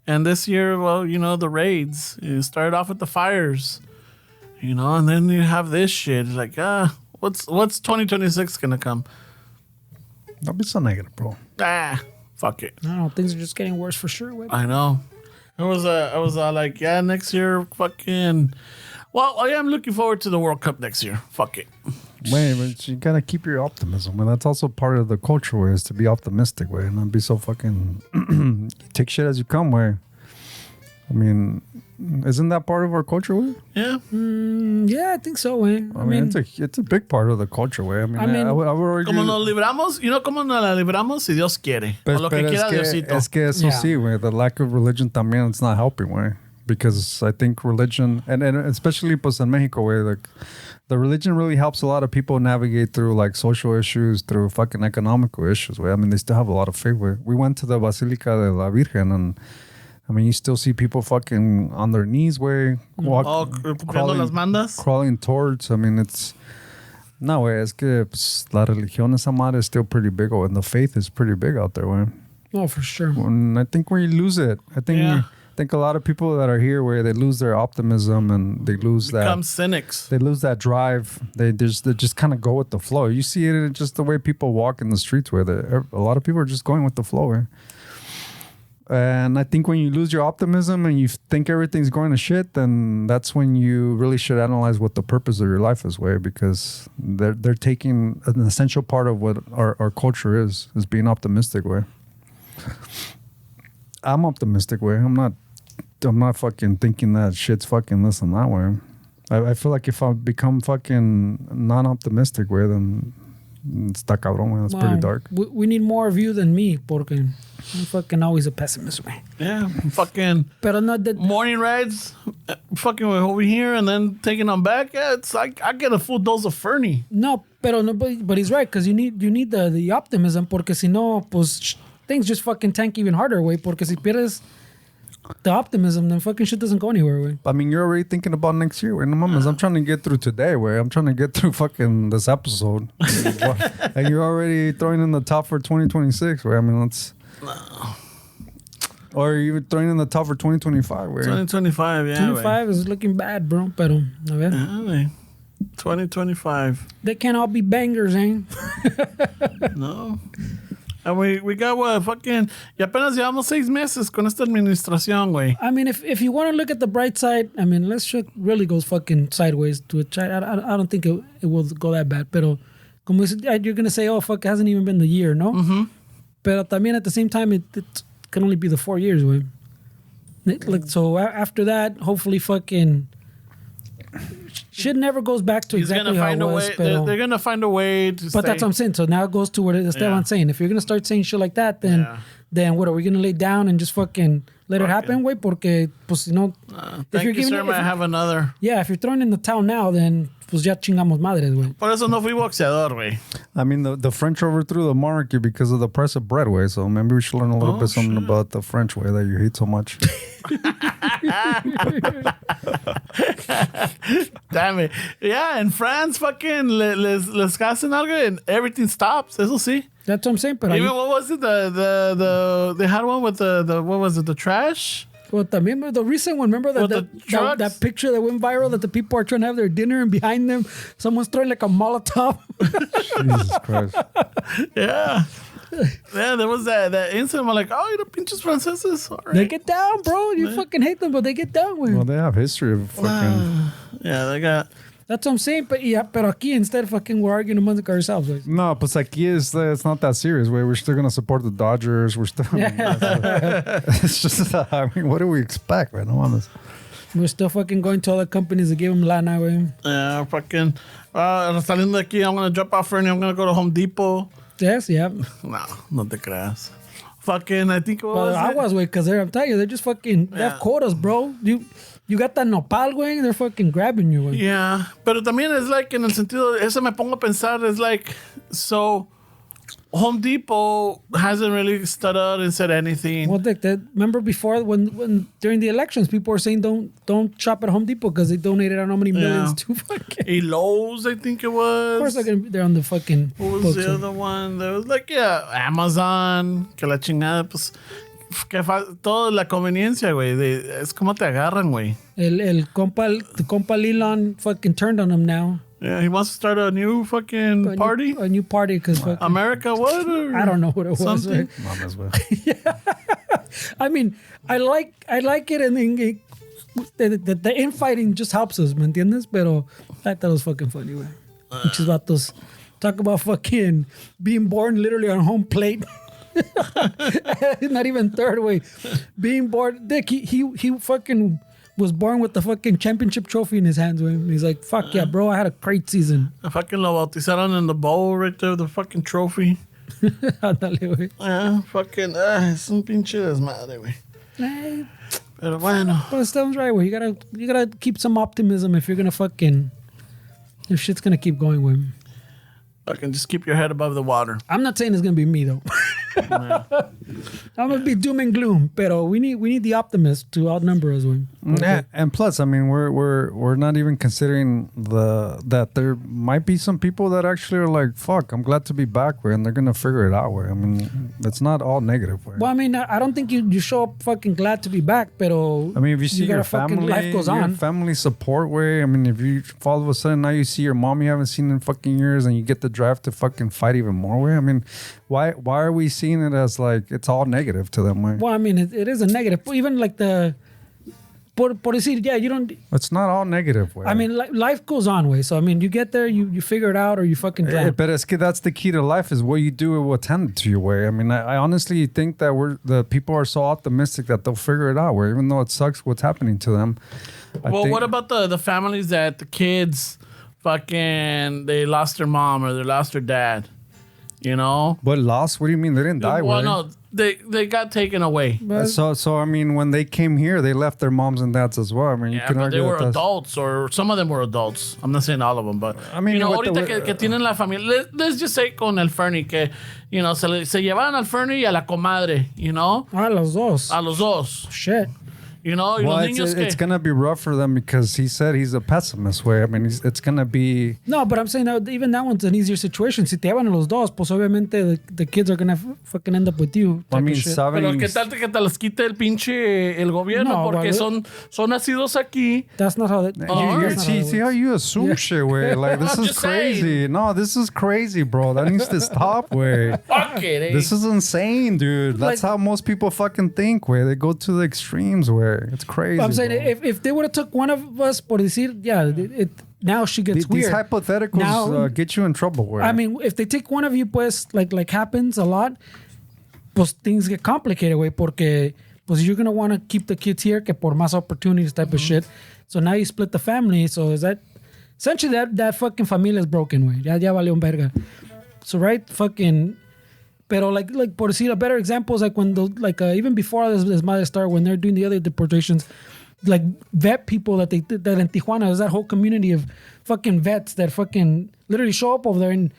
And this year, well, you know, the raids. You started off with the fires, you know, and then you have this shit. Like, what's 2026 gonna come? Don't be so negative, bro. Fuck it. I don't know. Things are just getting worse for sure, güey. I know. I was like, yeah, next year, fucking. Well, I am looking forward to the World Cup next year. Fuck it. Wait, but you gotta keep your optimism, and that's also part of the culture, where is to be optimistic, way, and not be so fucking you take shit as you come, way. I mean, isn't that part of our culture, way? Yeah. Yeah, I think so, güey. I mean, it's a big part of the culture, way. I mean, I would argue. Como nos libramos, you know, como nos la libramos si Dios quiere. O lo que Pero quiera Diosito. es que eso Yeah. sí, güey. The lack of religion también, it's not helping, way. Because I think religion, and especially pues en Mexico, way, like, the religion really helps a lot of people navigate through like social issues, through fucking economical issues, way. I mean, they still have a lot of faith, way. We went to the Basilica de la Virgen, and I mean, you still see people fucking on their knees, way, Cumpliendo las mandas. crawling towards. I mean, it's no way. Es que pues, la religión esa madre is still pretty big, and the faith is pretty big out there, way. Oh, for sure. And I think when you lose it, I think a lot of people that are here, where they lose their optimism and they lose Become that. cynics. They lose that drive. They just kind of go with the flow. You see it in just the way people walk in the streets, where a lot of people are just going with the flow. Right? And I think when you lose your optimism and you think everything's going to shit, then that's when you really should analyze what the purpose of your life is, way, because they're taking an essential part of what our culture is being optimistic, way. I'm optimistic, way. I'm not fucking thinking that shit's fucking this and that, way. I feel like if I become fucking non-optimistic, way, then está cabrón, way. That's pretty dark. We need more of you than me, porque I'm fucking always a pessimist, way. Yeah. Fucking Pero not that. morning rides. Fucking over here and then taking them back. Yeah, it's like I get a full dose of Fernie. No, but he's right, because you need the optimism, porque si no, pues things just fucking tank even harder, way. Porque si pierdes the optimism, then fucking shit doesn't go anywhere, way. I mean, you're already thinking about next year, way. No mames, I'm trying to get through today, way. I'm trying to get through fucking this episode. And you're already throwing in the top for 2026, way. I mean, let's... Or you're throwing in the top for 2025, way. 2025, yeah. 25 is looking bad, bro. Pero, a ver. Güey. 2025. They can't all be bangers, eh? No. And we got what? Fucking... Y apenas llevamos 6 meses con esta administración, güey. I mean, if you want to look at the bright side, I mean, let's shit really goes fucking sideways to it. I don't think it will go that bad. Pero, como you're going to say, oh, fuck, it hasn't even been the year, no? Mm-hmm. Pero también at the same time, it can only be the 4 years, güey. Like, so after that, hopefully fucking... Shit never goes back to exactly how it was. They're going to find a way to But that's what I'm saying. So now it goes to what Esteban's saying. If you're going to start saying shit like that, then what, are we going to lay down and just fucking let it happen, güey? Porque, pues, you know... Thank you, sir. I have another. Yeah, if you're throwing in the towel now, then pues ya chingamos madres, güey. Por eso no fui boxeador, güey. I mean, the French overthrew the monarchy because of the price of bread, way. So maybe we should learn a little bit something about the French way that you hate so much. Damn it. Yeah, in France, fucking les hacen algo and everything stops. Eso sí. That's what I'm saying. But even what was it? They had one with the what was it? The trash. Well, también the recent one. Remember that picture that went viral that the people are trying to have their dinner and behind them someone's throwing like a Molotov. Jesus Christ. Yeah. Yeah, there was that incident. I'm like, oh, you know, pinches franceses. All right. They get down, bro. You fucking hate them, but they get down with. Well, they have history of fucking. Yeah, they got. That's what I'm saying. But pero aquí instead fucking we're arguing amongst ourselves. Right? No, pues aquí it's not that serious. Way we're still gonna support the Dodgers. We're still. It's just. I mean, what do we expect, right? No honest. We're still fucking going to other companies to give them lana, way. Yeah, fucking. Saliendo de aquí, I'm gonna drop off Fernie. I'm gonna go to Home Depot. Yes, yeah. No te creas. Fucking, I think it was. I was, way, because I'm telling you, they're just fucking. They have quotas, bro. You got that nopal, güey, they're fucking grabbing you, güey. Yeah, pero también es like, en el sentido, eso me pongo a pensar, es like, so, Home Depot hasn't really stood out and said anything. Well, Dick, remember before when during the elections, people were saying don't shop at Home Depot because they donated I don't know how many millions to fucking. Lowe's, I think it was. Of course, they're on the fucking. What was the other one? There was like, Amazon, que la chingada, pues. Toda la conveniencia, güey. Es como te agarran, güey. El compa Leland fucking turned on him now. Yeah, he wants to start a new fucking party. A new party because America, what? I don't know what it was. Right? Yeah. I mean, I like it, and then the infighting just helps us, ¿me entiendes? Pero I thought it was fucking funny, güey. Muchos vatos talk about fucking being born literally on home plate. Not even third way. Being born, Dick, he fucking was born with the fucking championship trophy in his hands. When he's like, fuck yeah, bro, I had a great season. Fucking lo bautizaron in the bowl right there, the fucking trophy. Ándale, güey. Yeah, fucking, es un pinche desmadre, güey. Pero bueno. But Steven's right, güey. You gotta keep some optimism if you're gonna fucking, if shit's gonna keep going, güey. Fucking just keep your head above the water. I'm not saying it's gonna be me though. I'm gonna be doom and gloom, pero we need the optimists to outnumber us. Yeah, and plus, I mean, we're not even considering that there might be some people that actually are like, fuck, I'm glad to be back, and they're gonna figure it out. I mean, it's not all negative. Well, I mean, I don't think you show up fucking glad to be back, pero I mean, if you see your family, life goes on. Your family support way. I mean, if you all of a sudden now you see your mom you haven't seen in fucking years, and you get the drive to fucking fight even more way. I mean, why are we seeing it as like it's all negative to them way? Well, I mean, it is a negative. Even like por decir, yeah, you don't. It's not all negative way. I mean, life goes on way. So I mean, you get there, you figure it out, or you fucking drown. But that's the key to life is what you do and what's handed to you way. I mean, I honestly think that the people are so optimistic that they'll figure it out way, even though it sucks what's happening to them. What about the families that the kids fucking they lost their mom or they lost their dad? You know? But lost? What do you mean? They didn't die, well, way. No, they got taken away. So I mean, when they came here, they left their moms and dads as well. I mean, yeah, you can but argue they were adults, or some of them were adults. I'm not saying all of them, but I mean, you know, ahorita que tienen la familia. Let's just say con el Fernie que, you know, se llevaban al Fernie y a la comadre, you know. A los dos. A los dos. Shit. You know, Well, los niños it's que... gonna be rough for them because he said he's a pessimist. Way, I mean, it's gonna be. No, but I'm saying that even that one's an easier situation. Si te llevan a los dos, pues obviamente the kids are gonna fucking end up with you. I mean, Pero ¿qué tal que te los quite el pinche el gobierno? No, porque well, son nacidos aquí. That's not how that. See how you assume shit, way. Like this is Just crazy. saying. No, this is crazy, bro. That needs to stop, way. Fuck it, eh? This is insane, dude. That's Like- how most people fucking think, way. They go to the extremes, way. It's crazy. I'm saying bro. if they would have took one of us por decir, yeah, now she gets These weird. hypotheticals Now- get you in trouble, way. I mean, if they take one of you, pues, like happens a lot, pues things get complicated, way, porque pues you're gonna want to keep the kids here, que por más opportunities type of shit. So now you split the family. So is that essentially that fucking familia is broken, way. Ya valió un verga. So right, fucking. Pero like por decir a better example is like when even before this mother started, when they're doing the other deportations, like vet people that in Tijuana is that whole community of fucking vets that fucking literally show up over there and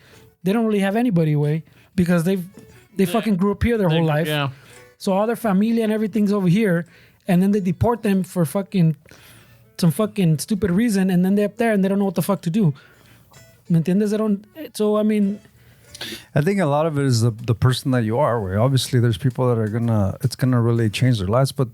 they don't really have anybody, way, because they fucking grew up here their whole life. Yeah. So all their familia and everything's over here, and then they deport them for fucking some fucking stupid reason, and then they're up there and they don't know what the fuck to do. ¿Me entiendes? They don't. So I mean. I think a lot of it is the person that you are. Where obviously there's people that are it's gonna really change their lives. But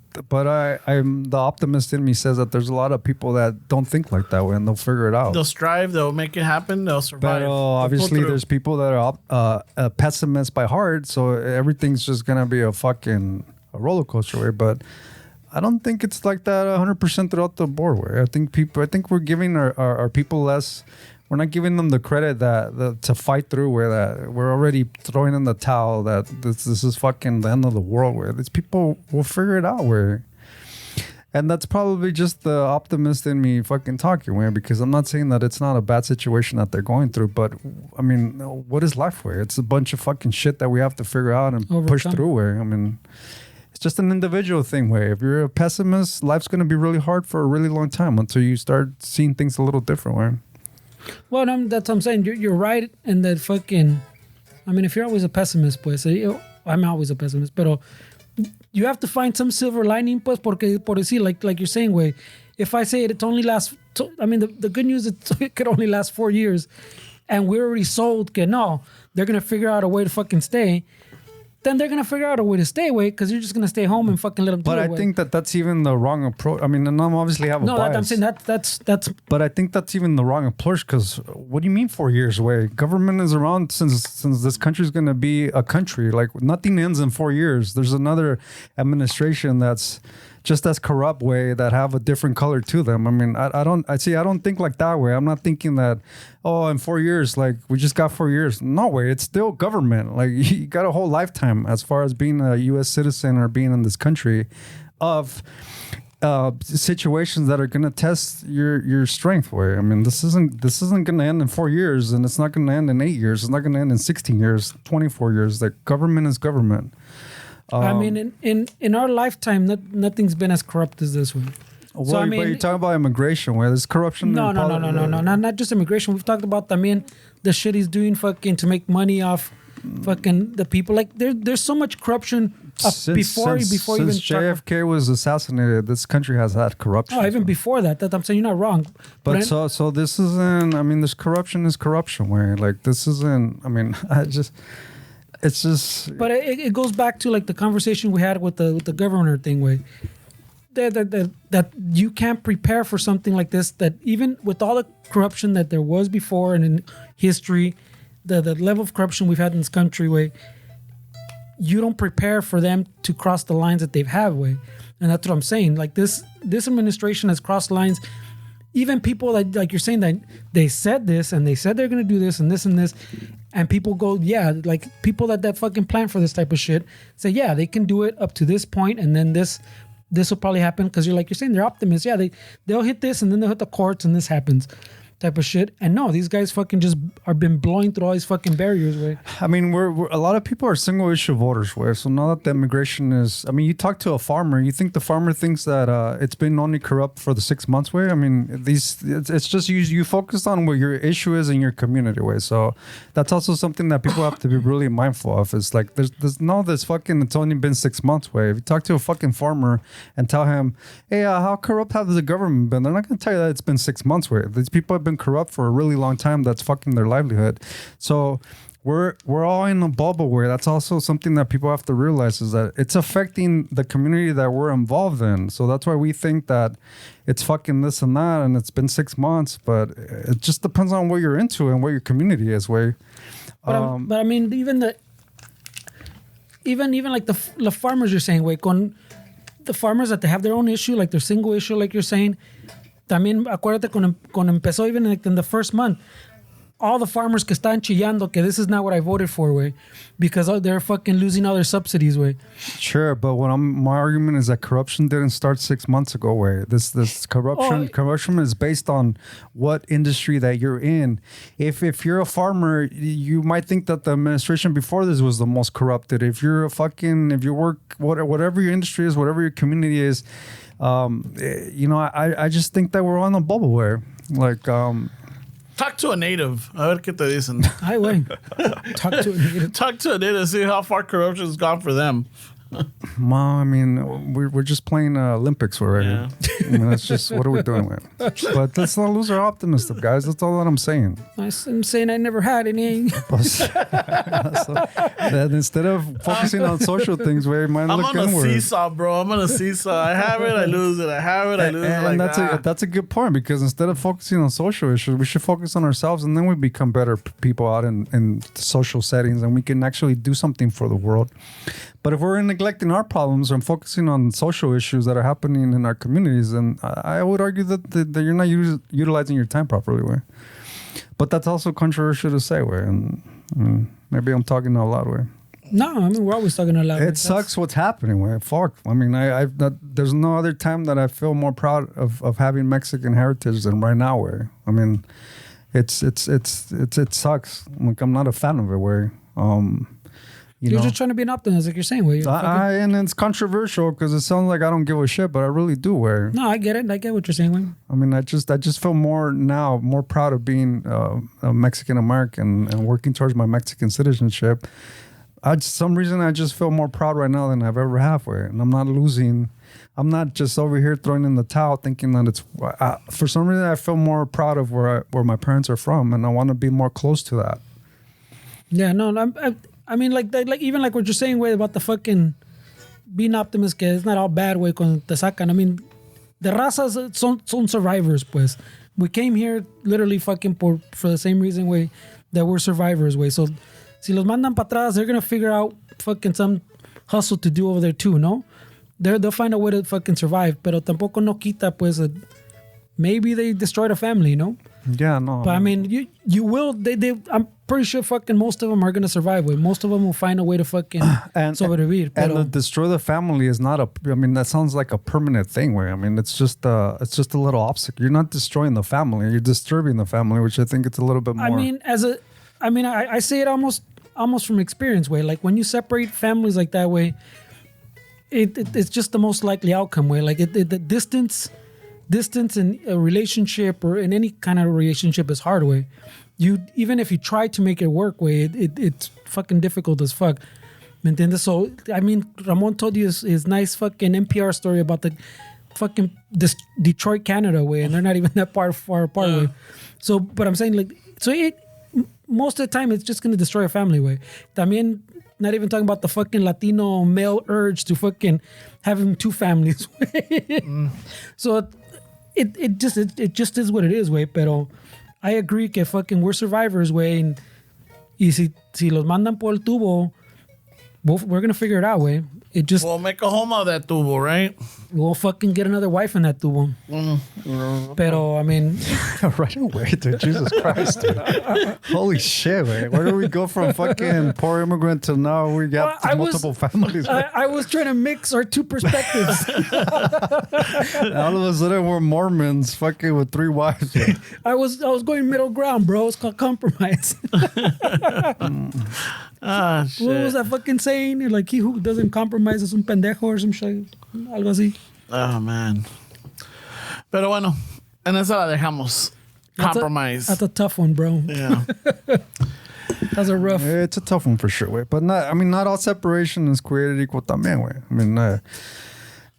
I'm the optimist in me says that there's a lot of people that don't think like that way and they'll figure it out. They'll strive. They'll make it happen. They'll survive. But obviously there's people that are pessimists by heart. So everything's just gonna be a roller coaster way. But I don't think it's like that 100% throughout the board. Way I think we're giving our people less. We're not giving them the credit that to fight through where that we're already throwing in the towel that this is fucking the end of the world where these people will figure it out where. And that's probably just the optimist in me fucking talking where because I'm not saying that it's not a bad situation that they're going through, but I mean, what is life where? It's a bunch of fucking shit that we have to figure out and push through where. I mean, it's just an individual thing where if you're a pessimist, life's going to be really hard for a really long time until you start seeing things a little different where. Well, that's what I'm saying. You're right in that fucking. I mean, if you're always a pessimist, pues, I'm always a pessimist, pero you have to find some silver lining, pues, porque por decir, like you're saying, way. If I say it only lasts, I mean, the good news is it could only last 4 years, and we're already sold que no, they're gonna figure out a way to fucking stay. Then they're gonna figure out a way to stay away because you're just gonna stay home and fucking let them do it. But I think that's even the wrong approach. I mean, and I obviously have a bias. No, I'm saying that's. But I think that's even the wrong approach because what do you mean 4 years away? Government is around since this country is gonna be a country. Like nothing ends in 4 years. There's another administration that's just as corrupt way that have a different color to them. I mean, I don't think like that way. I'm not thinking that, oh, in 4 years, like we just got 4 years. No way. It's still government. Like you got a whole lifetime as far as being a U.S. citizen or being in this country of situations that are going to test your strength way. I mean, this isn't going to end in 4 years and it's not going to end in 8 years. It's not going to end in 16 years, 24 years. Like government is government. I mean, in our lifetime, nothing's been as corrupt as this one. Well, So, I mean- but you're talking about immigration, where there's corruption. No, in not just immigration. We've talked about también the shit he's doing fucking to make money off fucking the people. Like there's so much corruption before even since JFK was assassinated, this country has had corruption. Oh, even before that I'm saying you're not wrong. But I- so this isn't. I mean, this corruption is corruption. Where like this isn't. I mean, it's just. But it goes back to like the conversation we had with the governor thing, where that you can't prepare for something like this. That even with all the corruption that there was before and in history, the level of corruption we've had in this country, where you don't prepare for them to cross the lines that they've had, way. And that's what I'm saying. Like this administration has crossed lines. Even people that, like you're saying, that they said this and they said they're going to do this and this and this. And people go, yeah, like people that fucking plan for this type of shit say, yeah, they can do it up to this point, and then this will probably happen because you're saying, they're optimists. Yeah, they'll hit this and then they'll hit the courts and this happens. type of shit. And no, these guys fucking just are been blowing through all these fucking barriers, way. I mean, we're a lot of people are single issue voters, where so now that the immigration is, I mean, you talk to a farmer, you think the farmer thinks that it's been only corrupt for the 6 months, way. I mean, it's just you focus on what your issue is in your community, way. So that's also something that people have to be really mindful of. It's like there's no this fucking it's only been 6 months, way. If you talk to a fucking farmer and tell him, hey, how corrupt have the government been? They're not gonna tell you that it's been 6 months, way. These people have been corrupt for a really long time. That's fucking their livelihood. So we're all in a bubble where that's also something that people have to realize is that it's affecting the community that we're involved in. So that's why we think that it's fucking this and that, and it's been 6 months, but it just depends on what you're into and what your community is, way. But I mean, even like the farmers you're saying, way, con the farmers that they have their own issue, like their single issue, like you're saying. También acuérdate cuando empezó, even like in the first month, all the farmers que están chillando que this is not what I voted for, way, because they're fucking losing all their subsidies, way. Sure, but my argument is that corruption didn't start 6 months ago, way. This corruption is based on what industry that you're in. If you're a farmer, you might think that the administration before this was the most corrupted. If you work whatever your industry is, whatever your community is. I just think that we're on a bubble where, like, Talk to a native. A ver qué te dicen. Hi, way. Talk to a native. Talk to a native. See how far corruption's gone for them. Mom, I mean, we're just playing Olympics already. Yeah. I mean, that's just what are we doing with? But let's not lose our optimism, guys. That's all that I'm saying. I'm saying I never had any. So, that instead of focusing on social things, we might I'm look on inward. a seesaw, bro. I'm on a seesaw. I have it, I lose it. I have it, I lose it. And Like that's a good point, because instead of focusing on social issues, we should focus on ourselves, and then we become better people out in social settings, and we can actually do something for the world. But if we're neglecting our problems and focusing on social issues that are happening in our communities, then I would argue that you're not utilizing your time properly, way. But that's also controversial to say, way. And maybe I'm talking out loud, way. No, I mean, we're always talking a lot. It sucks what's happening, way. Fuck. I mean, there's no other time that I feel more proud of having Mexican heritage than right now, way. I mean, it sucks. Like, I'm not a fan of it, way. You're just trying to be an optimist, like you're saying, way. And it's controversial because it sounds like I don't give a shit, but I really do, way. No, I get it. I get what you're saying, way. I mean, I just feel more proud of being a Mexican American and working towards my Mexican citizenship. Some reason I just feel more proud right now than I've ever have, way. And I'm not losing. I'm not just over here throwing in the towel thinking that it's. For some reason, I feel more proud of where my parents are from, and I want to be more close to that. Yeah, no, I mean, like even like what you're saying, way, about the fucking being optimist, que it's not all bad, way, cuando te sacan. I mean, the razas son survivors, pues. We came here literally fucking for the same reason, way, that we're survivors, way. So, si los mandan para atrás, they're gonna figure out fucking some hustle to do over there too, no? They'll find a way to fucking survive, pero tampoco no quita, pues, maybe they destroyed a family, no? Yeah, no. But I mean, you will. I'm pretty sure fucking most of them are gonna survive. Way. Most of them will find a way to fucking sobrevivir. And destroy the family is not I mean, that sounds like a permanent thing. Where I mean, it's just a little obstacle. You're not destroying the family. You're disturbing the family, which I think it's a little bit more. I mean, I say it almost from experience. Way, like when you separate families like that, way, it's just the most likely outcome. Way, like the distance in a relationship or in any kind of relationship is hard, way. Even if you try to make it work, way, it's fucking difficult as fuck. ¿Me entiendes? So, I mean, Ramon told you his nice fucking NPR story about the fucking Detroit, Canada, way, and they're not even that far apart, way. So, but I'm saying, like, most of the time, it's just going to destroy a family, way. También, not even talking about the fucking Latino male urge to fucking having two families, way. So, it just is what it is, way. Pero I agree que fucking we're survivors, way. Y si los mandan por el tubo, we're gonna figure it out, way. It just We'll make a home of that tubo, right? we'll fucking get another wife in that tubo. Pero I mean, Right away, dude. Jesus Christ, dude. Holy shit, man. Where do we go from fucking poor immigrant to now we got Well, I was- multiple families? I was trying to mix our two perspectives. All of a sudden, we're Mormons fucking with 3 wives. Man. I was going middle ground, bro. It's called compromise. Ah, shit. What was that fucking saying? Like, he who doesn't compromise is un pendejo or some shit. Algo así. Oh, man. Pero bueno, en esa la dejamos. Compromise. That's a tough one, bro. Yeah. That's a rough. It's a tough one for sure, way. But not all separation is created equal también, way. I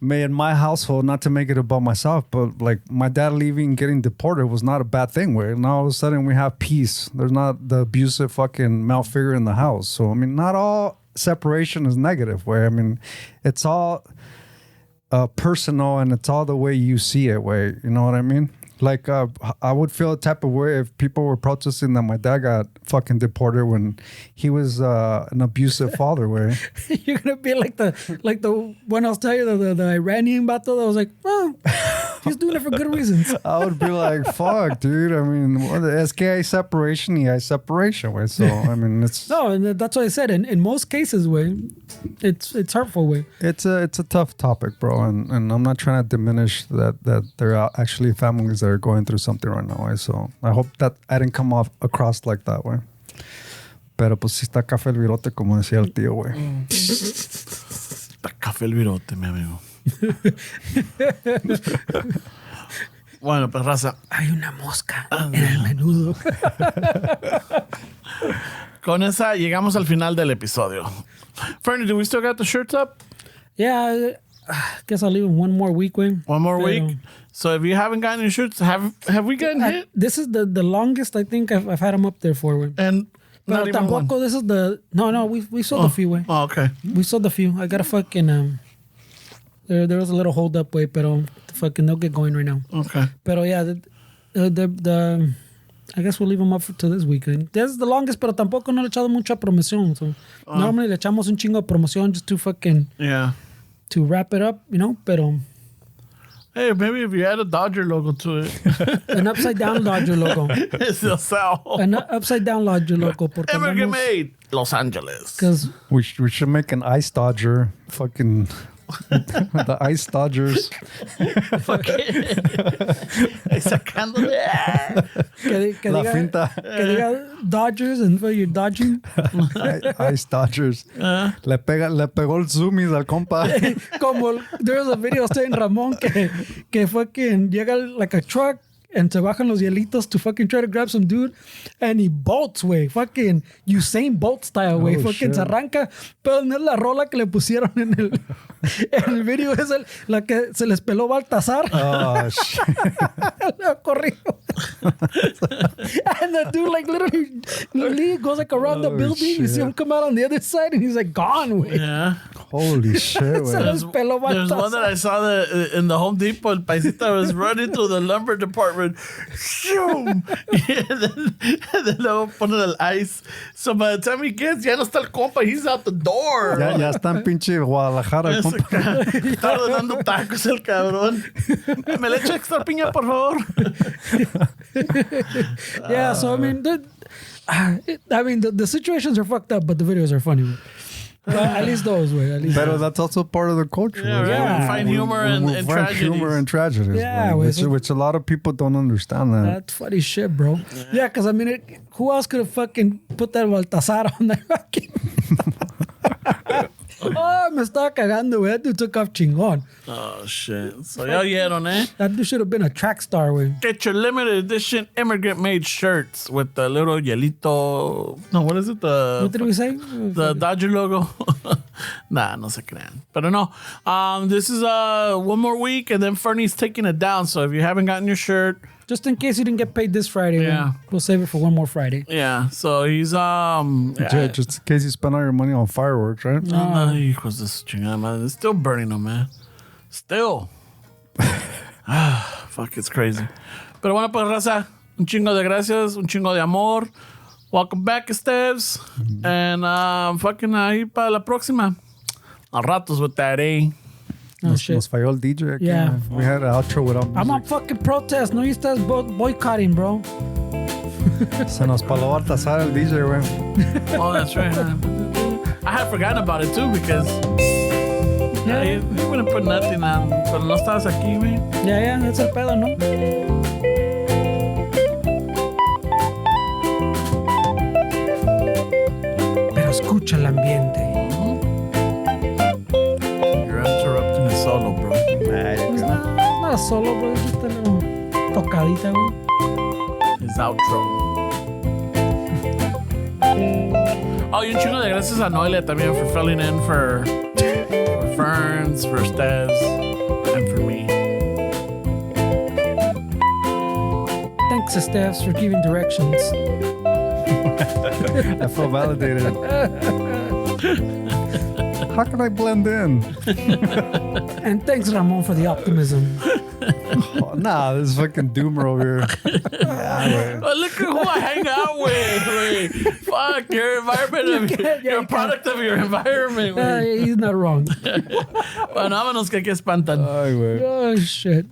mean, in my household, not to make it about myself, but like my dad leaving, getting deported was not a bad thing, way. Now all of a sudden we have peace. There's not the abusive fucking male figure in the house. So, I mean, not all separation is negative, way. I mean, it's all personal and it's all the way you see it, way. You know what I mean? Like, I would feel a type of way if people were protesting that my dad got fucking deported when he was an abusive father, way. You're gonna be like the one I was telling you, the Iranian vato that was like, well, he's doing it for good reasons. I would be like, fuck, dude. I mean, es que hay separation y hay separation, way. So, I mean, it's... No, and that's what I said. In most cases, way, it's hurtful, way. It's a tough topic, bro, and I'm not trying to diminish that there are actually families that are going through something right now, way. So I hope that I didn't come across like that, way. Pero pues sí está café el virote, como decía el tío, güey. Está café el virote, mi amigo. Bueno, pues raza. Hay una mosca en el menudo. Con esa llegamos al final del episodio. Fernie, do we still got the shirts up? Yeah, I guess I'll leave him one more week, way. One more Pero- week? So if you haven't gotten your shirts, have we gotten hit? This is the longest I think I've had him up there for, way. And Pero not even one. tampoco, this is the... No, we sold a few, way. Oh, okay. We sold a few. I got a fucking... There was a little hold up, way, pero fucking they'll get going right now. Okay. Pero yeah, the I guess we'll leave them up to this weekend. This is the longest, pero tampoco no le he echado mucha promoción. So normally le echamos un chingo de promoción just to fucking Yeah. to wrap it up, you know. Pero Hey, maybe if you add a Dodger logo to it, an upside down Dodger logo, it'll sell. an upside down Dodger logo, porque Immigrant made Los Angeles. because We should make an ice dodger, fucking the ice dodgers. Sacándole. que La diga, finta. que diga Dodgers and you're dodging. Ice dodgers. Le pegó el zoomies al compa. Como there was a video saying Ramón que fucking llega like a truck and se bajan los hielitos to fucking try to grab some dude and he bolts, way, fucking Usain Bolt style, way, Oh, fucking shit. se arranca, pero no es la rola que le pusieron en el video, es la que se les peló Baltasar. Oh, shit. Le corrió. And the dude like literally goes like around the Oh, building. You see shit. him come out on the other side and he's like gone, way. Yeah. Holy shit, Se güey. les peló There's one that Baltasar. I saw in the Home Depot. El paisita was running to the lumber department. Shoom! and then luego ponen el ice. So by the time he gets, ya no está el compa. He's out the door. Ya está en pinche Guadalajara, el compa. Está ordenando tacos el cabrón. ¿Me le echa extra piña, por favor? Yeah, so I mean, the situations are fucked up, but the videos are funny. At least those way. At least. Pero that's also part of the culture. Yeah, güey. right. We find humor and find tragedies. humor and tragedies. Yeah, güey, güey, so- which a lot of people don't understand that. That's funny shit, bro. Yeah, because I mean, who else could have fucking put that Baltasar on that fucking? Oh, me estaba cagando, güey. That dude took off chingón. Oh, shit. So ya oyeron, eh? That dude should have been a track star, güey. Get your limited edition immigrant-made shirts with the little hielito. No, what is it? What did we say? The Dodger logo. Nah, no se crean. Pero no. This is one more week, and then Fernie's taking it down. So if you haven't gotten your shirt, Just in case you didn't get paid this Friday, Yeah. we'll save it for one more Friday. yeah. So he's Yeah, just in case you spend all your money on fireworks, right? No, hijos de su chingada madre. It's still burning them, man. Still. Fuck, it's crazy. Pero bueno, pues, raza, un chingo de gracias, un chingo de amor. Welcome back, Steves. And fucking ahí para la próxima. A ratos with that, eh? Oh, Nos shit. falló el DJ aquí. Yeah. Man. We had an outro without I'm on music. fucking protest. No, you estás boycotting, bro. Se nos paló Baltasar el DJ, güey. Oh, that's right. Huh? I had forgotten about it too because you wouldn't put nothing on. Pero no estabas aquí, güey. Yeah, that's el pedo, ¿no? Pero escucha el ambiente. You're interrupting the solo, bro. It's not a solo, bro. It's just a little tocadita, güey. His outro. Oh, y un chingo de gracias a Noelia también for filling in for Ferns, for Stez, and for me. Thanks, Steph, for giving directions. I feel validated. How can I blend in? And thanks, Ramon, for the optimism. Oh, nah, this is fucking doomer over here. Yeah, güey. Oh, look at who I hang out with, güey. Fuck, your environment, you're a product of your environment, güey. He's not wrong. Bueno, vámonos que aquí espantan. Ay, güey. Oh, shit.